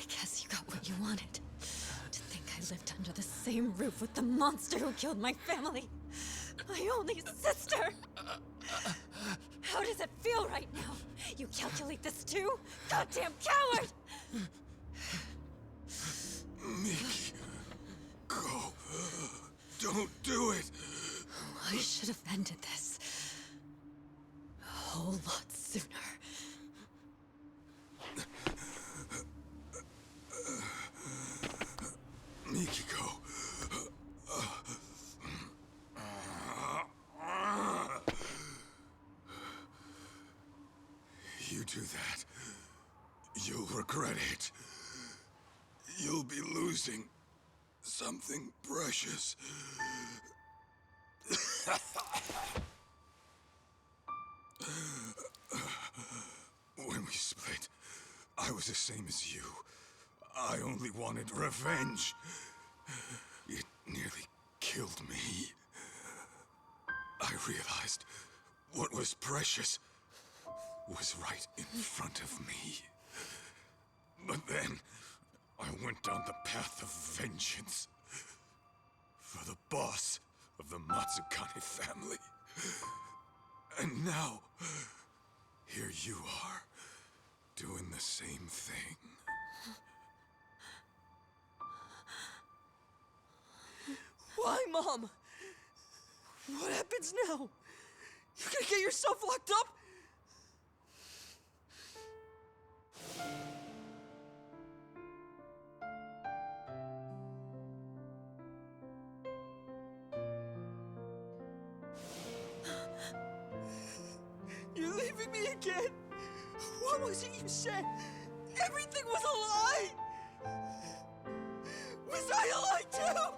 guess you got what you wanted. To think I lived under the same roof with the monster who killed my family. My only sister! How does it feel right now? You calculate this too? Goddamn coward! Miki, go. Don't do it. I should have ended this a whole lot sooner. Mikiko. You do that, you'll regret it. You'll be losing something precious. When we split, I was the same as you. I only wanted revenge. It nearly killed me. I realized what was precious was right in front of me. But then, I went down the path of vengeance. For the boss of the Matsukane family. And now, here you are, doing the same thing. Why, Mom? What happens now? You're gonna get yourself locked up? You're leaving me again? What was it you said? Everything was a lie! Was I a lie too?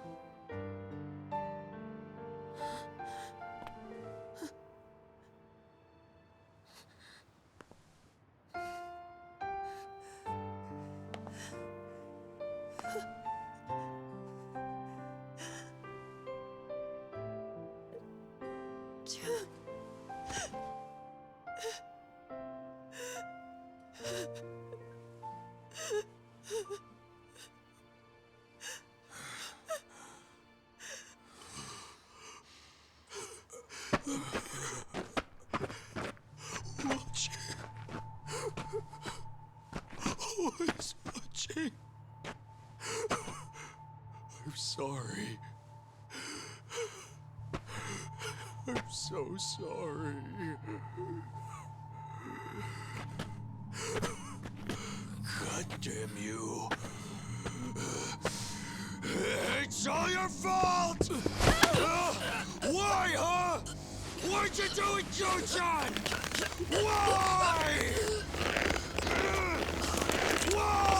Watching. Always watching. I'm sorry. I'm so sorry. God damn you. It's all your fault! Why, huh? Why'd you do it, Joe-chan? Why? Why?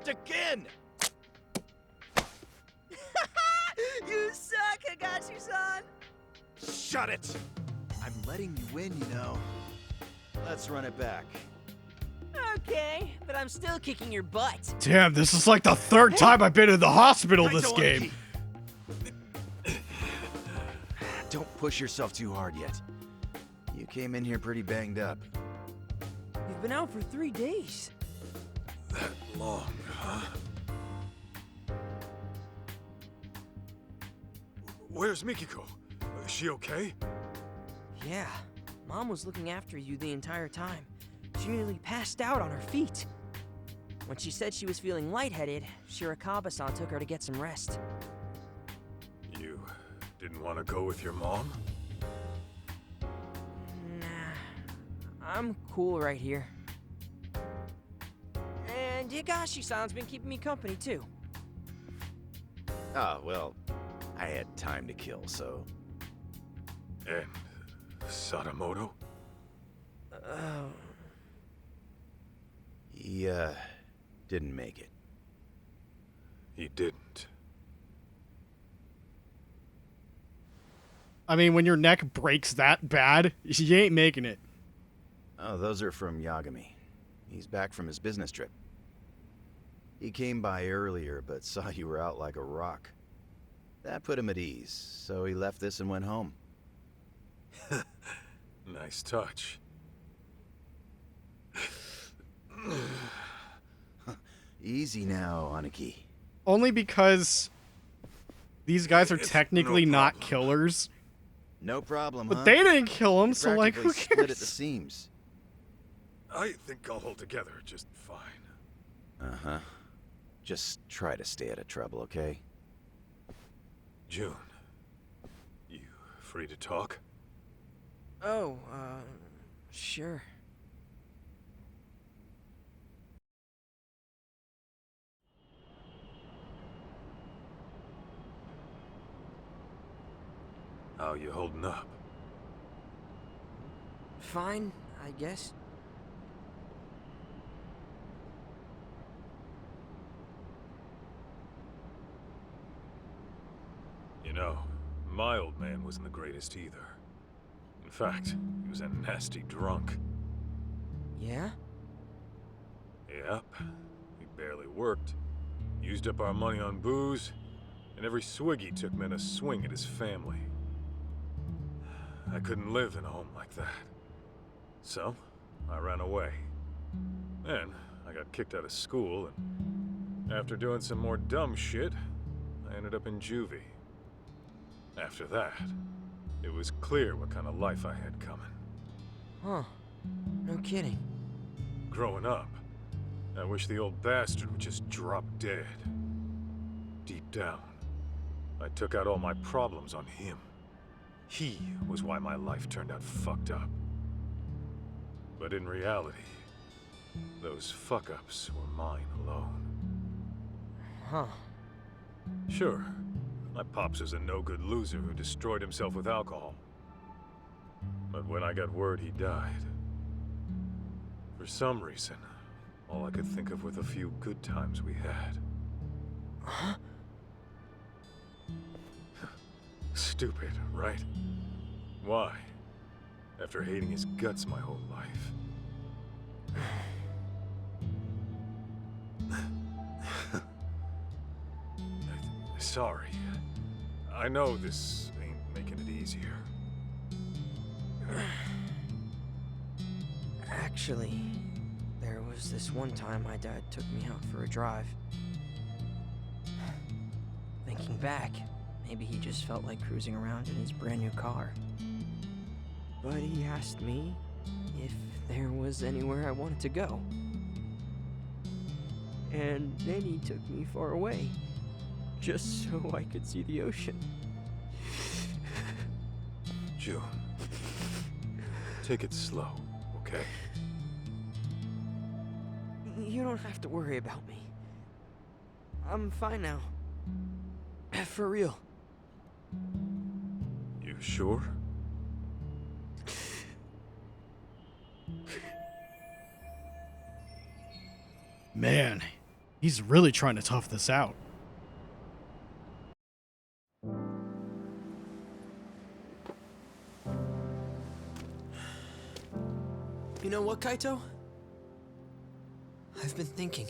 again! You suck, Higashi-san! Shut it! I'm letting you win, you know. Let's run it back. Okay, but I'm still kicking your butt. Damn, this is like the third time I've been in the hospital this game. Don't push yourself too hard yet. You came in here pretty banged up. You've been out for 3 days. That long, huh? Where's Mikiko? Is she okay? Yeah, Mom was looking after you the entire time. She nearly passed out on her feet. When she said she was feeling lightheaded, Shirakawa-san took her to get some rest. You didn't want to go with your mom? Nah, I'm cool right here. And Higashi-san's been keeping me company, too. Ah, well, I had time to kill, so... And Sadamoto? He, didn't make it. He didn't. I mean, when your neck breaks that bad, you ain't making it. Oh, those are from Yagami. He's back from his business trip. He came by earlier, but saw you were out like a rock. That put him at ease, so he left this and went home. Nice touch. Easy now, Aniki. Only because these guys are technically not killers. No problem, But huh? they didn't kill him, You so like, who practically split cares? at the seams. I think I'll hold together just fine. Uh-huh. Just try to stay out of trouble, okay? June, you free to talk? Oh, sure. How you holding up? Fine, I guess. You know, my old man wasn't the greatest either. In fact, he was a nasty drunk. Yeah? Yep. He barely worked. Used up our money on booze, and every swig he took meant a swing at his family. I couldn't live in a home like that. So, I ran away. Then, I got kicked out of school, and after doing some more dumb shit, I ended up in juvie. After that, it was clear what kind of life I had coming. Huh. No kidding. Growing up, I wish the old bastard would just drop dead. Deep down, I took out all my problems on him. He was why my life turned out fucked up. But in reality, those fuck-ups were mine alone. Huh. Sure, my pops was a no-good loser who destroyed himself with alcohol. But when I got word he died, for some reason, all I could think of were the few good times we had. Huh? Stupid, right? Why? After hating his guts my whole life. Sorry. I know this ain't making it easier. Actually, there was this one time my dad took me out for a drive. Thinking back, maybe he just felt like cruising around in his brand new car. But he asked me if there was anywhere I wanted to go. And then he took me far away, just so I could see the ocean. June, take it slow, okay? You don't have to worry about me. I'm fine now. For real. You sure? Man, He's really trying to tough this out. You know what, Kaito? I've been thinking.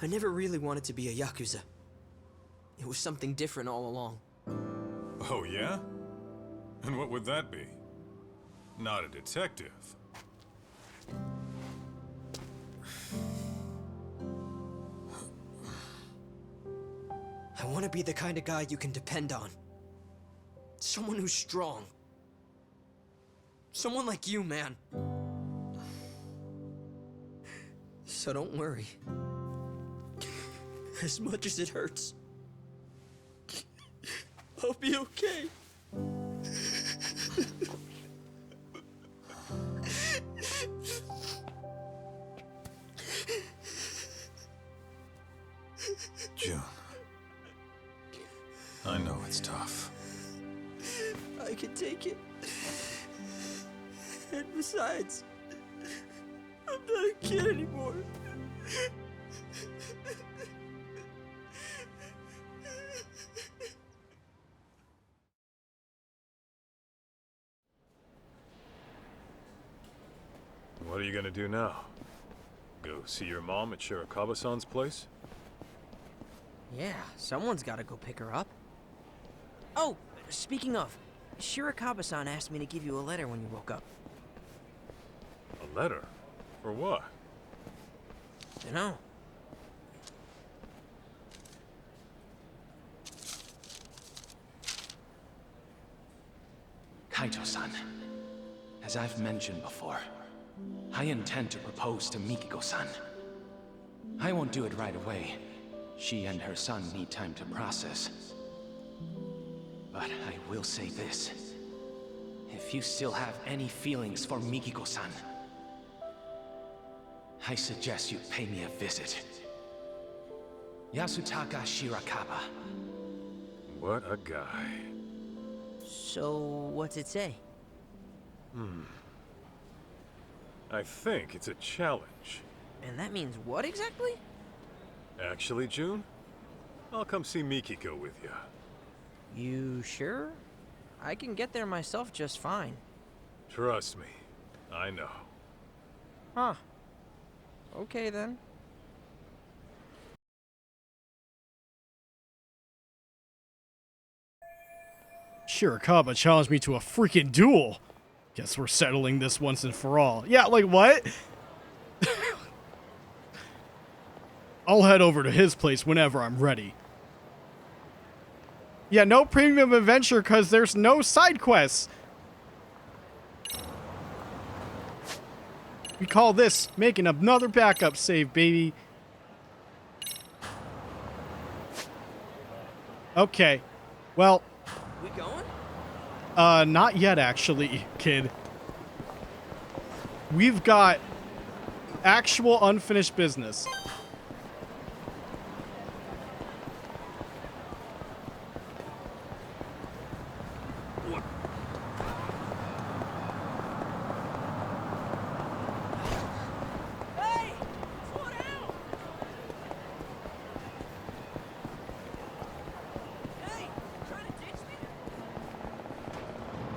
I never really wanted to be a Yakuza. It was something different all along. Oh, yeah? And what would that be? Not a detective. I want to be the kind of guy you can depend on. Someone who's strong. Someone like you, man. So don't worry. As much as it hurts, I'll be okay. June. I know it's tough. I can take it. And besides, I'm not a kid anymore. What are you gonna do now? Go see your mom at Shirakawa-san's place? Yeah, someone's gotta go pick her up. Oh, speaking of, Shirakawa-san asked me to give you a letter when you woke up. A letter? For what? Dunno. Kaito-san, as I've mentioned before, I intend to propose to Mikiko-san. I won't do it right away. She and her son need time to process. But I will say this. If you still have any feelings for Mikiko-san, I suggest you pay me a visit. Yasutaka Shirakawa. What a guy. So, what's it say? I think it's a challenge. And that means what exactly? Actually, June, I'll come see Mikiko with you. You sure? I can get there myself just fine. Trust me, I know. Huh. Okay then. Shirakawa challenged me to a freaking duel. Guess we're settling this once and for all. Yeah, like what? I'll head over to his place whenever I'm ready. Yeah, no premium adventure because there's no side quests. We call this making another backup save, baby. Okay. Well. We going? Not yet, actually, kid. We've got actual unfinished business.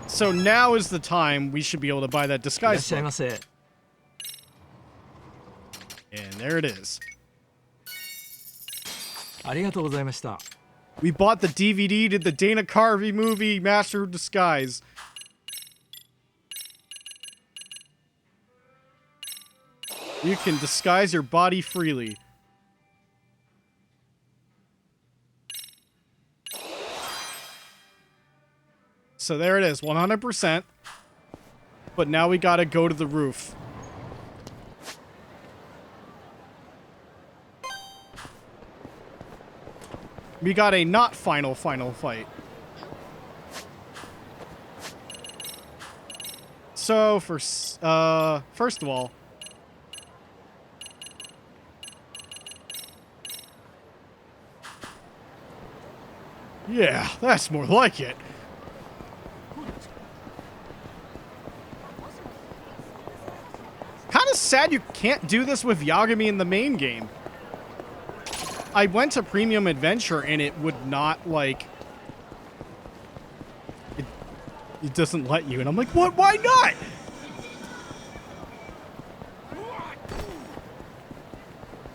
So now is the time we should be able to buy that disguise book. And there it is. We bought the DVD to the Dana Carvey movie, Master of Disguise. You can disguise your body freely. So there it is, 100%. But now we gotta go to the roof. We got a not final fight. So, first of all, yeah, that's more like it. Kind of sad you can't do this with Yagami in the main game. I went to Premium Adventure and it would not, like... It doesn't let you. And I'm like, what? Why not?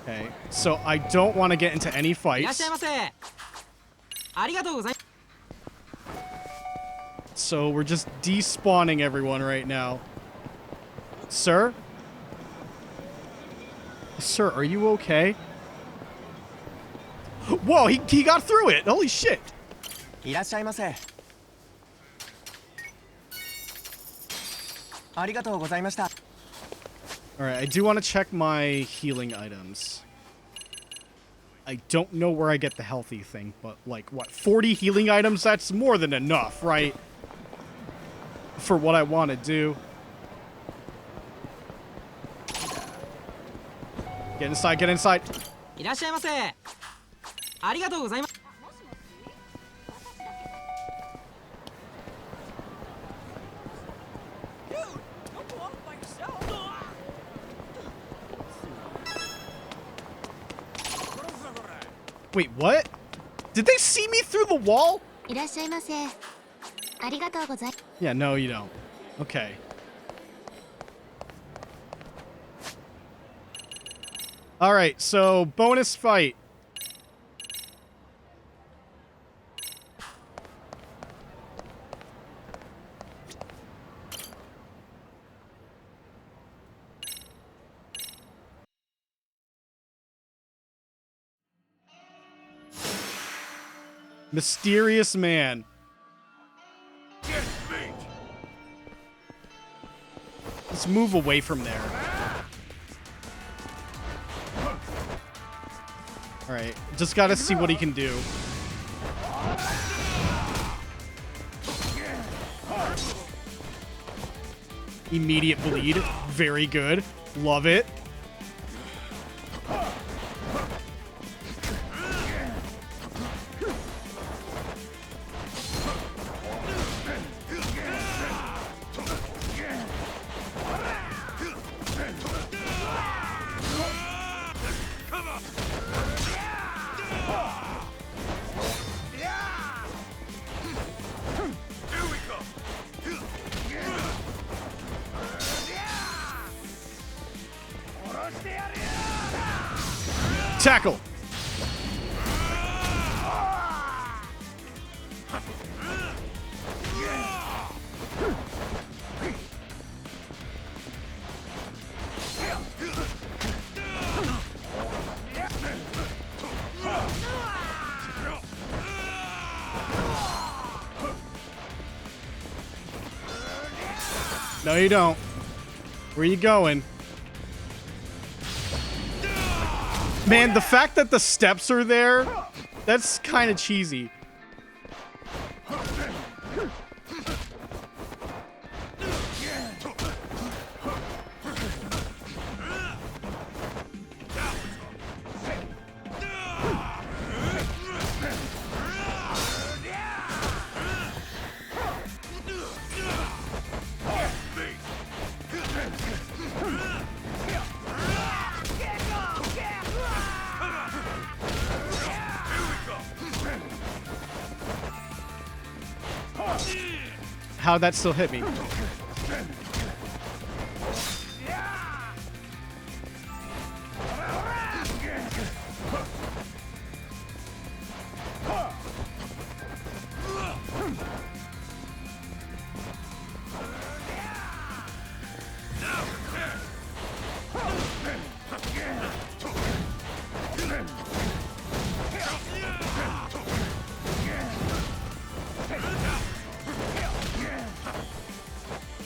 Okay, so I don't want to get into any fights. So we're just despawning everyone right now. Sir? Sir, are you okay? Whoa, he got through it. Holy shit. Alright, I do want to check my healing items. I don't know where I get the healthy thing, but like, what, 40 healing items? That's more than enough, right? For what I want to do. Get inside, get inside. Wait, what? Did they see me through the wall? Yeah, no, you don't. Okay. Alright, so bonus fight. Mysterious man. Let's move away from there. Alright, just gotta see what he can do. Immediate bleed. Very good. Love it. Tackle. No, you don't. Where are you going? Man, the fact that the steps are there, that's kind of cheesy. How'd that still hit me?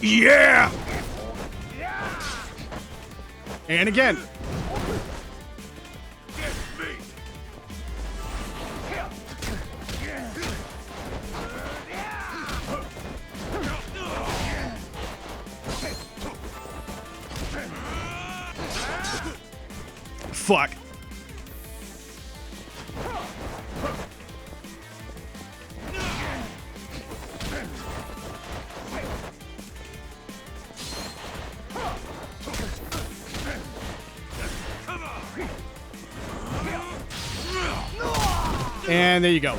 Yeah! And again. Fuck. And there you go.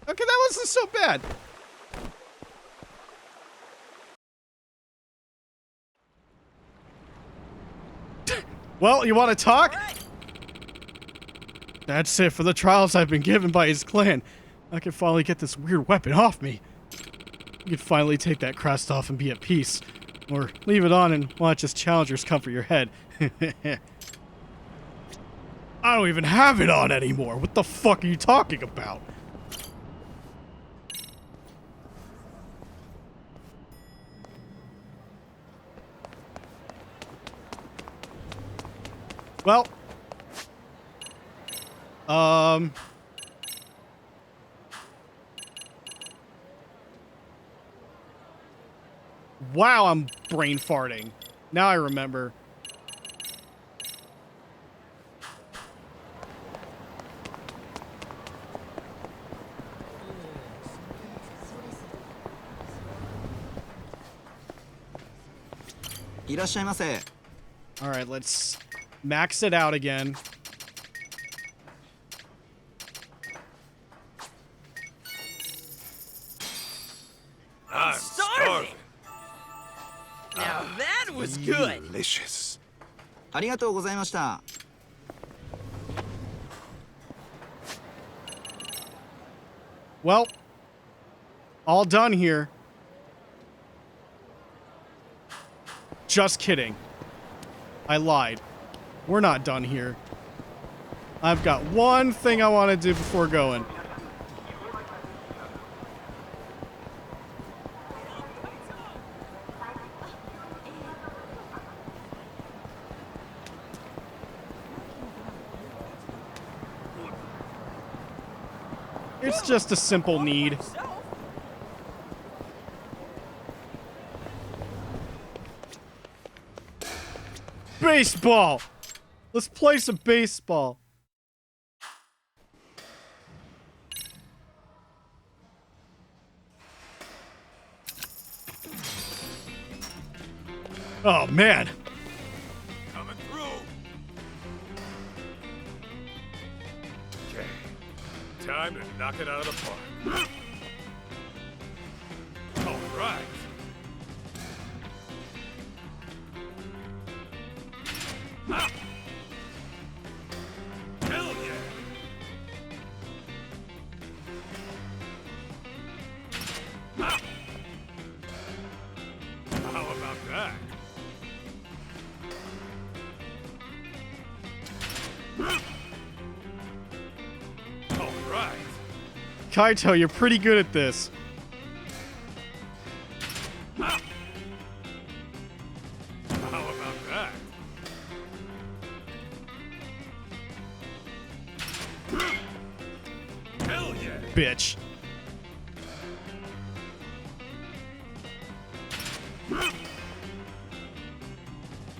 Okay, that wasn't so bad. Well, you want to talk? That's it for the trials I've been given by his clan. I can finally get this weird weapon off me. You can finally take that crest off and be at peace. Or leave it on and watch as challengers come for your head. I don't even have it on anymore. What the fuck are you talking about? Well. Wow, I'm brain farting. Now I remember. All right, let's max it out again. I'm starving. Now that was good. Delicious. Well, all done here. Just kidding. I lied. We're not done here. I've got one thing I want to do before going. It's just a simple need. Baseball! Let's play some baseball. Oh, man. Coming through. Okay. Time to knock it out of the park. All right. Ah. Hell yeah. Ah. How about that? All right. Kaito, you're pretty good at this. Ah. How about that? Hell yeah. Bitch.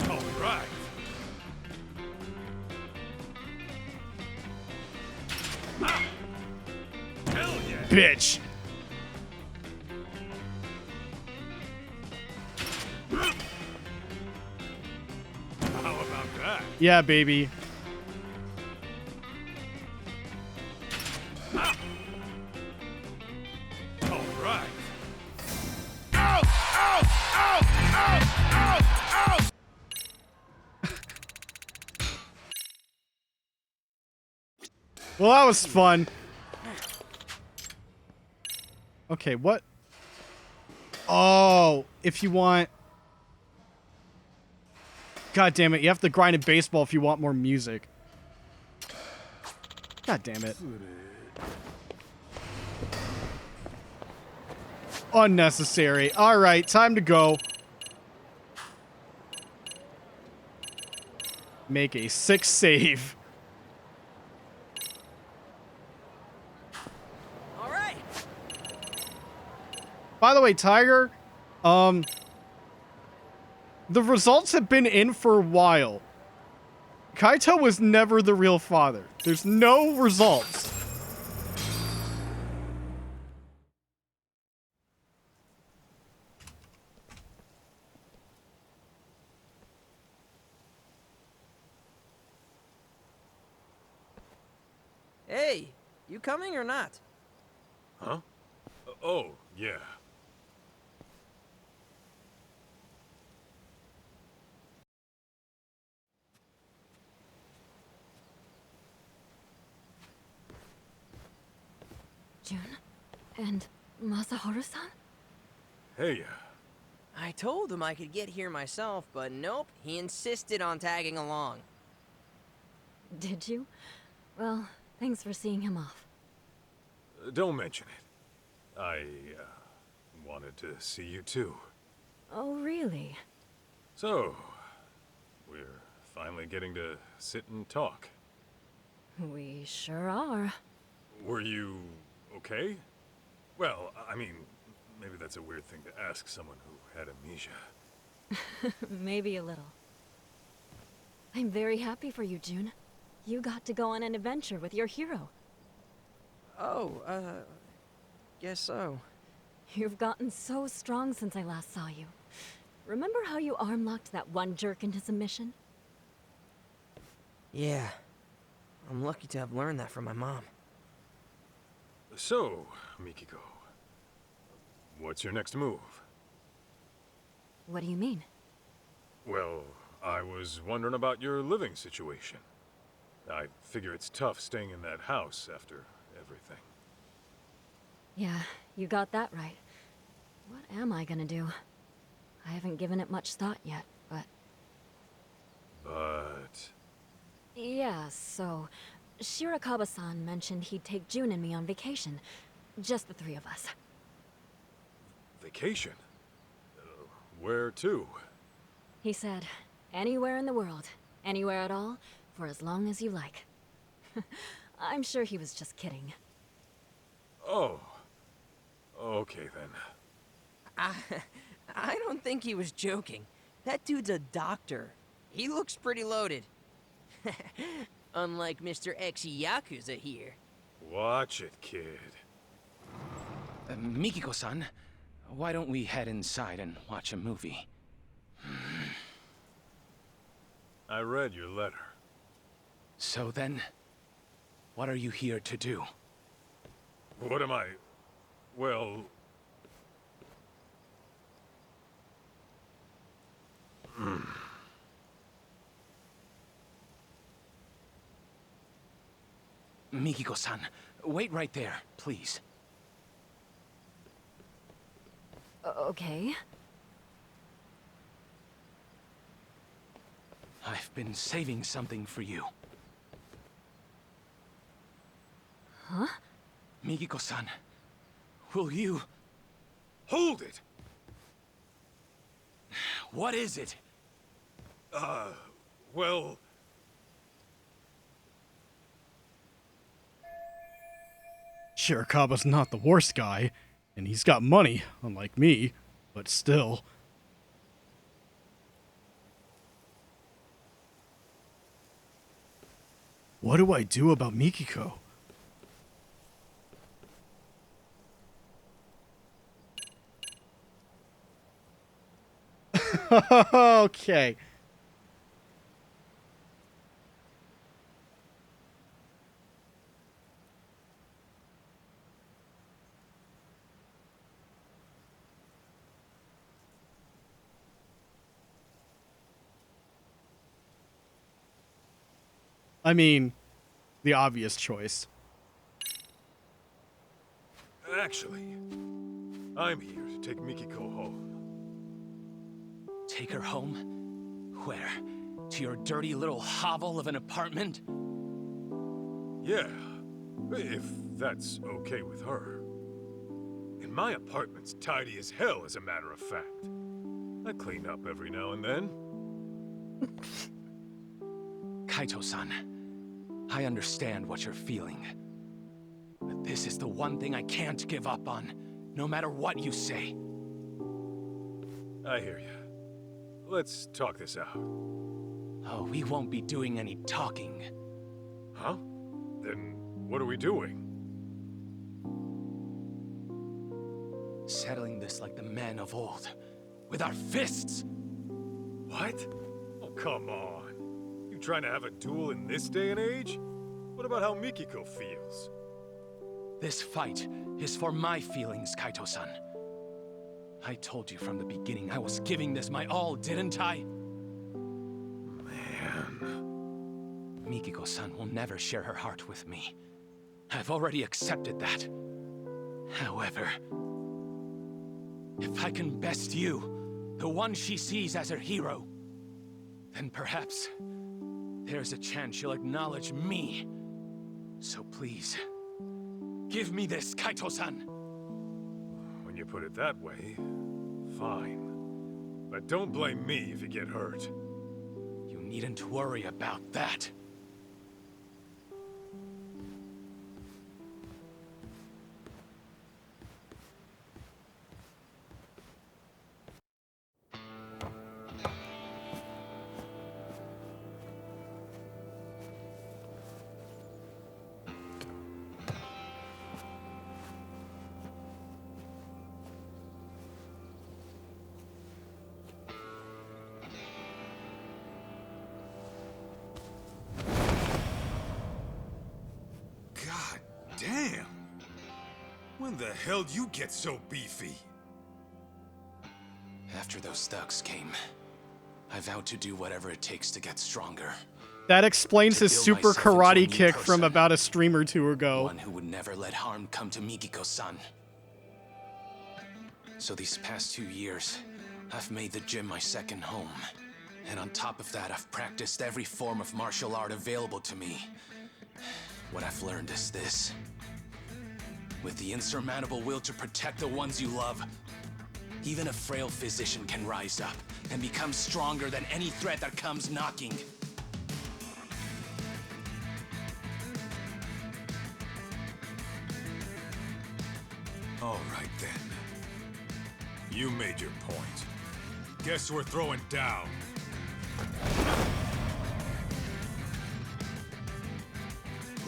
All right. Ah. Hell yeah. Bitch. How about that? Yeah, baby. Ah. All right. Well, that was fun. Okay, what? Oh, if you want... God damn it, you have to grind in baseball if you want more music. God damn it. Unnecessary. Alright, time to go. Make a 6 save. All right. By the way, Tiger, the results have been in for a while. Kaito was never the real father. There's no results. Hey, you coming or not? Huh? Oh, yeah. June? And Masaharu-san? Hey, I told him I could get here myself, but nope, he insisted on tagging along. Did you? Well, thanks for seeing him off. don't mention it. I, wanted to see you too. Oh, really? So, we're finally getting to sit and talk. We sure are. Were you okay? Well, I mean, maybe that's a weird thing to ask someone who had amnesia. Maybe a little. I'm very happy for you, June. You got to go on an adventure with your hero. Oh, guess so. You've gotten so strong since I last saw you. Remember how you arm-locked that one jerk into submission? Yeah. I'm lucky to have learned that from my mom. So, Mikiko, what's your next move? What do you mean? Well, I was wondering about your living situation. I figure it's tough staying in that house after everything. Yeah, you got that right. What am I gonna do? I haven't given it much thought yet, but... But... Yeah, so... Shirakawa-san mentioned he'd take June and me on vacation. Just the three of us. Vacation? Where to? He said, anywhere in the world, anywhere at all, for as long as you like. I'm sure he was just kidding. Oh. Okay then. I don't think he was joking. That dude's a doctor. He looks pretty loaded. Unlike Mr. X Yakuza here. Watch it, kid. Mikiko-san, why don't we head inside and watch a movie? I read your letter. So then, what are you here to do? What am I... Well... Mikiko-san, wait right there, please. Okay. I've been saving something for you. Huh? Mikiko-san, will you... Hold it! What is it? Well... Shirakawa's not the worst guy, and he's got money, unlike me, but still. What do I do about Mikiko? Okay. I mean, the obvious choice. Actually, I'm here to take Mikiko home. Take her home? Where? To your dirty little hovel of an apartment? Yeah, if that's okay with her. And my apartment's tidy as hell, as a matter of fact. I clean up every now and then. Kaito-san, I understand what you're feeling. But this is the one thing I can't give up on, no matter what you say. I hear you. Let's talk this out. Oh, we won't be doing any talking. Huh? Then what are we doing? Settling this like the men of old. With our fists! What? Oh, come on. You trying to have a duel in this day and age? What about how Mikiko feels? This fight is for my feelings, Kaito-san. I told you from the beginning I was giving this my all, didn't I? Man. Mikiko-san will never share her heart with me. I've already accepted that. However, if I can best you, the one she sees as her hero, then perhaps there's a chance she'll acknowledge me. So please, give me this, Kaito-san! When you put it that way, fine. But don't blame me if you get hurt. You needn't worry about that. God damn! When the hell did you get so beefy? After those thugs came, I vowed to do whatever it takes to get stronger. That explains his build super myself into a karate new kick person. from about a stream or two ago. One who would never let harm come to Mikiko-san. So these past 2 years, I've made the gym my second home. And on top of that, I've practiced every form of martial art available to me. What I've learned is this. With the insurmountable will to protect the ones you love, even a frail physician can rise up and become stronger than any threat that comes knocking. All right then. You made your point. Guess we're throwing down.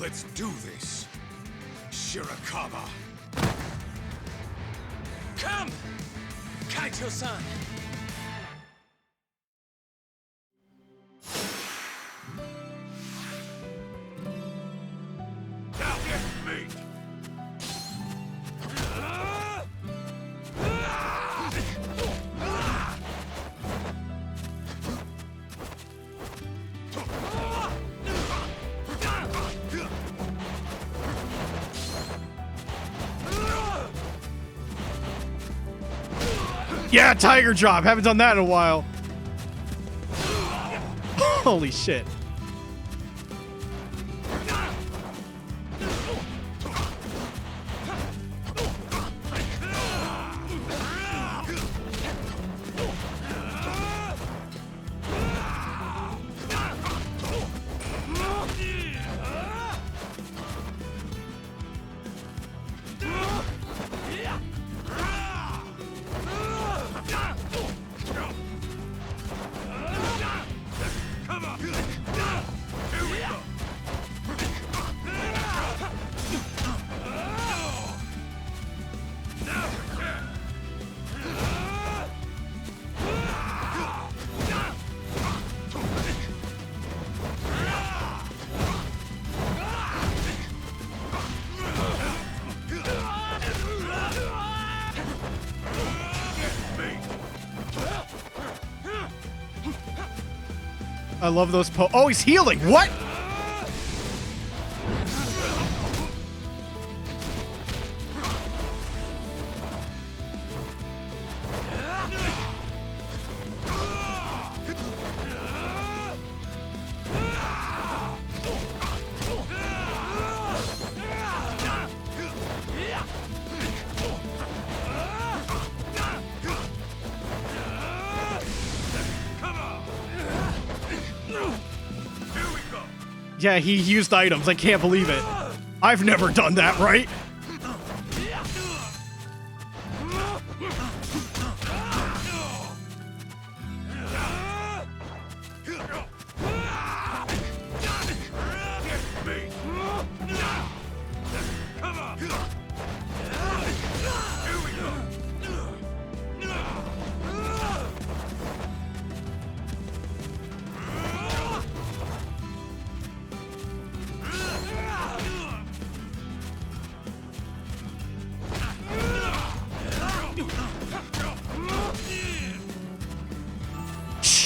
Let's do this, Shirakawa. Come! Kaito-san! Now get me! Yeah, tiger drop. Haven't done that in a while. Holy shit. I love those oh, he's healing. What? Yeah, he used items. I can't believe it. I've never done that, right?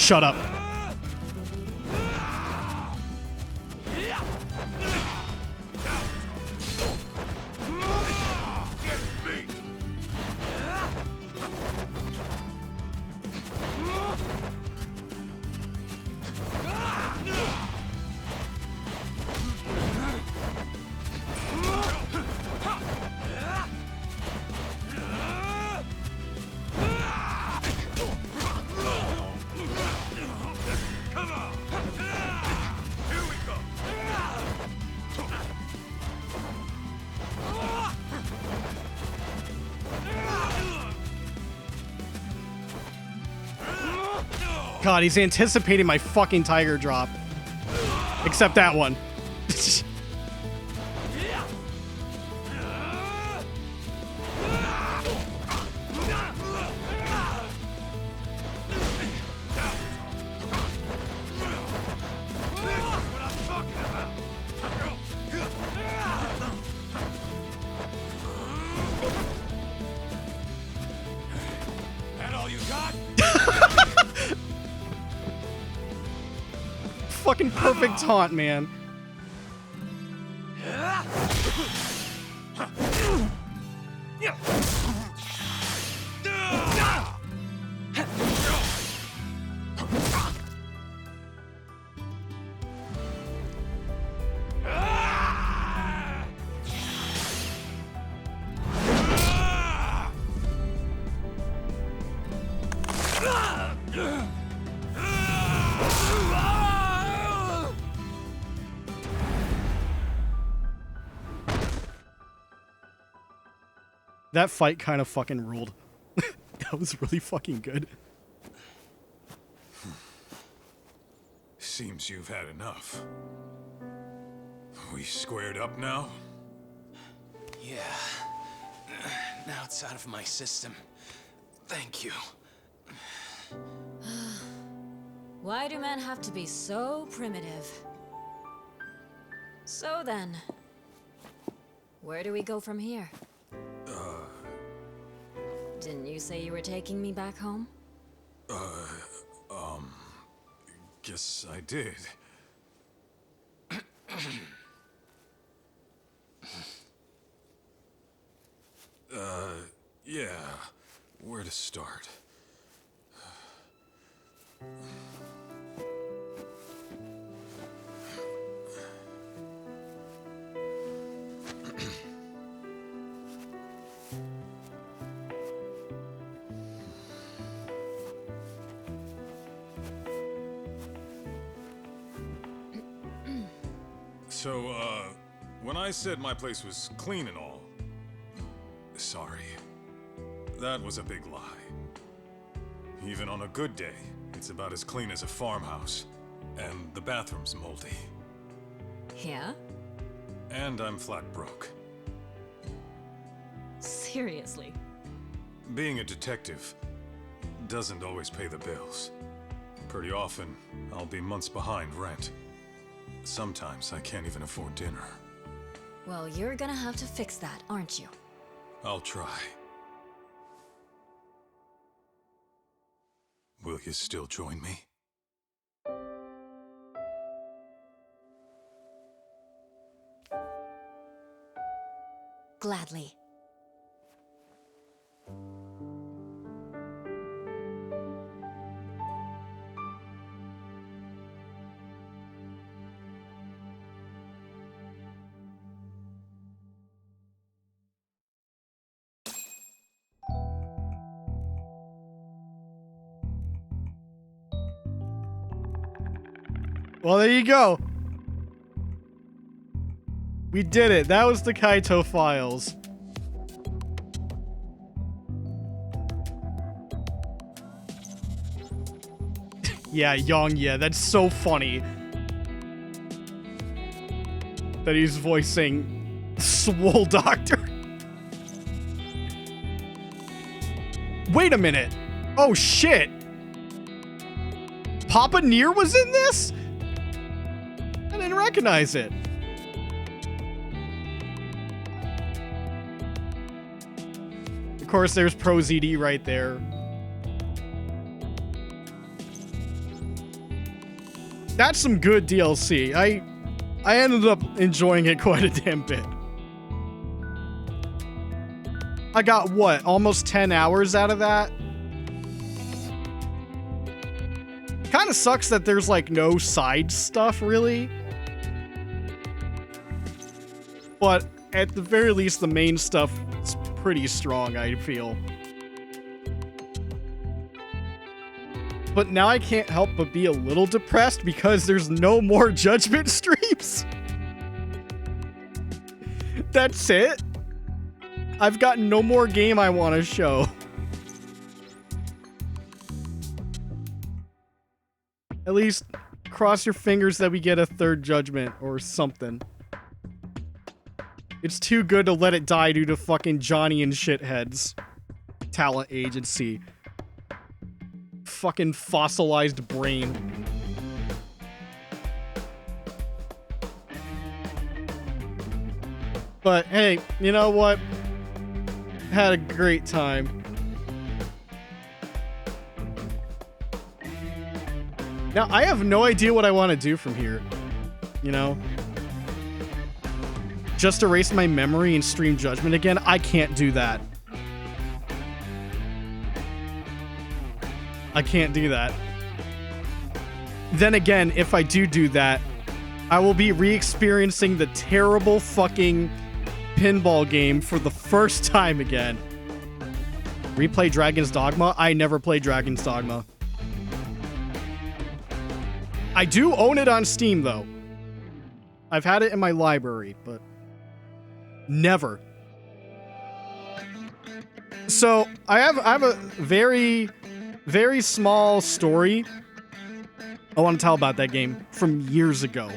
Shut up. God, he's anticipating my fucking tiger drop. Except that one. That all you got? Fucking perfect taunt, man. That fight kind of fucking ruled. That was really fucking good. Seems you've had enough. We squared up now? Yeah. Now it's out of my system. Thank you. Why do men have to be so primitive? So then, where do we go from here? Didn't you say you were taking me back home? Guess I did. Yeah. Where to start? So, when I said my place was clean and all, sorry. That was a big lie. Even on a good day, it's about as clean as a farmhouse. And the bathroom's moldy. Yeah? And I'm flat broke. Seriously? Being a detective doesn't always pay the bills. Pretty often, I'll be months behind rent. Sometimes I can't even afford dinner. Well, you're gonna have to fix that, aren't you? I'll try. Will you still join me? Gladly. Well, there you go. We did it. That was the Kaito files. Yeah, Young, yeah, that's so funny. That he's voicing Swole Doctor. Wait a minute. Oh, shit. Papa Near was in this? I didn't recognize it. Of course, there's Pro ZD right there. That's some good DLC. I ended up enjoying it quite a damn bit. I got, what, almost 10 hours out of that? Kind of sucks that there's, like, no side stuff, really. But at the very least, the main stuff is pretty strong, I feel. But now I can't help but be a little depressed because there's no more Judgment streams. That's it. I've got no more game I want to show. At least cross your fingers that we get a third Judgment or something. It's too good to let it die due to fucking Johnny and shitheads. Talent agency. Fucking fossilized brain. But hey, you know what? Had a great time. Now, I have no idea what I want to do from here. You know? Just erase my memory and stream Judgment again? I can't do that. I can't do that. Then again, if I do that, I will be re-experiencing the terrible fucking pinball game for the first time again. Replay Dragon's Dogma? I never played Dragon's Dogma. I do own it on Steam, though. I've had it in my library, but never. So, I have a very, very small story I want to tell about that game from years ago.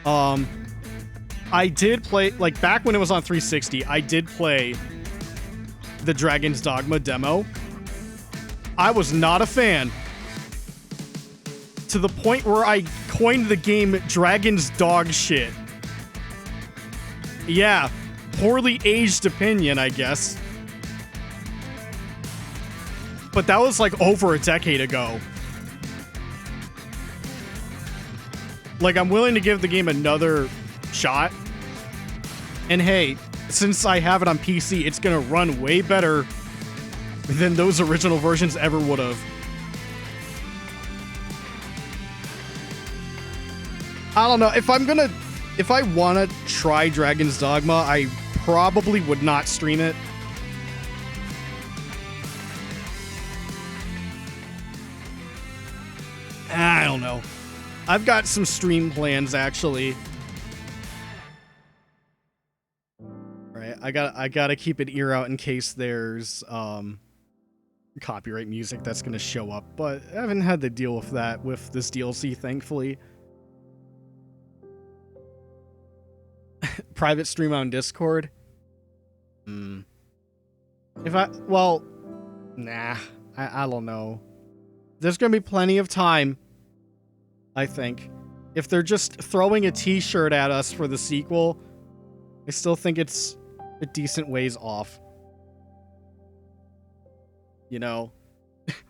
I did play, like, back when it was on 360, I did play the Dragon's Dogma demo. I was not a fan. To the point where I coined the game Dragon's Dog Shit. Yeah, poorly aged opinion, I guess. But that was like over a decade ago. Like, I'm willing to give the game another shot. And hey, since I have it on PC, it's gonna run way better than those original versions ever would have. I don't know, if I want to try Dragon's Dogma, I probably would not stream it. I don't know. I've got some stream plans, actually. Right, I gotta keep an ear out in case there's copyright music that's gonna show up, but I haven't had to deal with that with this DLC, thankfully. Private stream on Discord? Well, nah, I don't know. There's gonna be plenty of time, I think. If they're just throwing a t-shirt at us for the sequel, I still think it's a decent ways off. You know?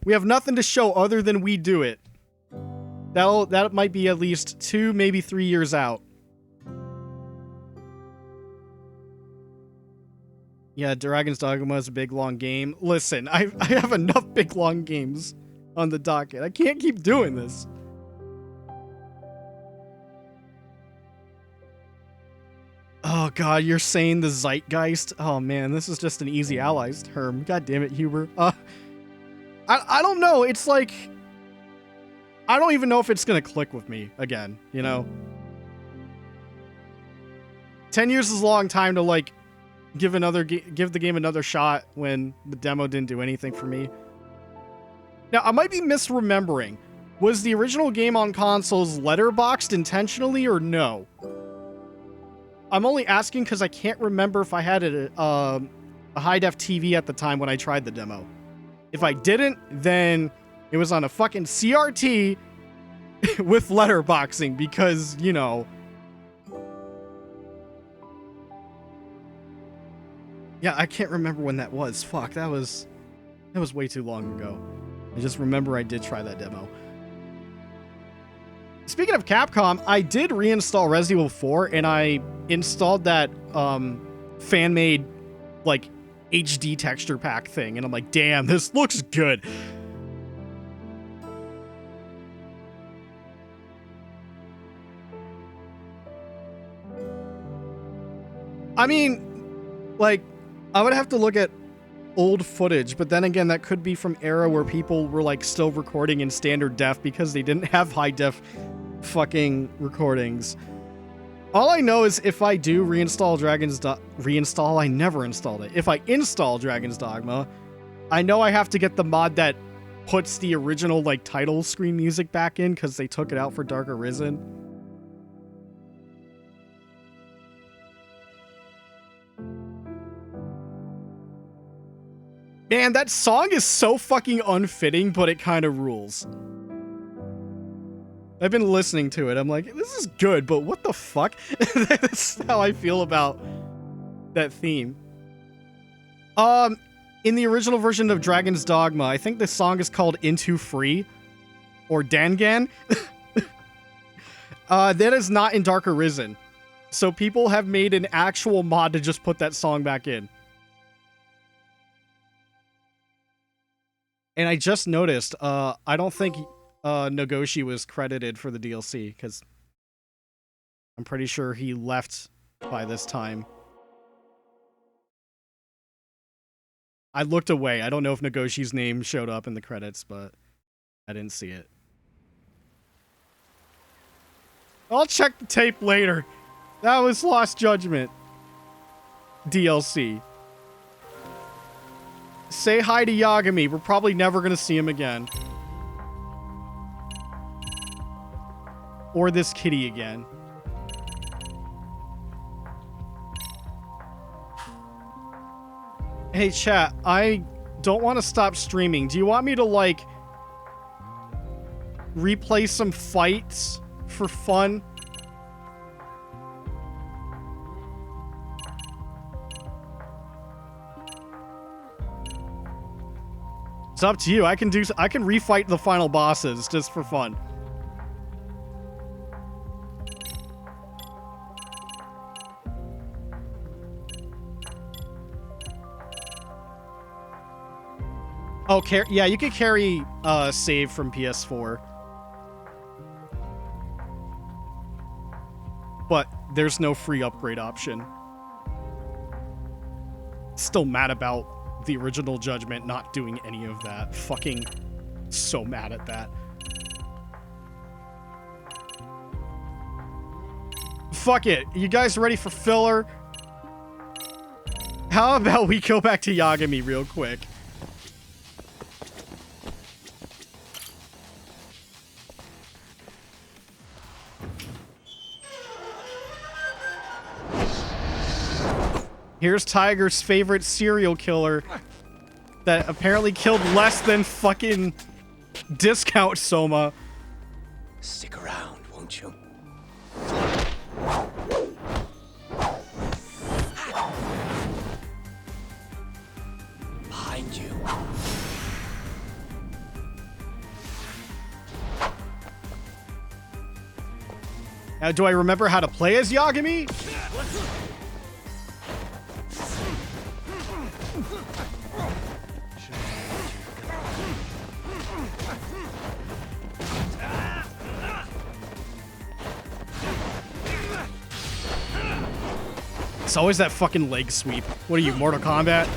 We have nothing to show other than we do it. That might be at least 2, maybe 3 years out. Yeah, Dragon's Dogma is a big, long game. Listen, I have enough big, long games on the docket. I can't keep doing this. Oh god, you're saying the zeitgeist? Oh man, this is just an easy allies term. God damn it, Huber. I don't know. It's like, I don't even know if it's gonna click with me again, you know? 10 years is a long time to, like, give the game another shot when the demo didn't do anything for me. Now, I might be misremembering. Was the original game on consoles letterboxed intentionally or no? I'm only asking because I can't remember if I had a high-def TV at the time when I tried the demo. If I didn't, then it was on a fucking CRT with letterboxing because, you know... Yeah, I can't remember when that was. Fuck, that was way too long ago. I just remember I did try that demo. Speaking of Capcom, I did reinstall Resident Evil 4 and I installed that fan-made like HD texture pack thing, and I'm like, damn, this looks good. I mean, like, I would have to look at old footage, but then again, that could be from era where people were like still recording in standard def because they didn't have high def fucking recordings. All I know is if I do reinstall I never installed it. If I install Dragon's Dogma, I know I have to get the mod that puts the original like title screen music back in because they took it out for Dark Arisen. Man, that song is so fucking unfitting, but it kind of rules. I've been listening to it. I'm like, this is good, but what the fuck? That's how I feel about that theme. In the original version of Dragon's Dogma, I think the song is called Into Free or Dangan. That is not in Dark Arisen. So people have made an actual mod to just put that song back in. And I just noticed, I don't think Nagoshi was credited for the DLC, because I'm pretty sure he left by this time. I looked away. I don't know if Nagoshi's name showed up in the credits, but I didn't see it. I'll check the tape later. That was Lost Judgment DLC. Say hi to Yagami. We're probably never going to see him again. Or this kitty again. Hey, chat. I don't want to stop streaming. Do you want me to, like, replay some fights for fun? It's up to you. I can refight the final bosses just for fun. Oh, yeah, you could carry save from PS4. But there's no free upgrade option. Still mad about the original Judgment not doing any of that. Fucking so mad at that. Fuck it. You guys ready for filler? How about we go back to Yagami real quick? Here's Tiger's favorite serial killer that apparently killed less than fucking Discount Soma. Stick around, won't you? Behind you. Now, do I remember how to play as Yagami? It's always that fucking leg sweep. What are you, Mortal Kombat?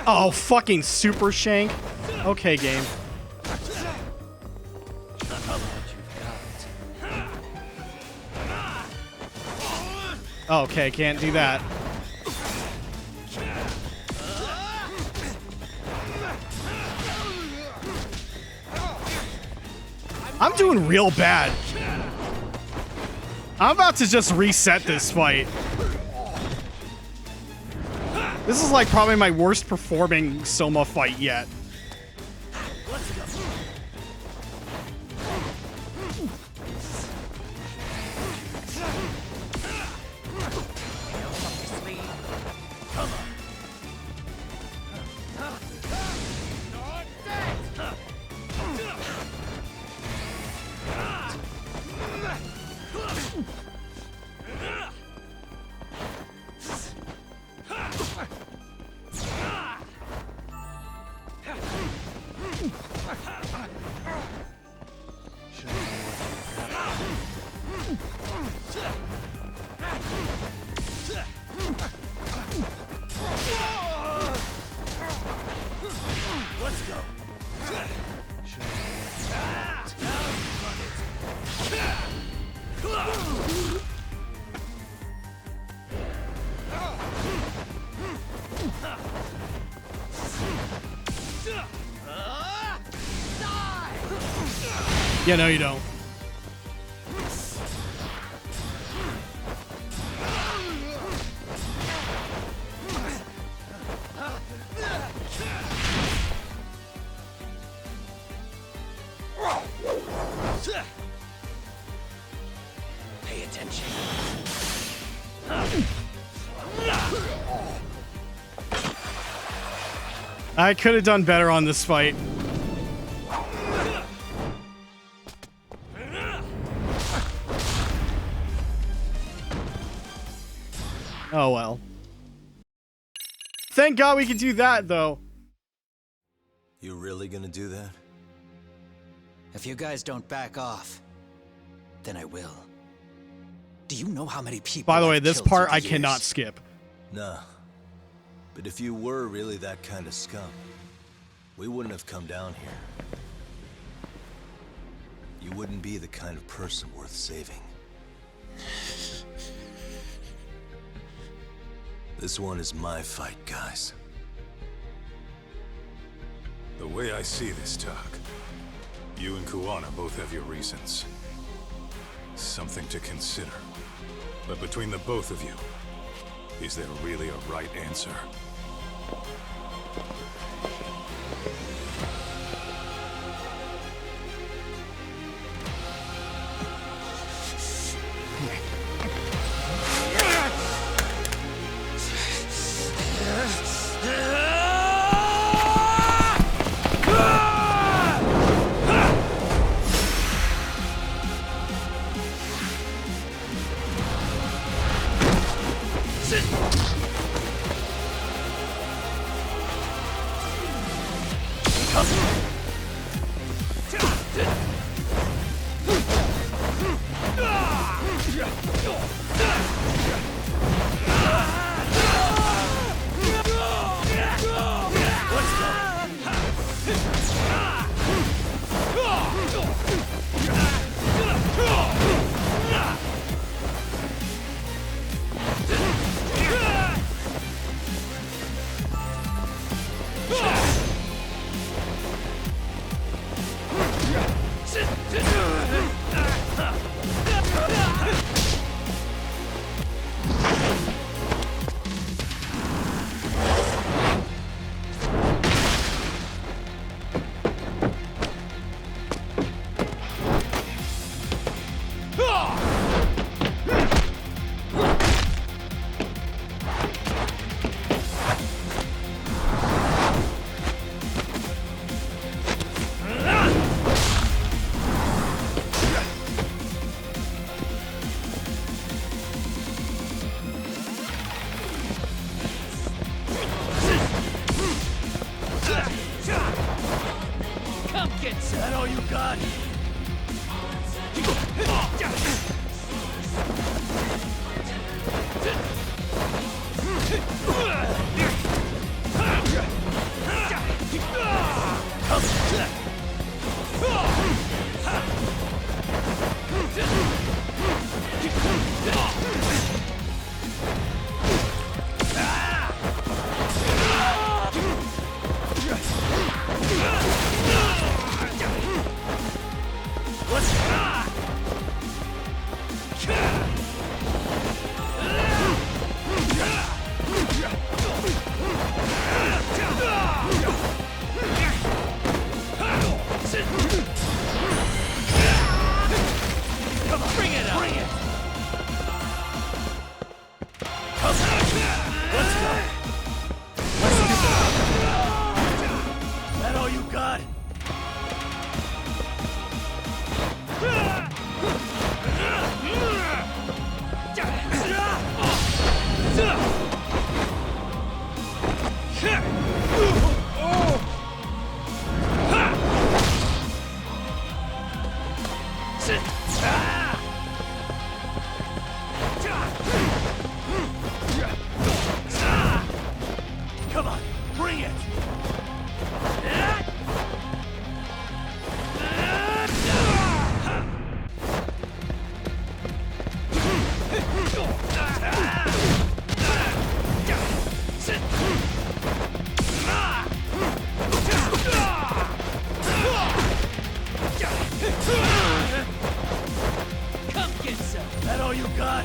Oh, fucking Super Shank. Okay, game. Okay, can't do that. I'm doing real bad. I'm about to just reset this fight. This is like probably my worst performing Soma fight yet. Yeah, no, you don't. Pay attention. I could have done better on this fight. Oh well. Thank God we can do that, though. You really gonna do that? If you guys don't back off, then I will. Do you know how many people By the way, I've this killed part through I the cannot years? skip. Nah. But if you were really that kind of scum, we wouldn't have come down here. You wouldn't be the kind of person worth saving. This one is my fight, guys. The way I see this, Tak, you and Kuwana both have your reasons. Something to consider. But between the both of you, is there really a right answer? Come get some. Is that all you got? Come on, bring it up! Bring it! Let's go! Let's do that! That all you got? Come on, bring it! Come get some! That all you got?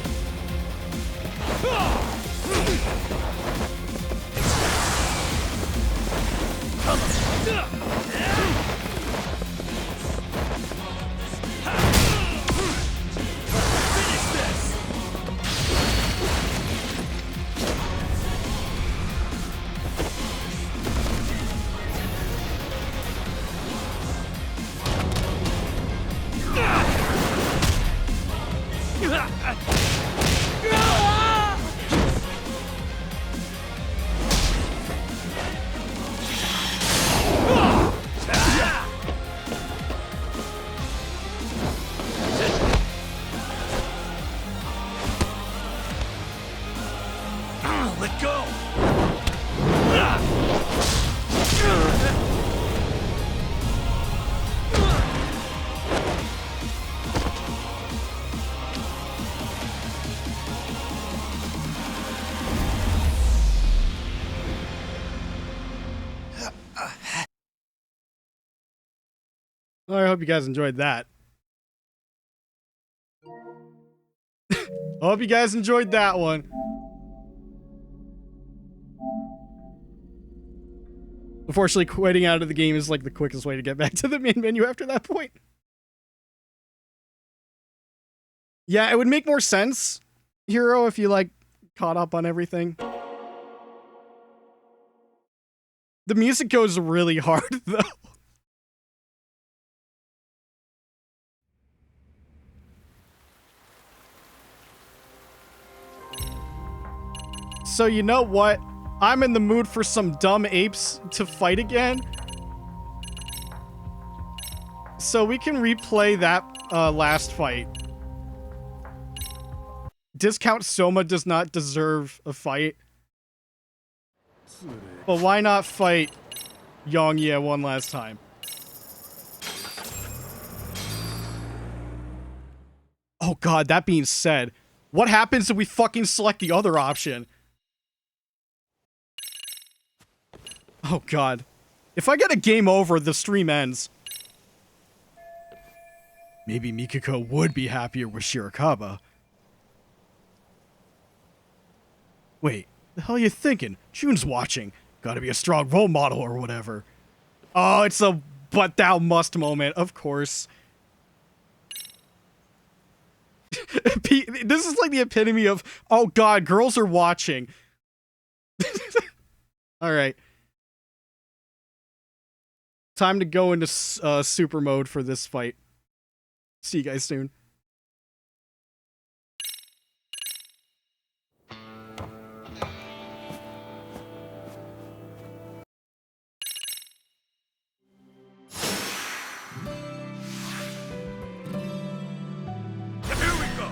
Let go! I hope you guys enjoyed that. I hope you guys enjoyed that one. Unfortunately, quitting out of the game is like the quickest way to get back to the main menu after that point. Yeah, it would make more sense, Hero, if you like caught up on everything. The music goes really hard though. So you know what? I'm in the mood for some dumb apes to fight again. So we can replay that last fight. Discount Soma does not deserve a fight. But why not fight Yongye one last time? Oh god, that being said, what happens if we fucking select the other option? Oh god. If I get a game over, the stream ends. Maybe Mikiko would be happier with Shirakawa. Wait, the hell are you thinking? June's watching. Gotta be a strong role model or whatever. Oh, it's a but thou must moment, of course. This is like the epitome of, oh god, girls are watching. Alright. Time to go into super mode for this fight. See you guys soon. Here we go!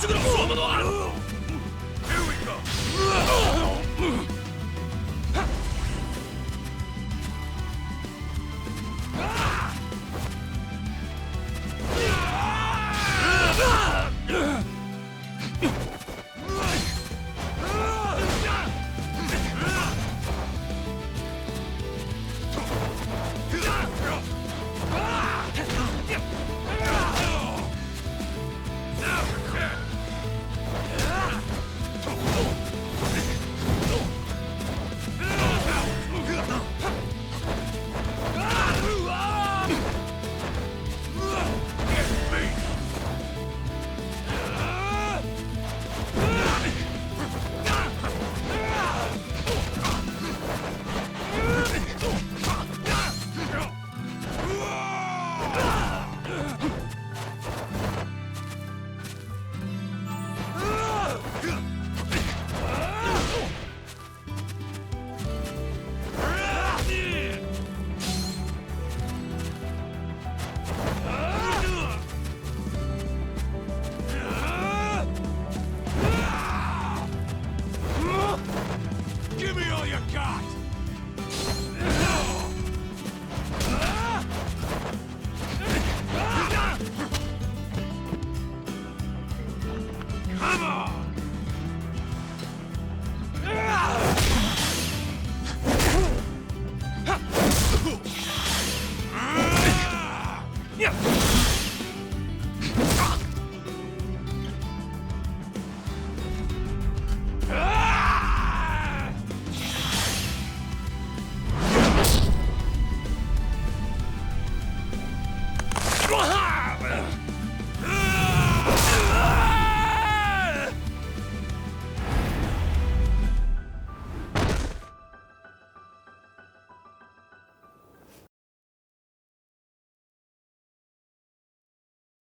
Here we go. Give me all you got! Come on!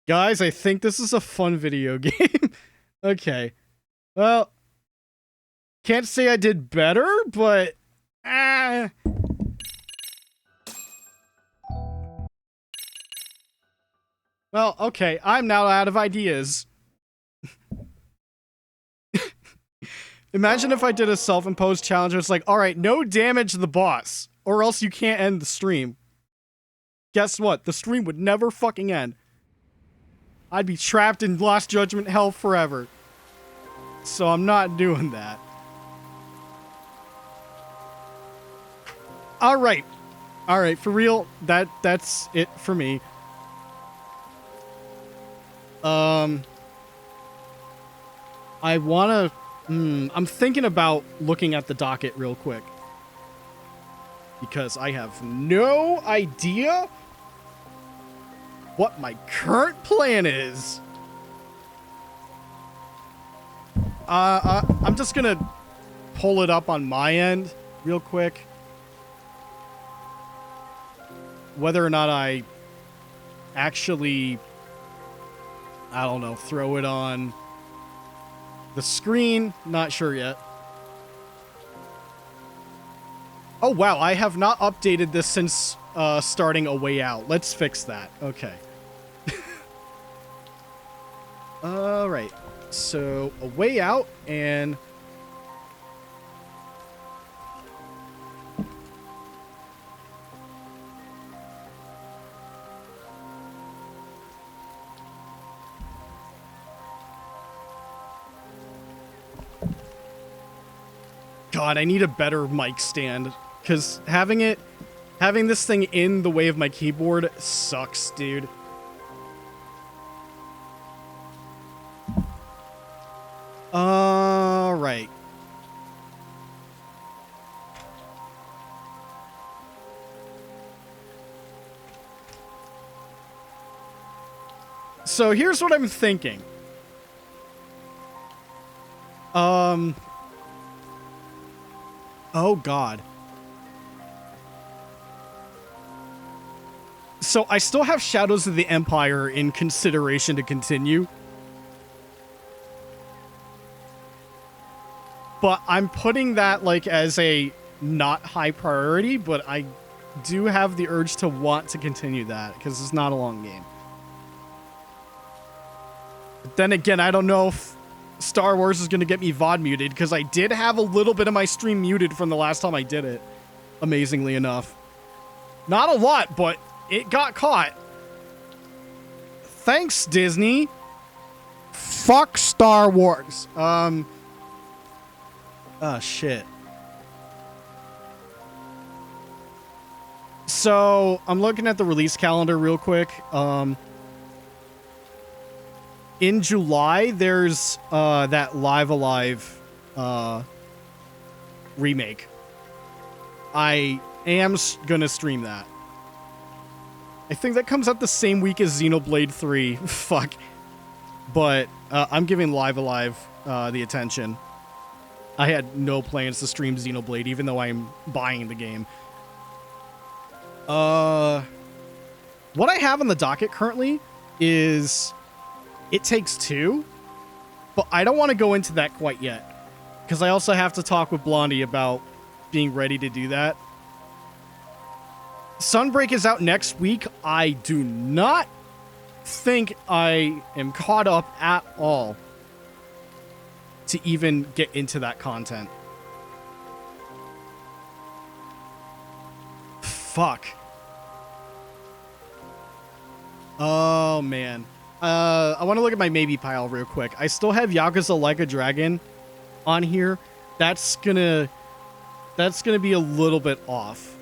Guys, I think this is a fun video game. Okay. Well, can't say I did better, but... Well, okay, I'm now out of ideas. Imagine if I did a self-imposed challenge where it's like, alright, no damage to the boss, or else you can't end the stream. Guess what? The stream would never fucking end. I'd be trapped in Lost Judgment hell forever. So I'm not doing that. Alright. Alright, for real, that's it for me. I wanna... I'm thinking about looking at the docket real quick. Because I have no idea what my current plan is. I'm just gonna pull it up on my end real quick. Whether or not I actually, I don't know, throw it on the screen, not sure yet. Oh wow, I have not updated this since starting A Way Out. Let's fix that. Okay. Alright, so A Way Out, and God, I need a better mic stand, because having this thing in the way of my keyboard sucks, dude. Alright. So here's what I'm thinking. Oh God. So I still have Shadows of the Empire in consideration to continue. But I'm putting that like as a not high priority, but I do have the urge to want to continue that because it's not a long game. But then again, I don't know if Star Wars is going to get me VOD muted, because I did have a little bit of my stream muted from the last time I did it, amazingly enough. Not a lot, but it got caught. Thanks, Disney. Fuck Star Wars. Oh, shit. So, I'm looking at the release calendar real quick. In July, there's that Live Alive remake. I am gonna stream that. I think that comes out the same week as Xenoblade 3. Fuck. But I'm giving Live Alive the attention. I had no plans to stream Xenoblade, even though I'm buying the game. What I have on the docket currently is It Takes Two, but I don't want to go into that quite yet, because I also have to talk with Blondie about being ready to do that. Sunbreak is out next week. I do not think I am caught up at all to even get into that content. Fuck. Oh, man. I want to look at my maybe pile real quick. I still have Yakuza Like a Dragon on here. That's gonna be a little bit off.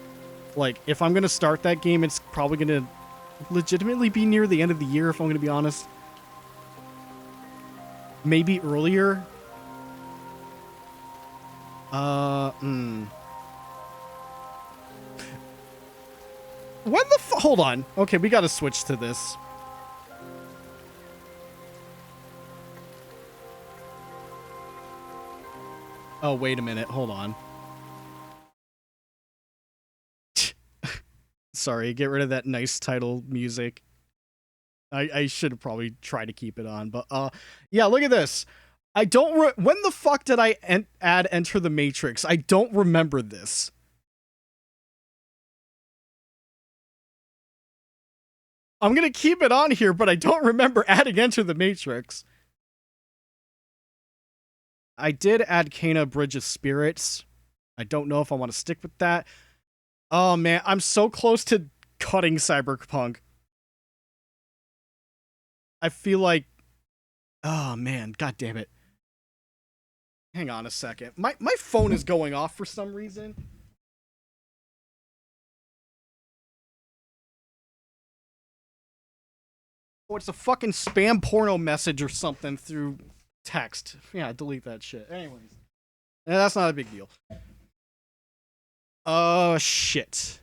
Like, if I'm gonna start that game, it's probably gonna legitimately be near the end of the year, if I'm gonna be honest. Maybe earlier. When the hold on. Okay, we gotta switch to this. Oh, wait a minute. Hold on. Sorry, get rid of that nice title music. I should have probably tried to keep it on, but yeah, look at this. I don't when the fuck did I add Enter the Matrix? I don't remember this. I'm gonna keep it on here, but I don't remember adding Enter the Matrix. I did add Kena Bridge of Spirits. I don't know if I want to stick with that. Oh man, I'm so close to cutting Cyberpunk. I feel like... Oh man, god damn it. Hang on a second. My phone is going off for some reason. Oh, it's a fucking spam porno message or something through text. Yeah, delete that shit. Anyways. Yeah, that's not a big deal. Oh, shit.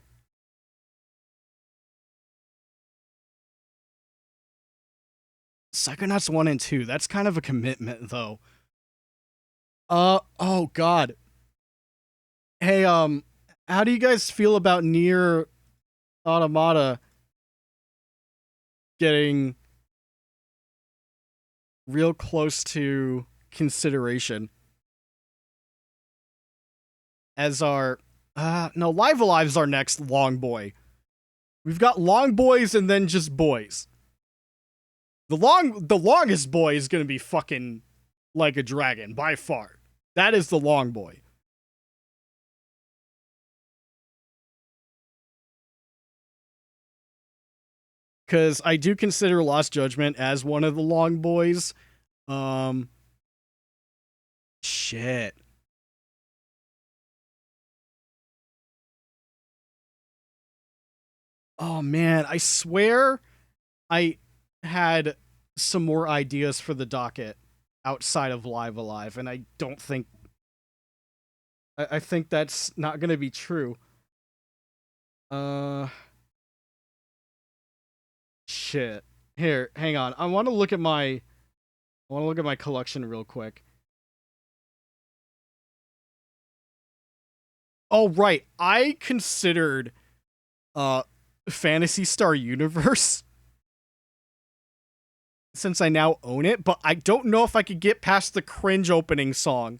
Psychonauts 1 and 2. That's kind of a commitment, though. Oh, God. Hey, how do you guys feel about Nier Automata getting real close to consideration? As our... no, Live Alive's our next long boy. We've got long boys and then just boys. The longest boy is gonna be fucking Like a Dragon, by far. That is the long boy. Because I do consider Lost Judgment as one of the long boys. Shit. Oh man, I swear I had some more ideas for the docket outside of Live Alive, and I don't think... I think that's not gonna be true. Shit. Here, hang on. I want to look at my collection real quick. Oh, right. I considered Phantasy Star Universe since I now own it, but I don't know if I could get past the cringe opening song.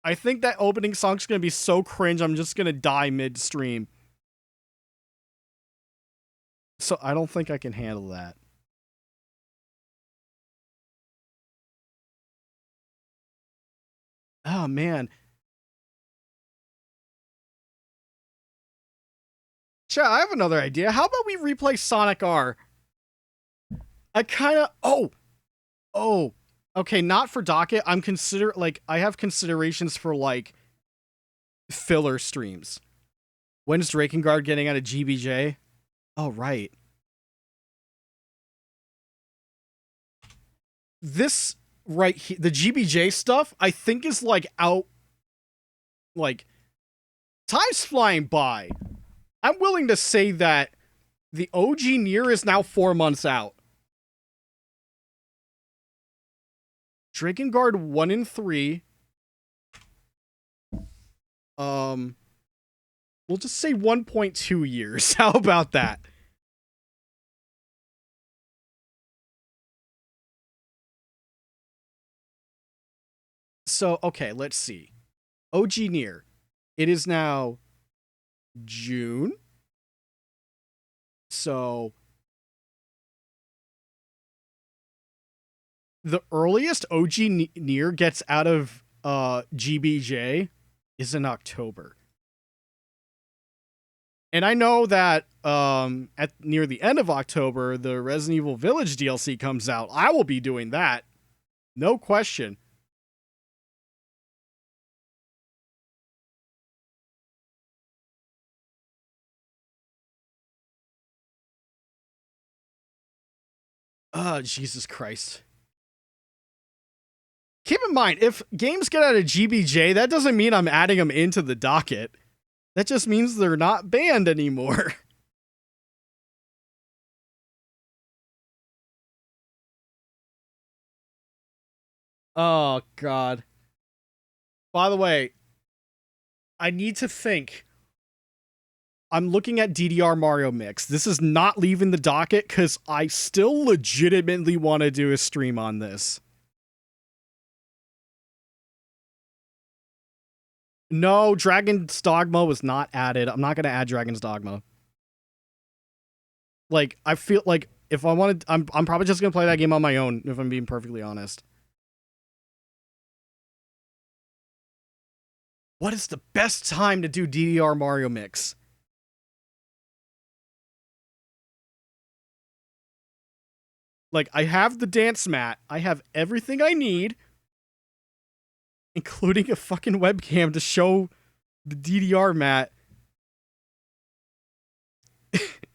I think that opening song's gonna be so cringe, I'm just gonna die mid-stream. So I don't think I can handle that. Oh, man. Chat, I have another idea. How about we replay Sonic R? I kind of... Oh. Okay, not for docket. I have considerations for, like, filler streams. When's Drakengard getting out of GBJ? Oh, right. This right here, the GBJ stuff, I think is like out, like, time's flying by. I'm willing to say that the OG Nier is now 4 months out. Drakengard 1 and 3. We'll just say 1.2 years. How about that? So, okay, let's see. OG Nier. It is now June. So, the earliest OG Nier gets out of GBJ is in October. And I know that at near the end of October, the Resident Evil Village DLC comes out. I will be doing that. No question. Oh, Jesus Christ. Keep in mind, if games get out of GBJ, that doesn't mean I'm adding them into the docket. That just means they're not banned anymore. Oh, God. By the way, I need to think. I'm looking at DDR Mario Mix. This is not leaving the docket because I still legitimately want to do a stream on this. No, Dragon's Dogma was not added. I'm not going to add Dragon's Dogma. Like, I feel like if I wanted... I'm probably just going to play that game on my own, if I'm being perfectly honest. What is the best time to do DDR Mario Mix? Like, I have the dance mat. I have everything I need, including a fucking webcam to show the DDR mat.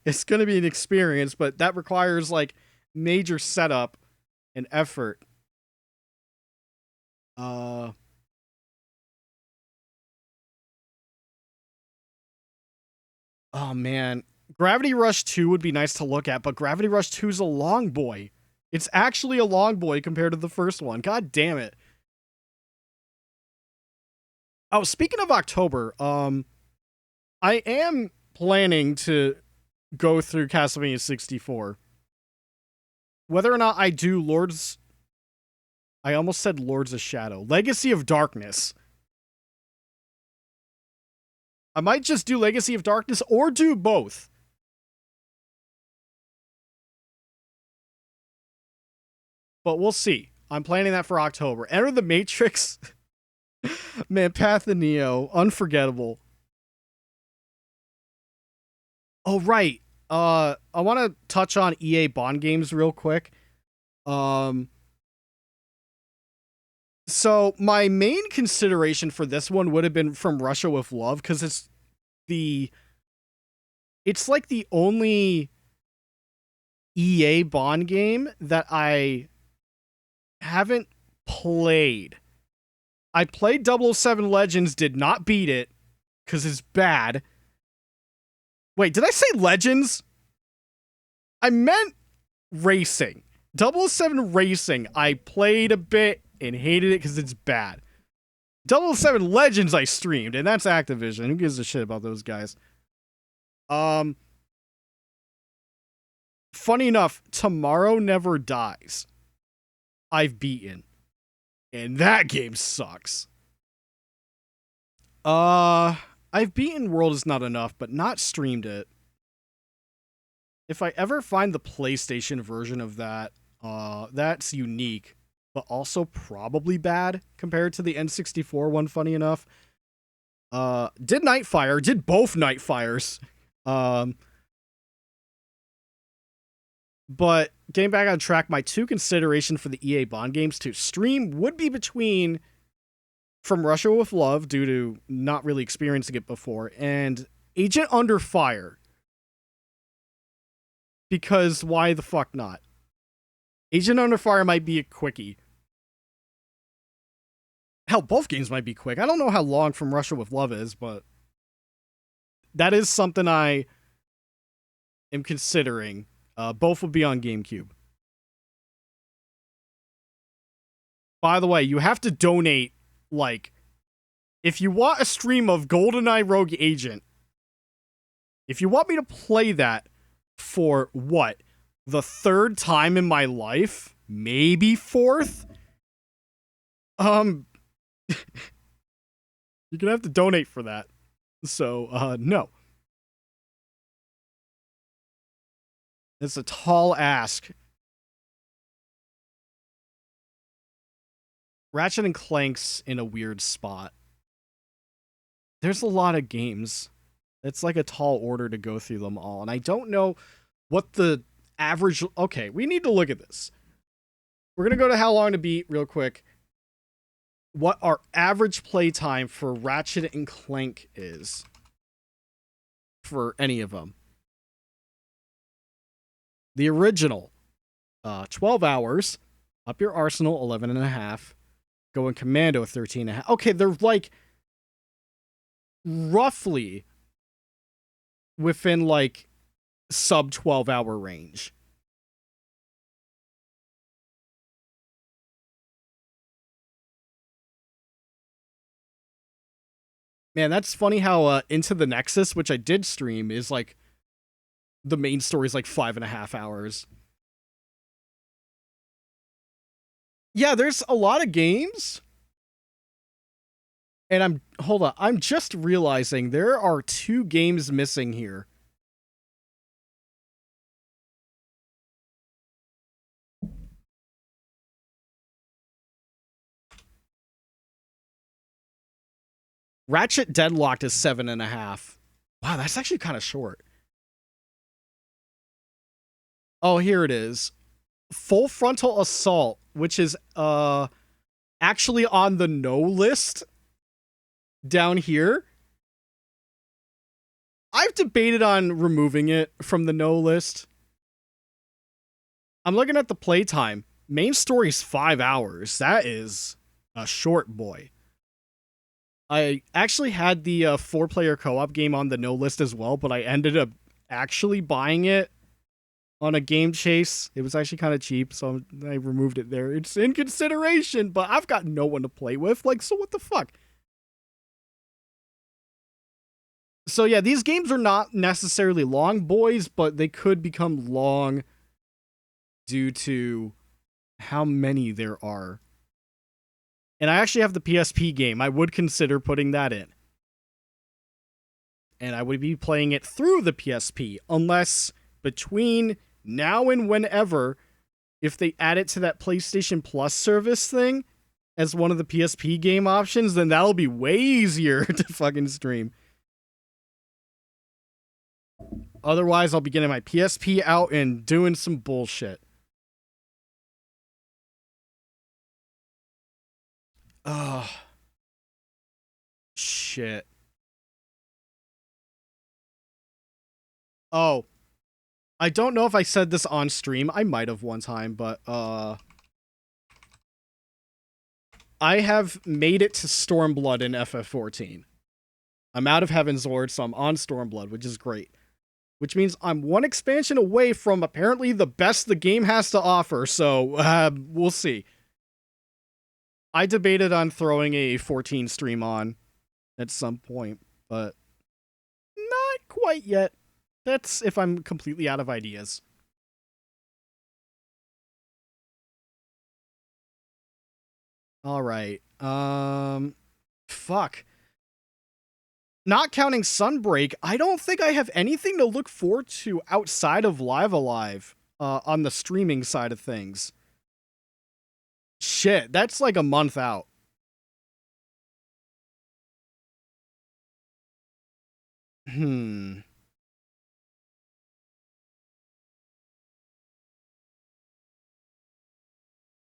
It's going to be an experience, but that requires, like, major setup and effort. Oh, man. Gravity Rush 2 would be nice to look at, but Gravity Rush 2 is a long boy. It's actually a long boy compared to the first one. God damn it. Oh, speaking of October, I am planning to go through Castlevania 64. Whether or not I do I almost said Lords of Shadow. Legacy of Darkness. I might just do Legacy of Darkness or do both. But we'll see. I'm planning that for October. Enter the Matrix. Man, Path of Neo. Unforgettable. Oh, right. I want to touch on EA Bond games real quick. So my main consideration for this one would have been From Russia with Love, because it's like the only EA Bond game that I haven't played. I played 007 Legends, did not beat it, because it's bad. Wait, did I say Legends? I meant Racing. 007 Racing, I played a bit and hated it because it's bad. 007 Legends I streamed, and that's Activision. Who gives a shit about those guys? Funny enough, Tomorrow Never Dies. I've beaten. And that game sucks. I've beaten World Is Not Enough, but not streamed it. If I ever find the PlayStation version of that, that's unique. but also probably bad compared to the N64 one, funny enough. Did Nightfire, did both Nightfires. But getting back on track, my two consideration for the EA Bond games to stream would be between From Russia with Love, due to not really experiencing it before, and Agent Under Fire. Because why the fuck not? Agent Under Fire might be a quickie. Hell, both games might be quick. I don't know how long From Russia with Love is, but that is something I am considering. Both will be on GameCube. By the way, you have to donate, like, if you want a stream of GoldenEye Rogue Agent, if you want me to play that for, what, the third time in my life? Maybe fourth? You're gonna have to donate for that. So, no. It's a tall ask. Ratchet and Clank's in a weird spot. There's a lot of games. It's like a tall order to go through them all. And I don't know what the average... Okay, we need to look at this. We're going to go to How Long to Beat real quick. What our average playtime for Ratchet and Clank is. For any of them. The original, 12 hours. Up Your Arsenal, 11 and a half. Going Commando, 13 and a half. Okay, they're like roughly within like sub 12 hour range. Man, that's funny how Into the Nexus, which I did stream, is like the main story is like 5.5 hours. Yeah, there's a lot of games. And hold on, I'm just realizing there are 2 games missing here. Ratchet Deadlocked is 7.5. Wow, that's actually kind of short. Oh, here it is. Full Frontal Assault, which is actually on the no list down here. I've debated on removing it from the no list. I'm looking at the playtime. Main story's 5 hours. That is a short boy. I actually had the 4-player co-op game on the no list as well, but I ended up actually buying it on a Game Chase. It was actually kind of cheap, so I removed it there. It's in consideration, but I've got no one to play with. Like, so what the fuck? So yeah, these games are not necessarily long boys, but they could become long due to how many there are. And I actually have the PSP game. I would consider putting that in. And I would be playing it through the PSP, unless between now and whenever, if they add it to that PlayStation Plus service thing as one of the PSP game options, then that'll be way easier to fucking stream. Otherwise, I'll be getting my PSP out and doing some bullshit. Ugh. Shit. Oh. I don't know if I said this on stream. I might have one time, but I have made it to Stormblood in FF14. I'm out of Heaven's Lord, so I'm on Stormblood, which is great. Which means I'm one expansion away from apparently the best the game has to offer, so we'll see. I debated on throwing a 14 stream on at some point, but not quite yet. That's if I'm completely out of ideas. All right. Fuck. Not counting Sunbreak, I don't think I have anything to look forward to outside of Live Alive on the streaming side of things. Shit, that's like a month out.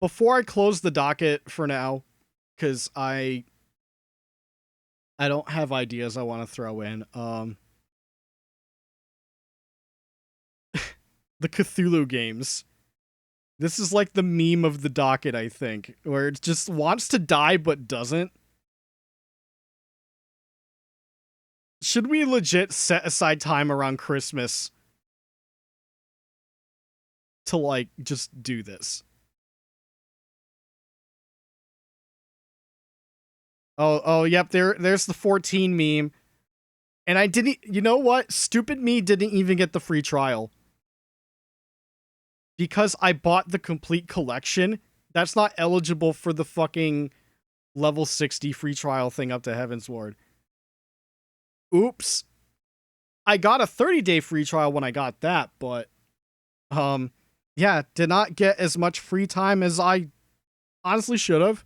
Before I close the docket for now, because I don't have ideas I want to throw in. The Cthulhu games. This is like the meme of the docket, I think, where it just wants to die but doesn't. Should we legit set aside time around Christmas to, like, just do this? Oh, yep, there's the 14 meme. And I didn't, you know what? Stupid me didn't even get the free trial. Because I bought the complete collection, that's not eligible for the fucking level 60 free trial thing up to Heaven's Ward. Oops. I got a 30-day free trial when I got that, but yeah, did not get as much free time as I honestly should have.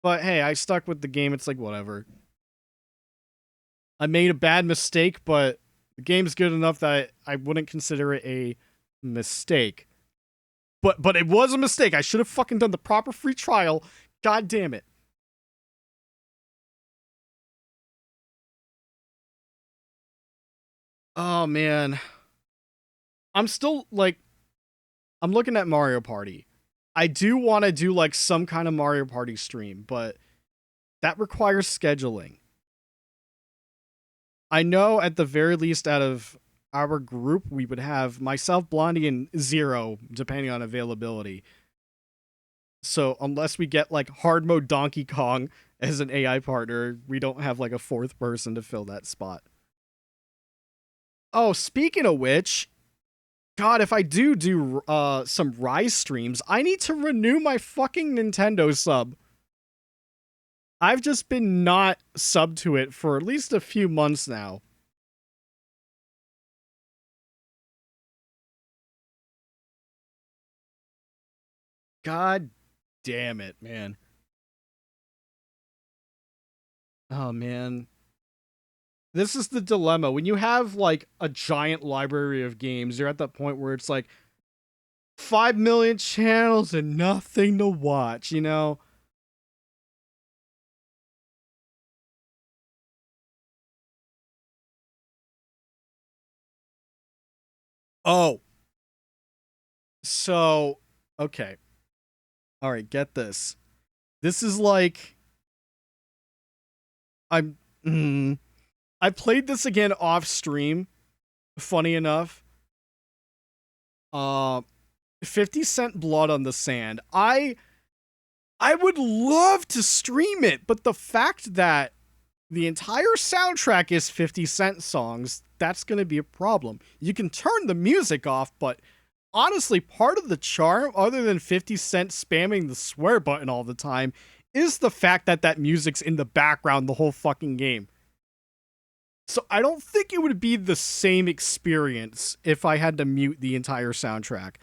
But hey, I stuck with the game. It's like, whatever. I made a bad mistake, but the game's good enough that I wouldn't consider it a mistake. But it was a mistake. I should have fucking done the proper free trial. God damn it. Oh, man. I'm still, like, I'm looking at Mario Party. I do want to do, like, some kind of Mario Party stream, but that requires scheduling. I know at the very least out of our group, we would have myself, Blondie, and Zero, depending on availability. So unless we get, like, hard mode Donkey Kong as an AI partner, we don't have, like, a fourth person to fill that spot. Oh, speaking of which, God, if I do some Rise streams, I need to renew my fucking Nintendo sub. I've just been not subbed to it for at least a few months now. God damn it, man. Oh, man. This is the dilemma. When you have, like, a giant library of games, you're at that point where it's like 5 million channels and nothing to watch, you know? Oh. So, okay. All right, get this. This is like I played this again off stream. Funny enough. 50 Cent Blood on the Sand. I would love to stream it, but the fact that the entire soundtrack is 50 Cent songs, that's going to be a problem. You can turn the music off, but honestly, part of the charm, other than 50 Cent spamming the swear button all the time, is the fact that that music's in the background the whole fucking game. So I don't think it would be the same experience if I had to mute the entire soundtrack.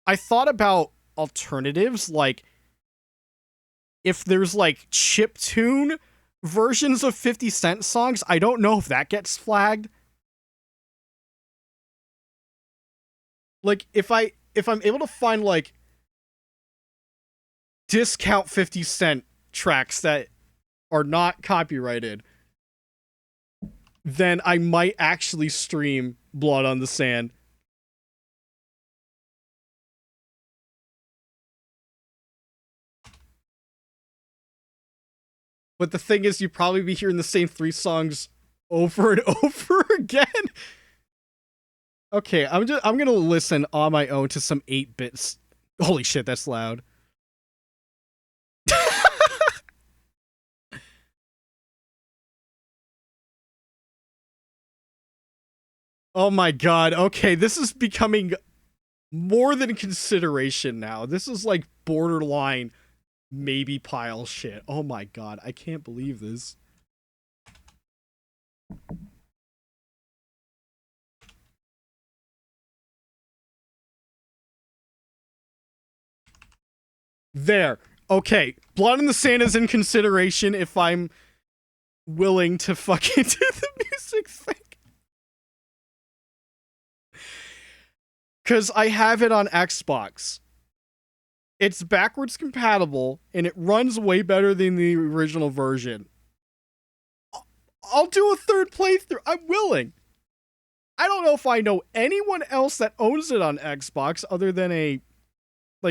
I thought about alternatives, like if there's like chiptune versions of 50 Cent songs. I don't know if that gets flagged. Like if I'm able to find like discount 50 Cent tracks that are not copyrighted, then I might actually stream Blood on the Sand. But the thing is, you'd probably be hearing the same 3 songs over and over again. Okay, I'm gonna listen on my own to some 8-bits. Holy shit, that's loud. Oh my god, okay, this is becoming more than consideration now. This is like borderline maybe pile shit. Oh my god, I can't believe this. There. Okay. Blood in the Sand is in consideration if I'm willing to fucking do the music thing. Because I have it on Xbox. It's backwards compatible, and it runs way better than the original version. I'll do a third playthrough. I'm willing. I don't know if I know anyone else that owns it on Xbox other than a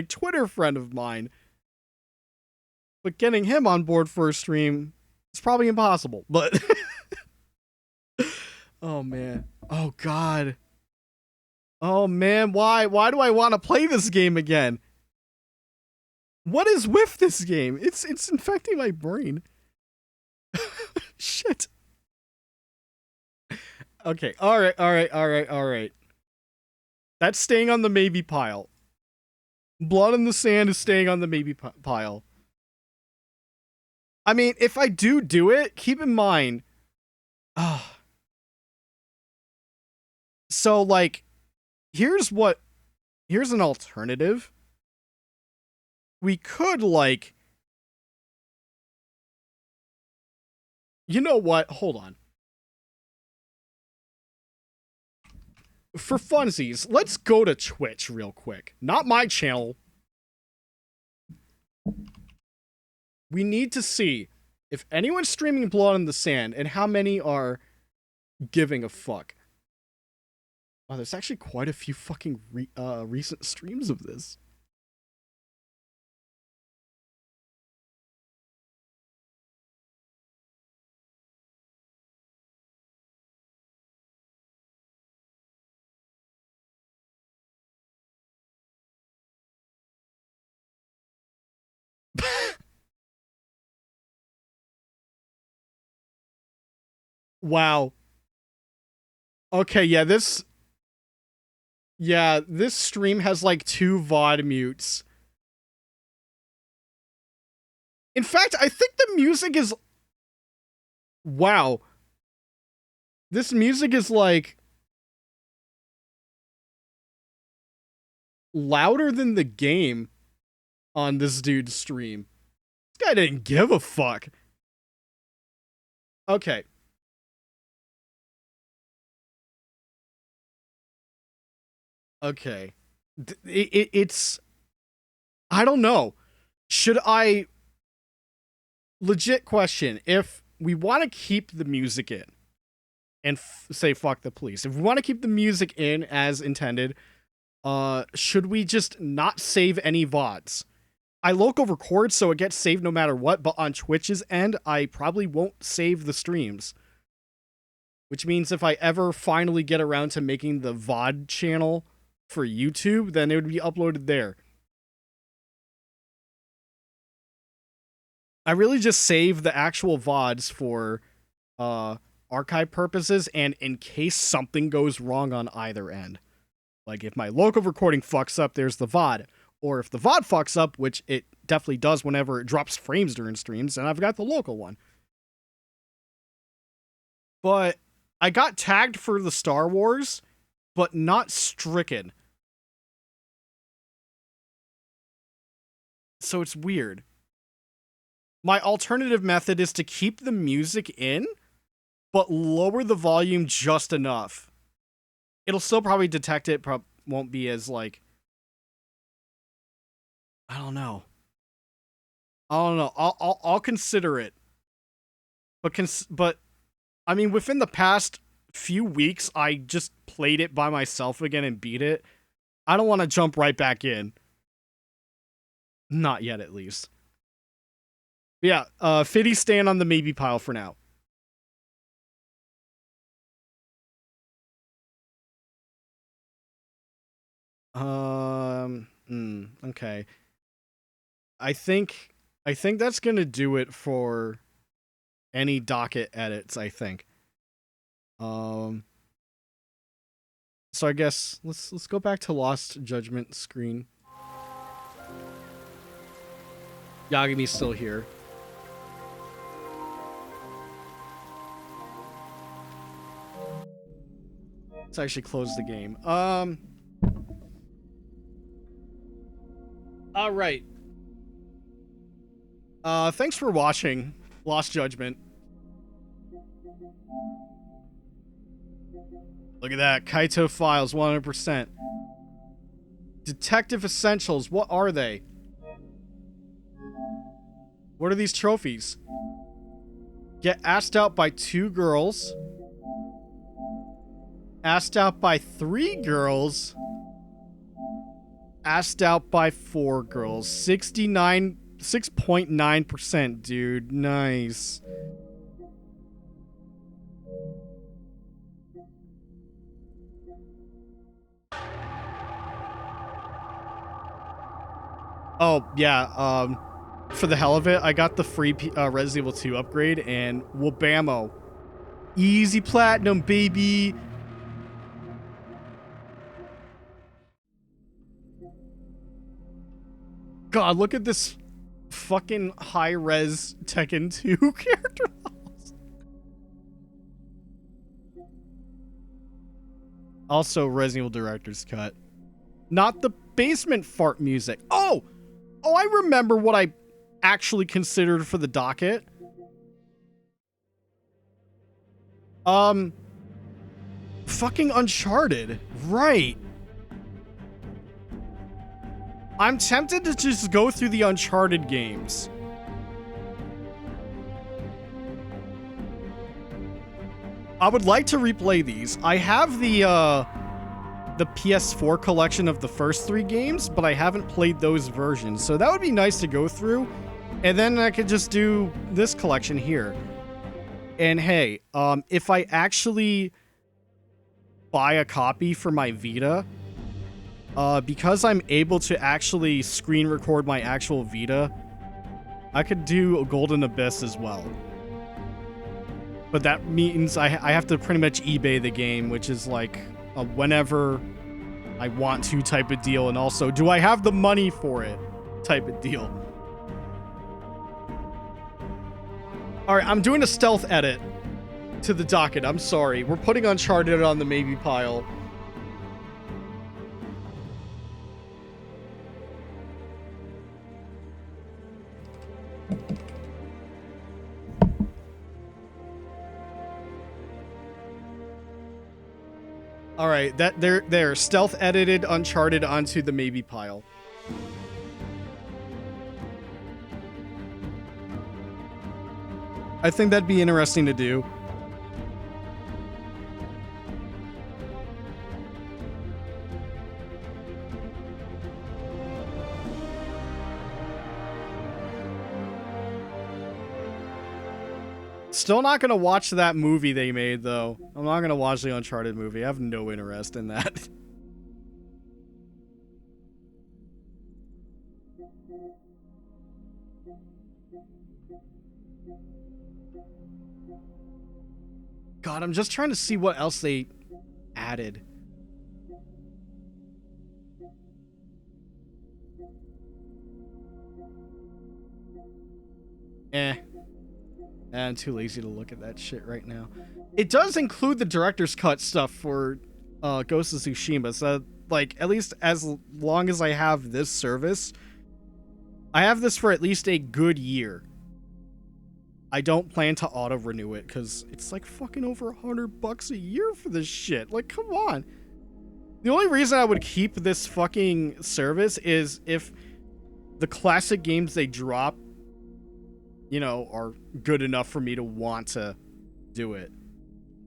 Twitter friend of mine. But getting him on board for a stream is probably impossible. But oh man. Oh god. Oh man, why do I want to play this game again? What is with this game? It's infecting my brain. Shit. Okay, alright. That's staying on the maybe pile. Blood in the Sand is staying on the maybe pile. I mean, if I do it, keep in mind. So, here's an alternative. We could, you know what? Hold on. For funsies, let's go to Twitch real quick. Not my channel. We need to see if anyone's streaming Blood in the Sand and how many are giving a fuck. Oh, there's actually quite a few fucking recent streams of this. Wow. Okay, yeah, this stream has 2 VOD mutes. In fact, I think the music is... Wow. This music is louder than the game on this dude's stream. This guy didn't give a fuck. Okay. Okay. It's... I don't know. Should I... Legit question. If we want to keep the music in and say fuck the police. If we want to keep the music in as intended, should we just not save any VODs? I local record so it gets saved no matter what, but on Twitch's end, I probably won't save the streams. Which means if I ever finally get around to making the VOD channel for YouTube, then it would be uploaded there. I really just save the actual VODs for archive purposes and in case something goes wrong on either end. Like if my local recording fucks up, there's the VOD. Or if the VOD fucks up, which it definitely does whenever it drops frames during streams, then I've got the local one. But I got tagged for the Star Wars, but not stricken. So it's weird. My alternative method is to keep the music in, but lower the volume just enough. It'll still probably detect it, won't be as I don't know. I'll consider it. But I mean, within the past few weeks, I just played it by myself again and beat it. I don't want to jump right back in. Not yet, at least. Yeah, Fiddy's staying on the maybe pile for now. Okay. I think that's gonna do it for any docket edits, I think. So I guess let's go back to Lost Judgment screen. Yagami's still here. Let's actually close the game. All right. Thanks for watching Lost Judgment. Look at that. Kaito files, 100%. Detective Essentials, what are they? What are these trophies? Get asked out by 2 girls. Asked out by 3 girls. Asked out by 4 girls. 6.9%, dude. Nice. Oh, yeah, for the hell of it, I got the free Resident Evil 2 upgrade, and wabamo. Easy platinum, baby! God, look at this fucking high-res Tekken 2 character models. Also, Resident Evil Director's Cut. Not the basement fart music. Oh! Oh, I remember what I actually considered for the docket. Fucking Uncharted. Right. I'm tempted to just go through the Uncharted games. I would like to replay these. I have the PS4 collection of the first 3 games, but I haven't played those versions. So that would be nice to go through. And then I could just do this collection here. And hey, if I actually buy a copy for my Vita, because I'm able to actually screen record my actual Vita, I could do a Golden Abyss as well. But that means I have to pretty much eBay the game, which is like a whenever I want to type of deal, and also do I have the money for it type of deal. Alright, I'm doing a stealth edit to the docket. I'm sorry. We're putting Uncharted on the maybe pile. All right, that they're stealth edited Uncharted onto the maybe pile. I think that'd be interesting to do. Still not gonna watch that movie they made, though. I'm not gonna watch the Uncharted movie. I have no interest in that. God, I'm just trying to see what else they added. I'm too lazy to look at that shit right now. It does include the director's cut stuff for Ghost of Tsushima, so like at least as long as I have this service, I have this for at least a good year. I don't plan to auto renew it because it's like fucking over $100 a year for this shit. Like, come on. The only reason I would keep this fucking service is if the classic games they drop, you know, are good enough for me to want to do it.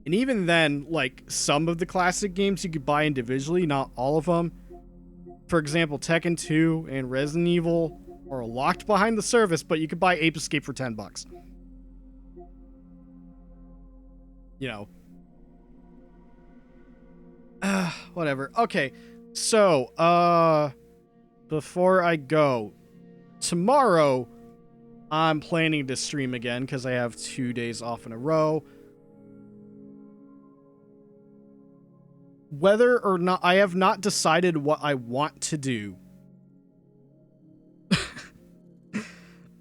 And even then, like, some of the classic games you could buy individually, not all of them. For example, Tekken 2 and Resident Evil are locked behind the service, but you could buy Ape Escape for $10. You know. Whatever. Okay. So, before I go, tomorrow I'm planning to stream again because I have 2 days off in a row. Whether or not, I have not decided what I want to do.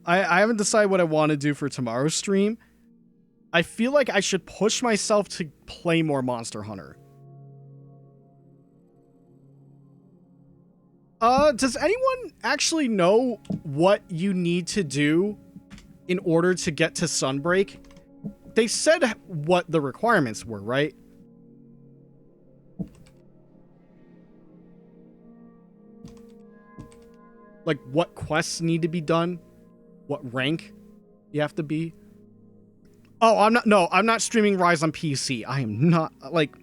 I haven't decided what I want to do for tomorrow's stream. I feel like I should push myself to play more Monster Hunter. Does anyone actually know what you need to do in order to get to Sunbreak. They said what the requirements were, right? Like what quests need to be done, what rank you have to be. Oh, I'm not streaming Rise on PC. I am not, like,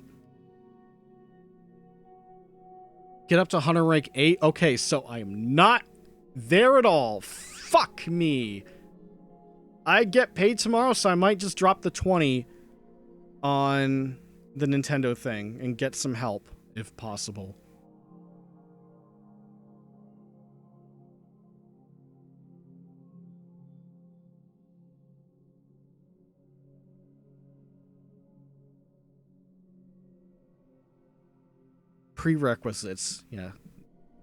get up to Hunter rank 8. Okay, so I am not there at all. Fuck me. I get paid tomorrow, so I might just drop the 20 on the Nintendo thing and get some help if possible. Prerequisites, yeah.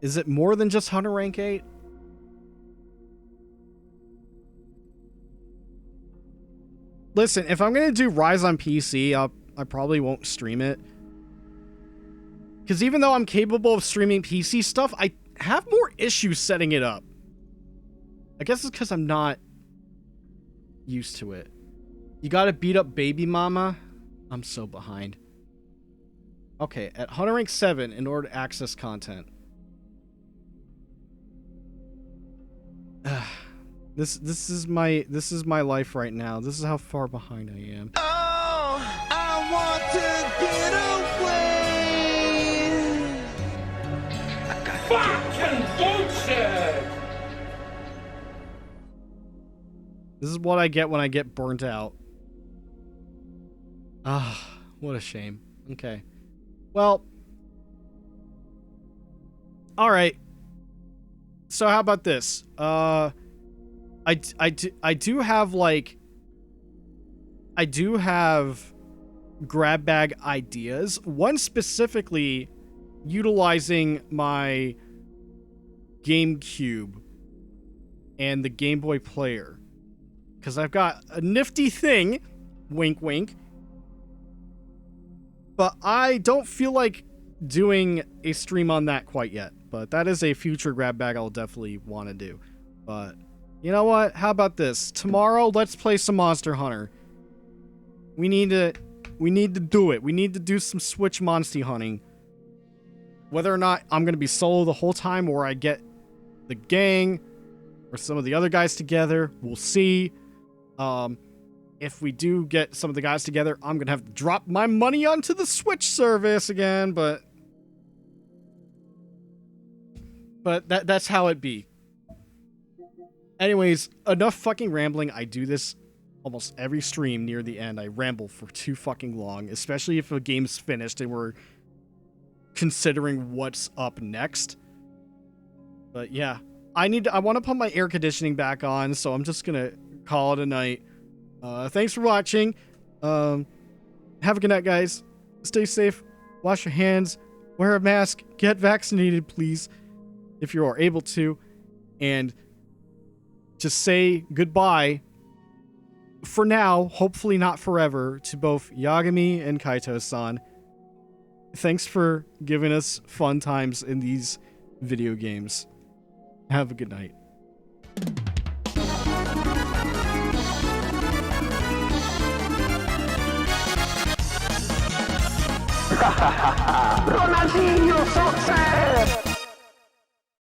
Is it more than just Hunter rank 8? Listen, if I'm gonna do Rise on PC, I probably won't stream it. Because even though I'm capable of streaming PC stuff, I have more issues setting it up. I guess it's because I'm not used to it. You gotta beat up Baby Mama? I'm so behind. Okay, at Hunter rank 7 in order to access content. This is my life right now. This is how far behind I am. Oh, I want to get away. Fucking bullshit. This is what I get when I get burnt out. Ah, what a shame. Okay. Well, all right. So how about this? I do have grab bag ideas. One specifically utilizing my GameCube and the Game Boy Player, because I've got a nifty thing, wink wink. But I don't feel like doing a stream on that quite yet. But that is a future grab bag I'll definitely want to do. But you know what? How about this? Tomorrow, let's play some Monster Hunter. We need to do it. We need to do some Switch Monster hunting. Whether or not I'm going to be solo the whole time or I get the gang or some of the other guys together, we'll see. If we do get some of the guys together, I'm going to have to drop my money onto the Switch service again, but that's how it be. Anyways, enough fucking rambling. I do this almost every stream near the end. I ramble for too fucking long, especially if a game's finished and we're considering what's up next. But yeah, I want to put my air conditioning back on, so I'm just going to call it a night. Thanks for watching. Have a good night, guys. Stay safe. Wash your hands. Wear a mask. Get vaccinated, please, if you are able to. And just say goodbye, for now, hopefully not forever, to both Yagami and Kaito-san. Thanks for giving us fun times in these video games. Have a good night. Ronaldinho, so sad!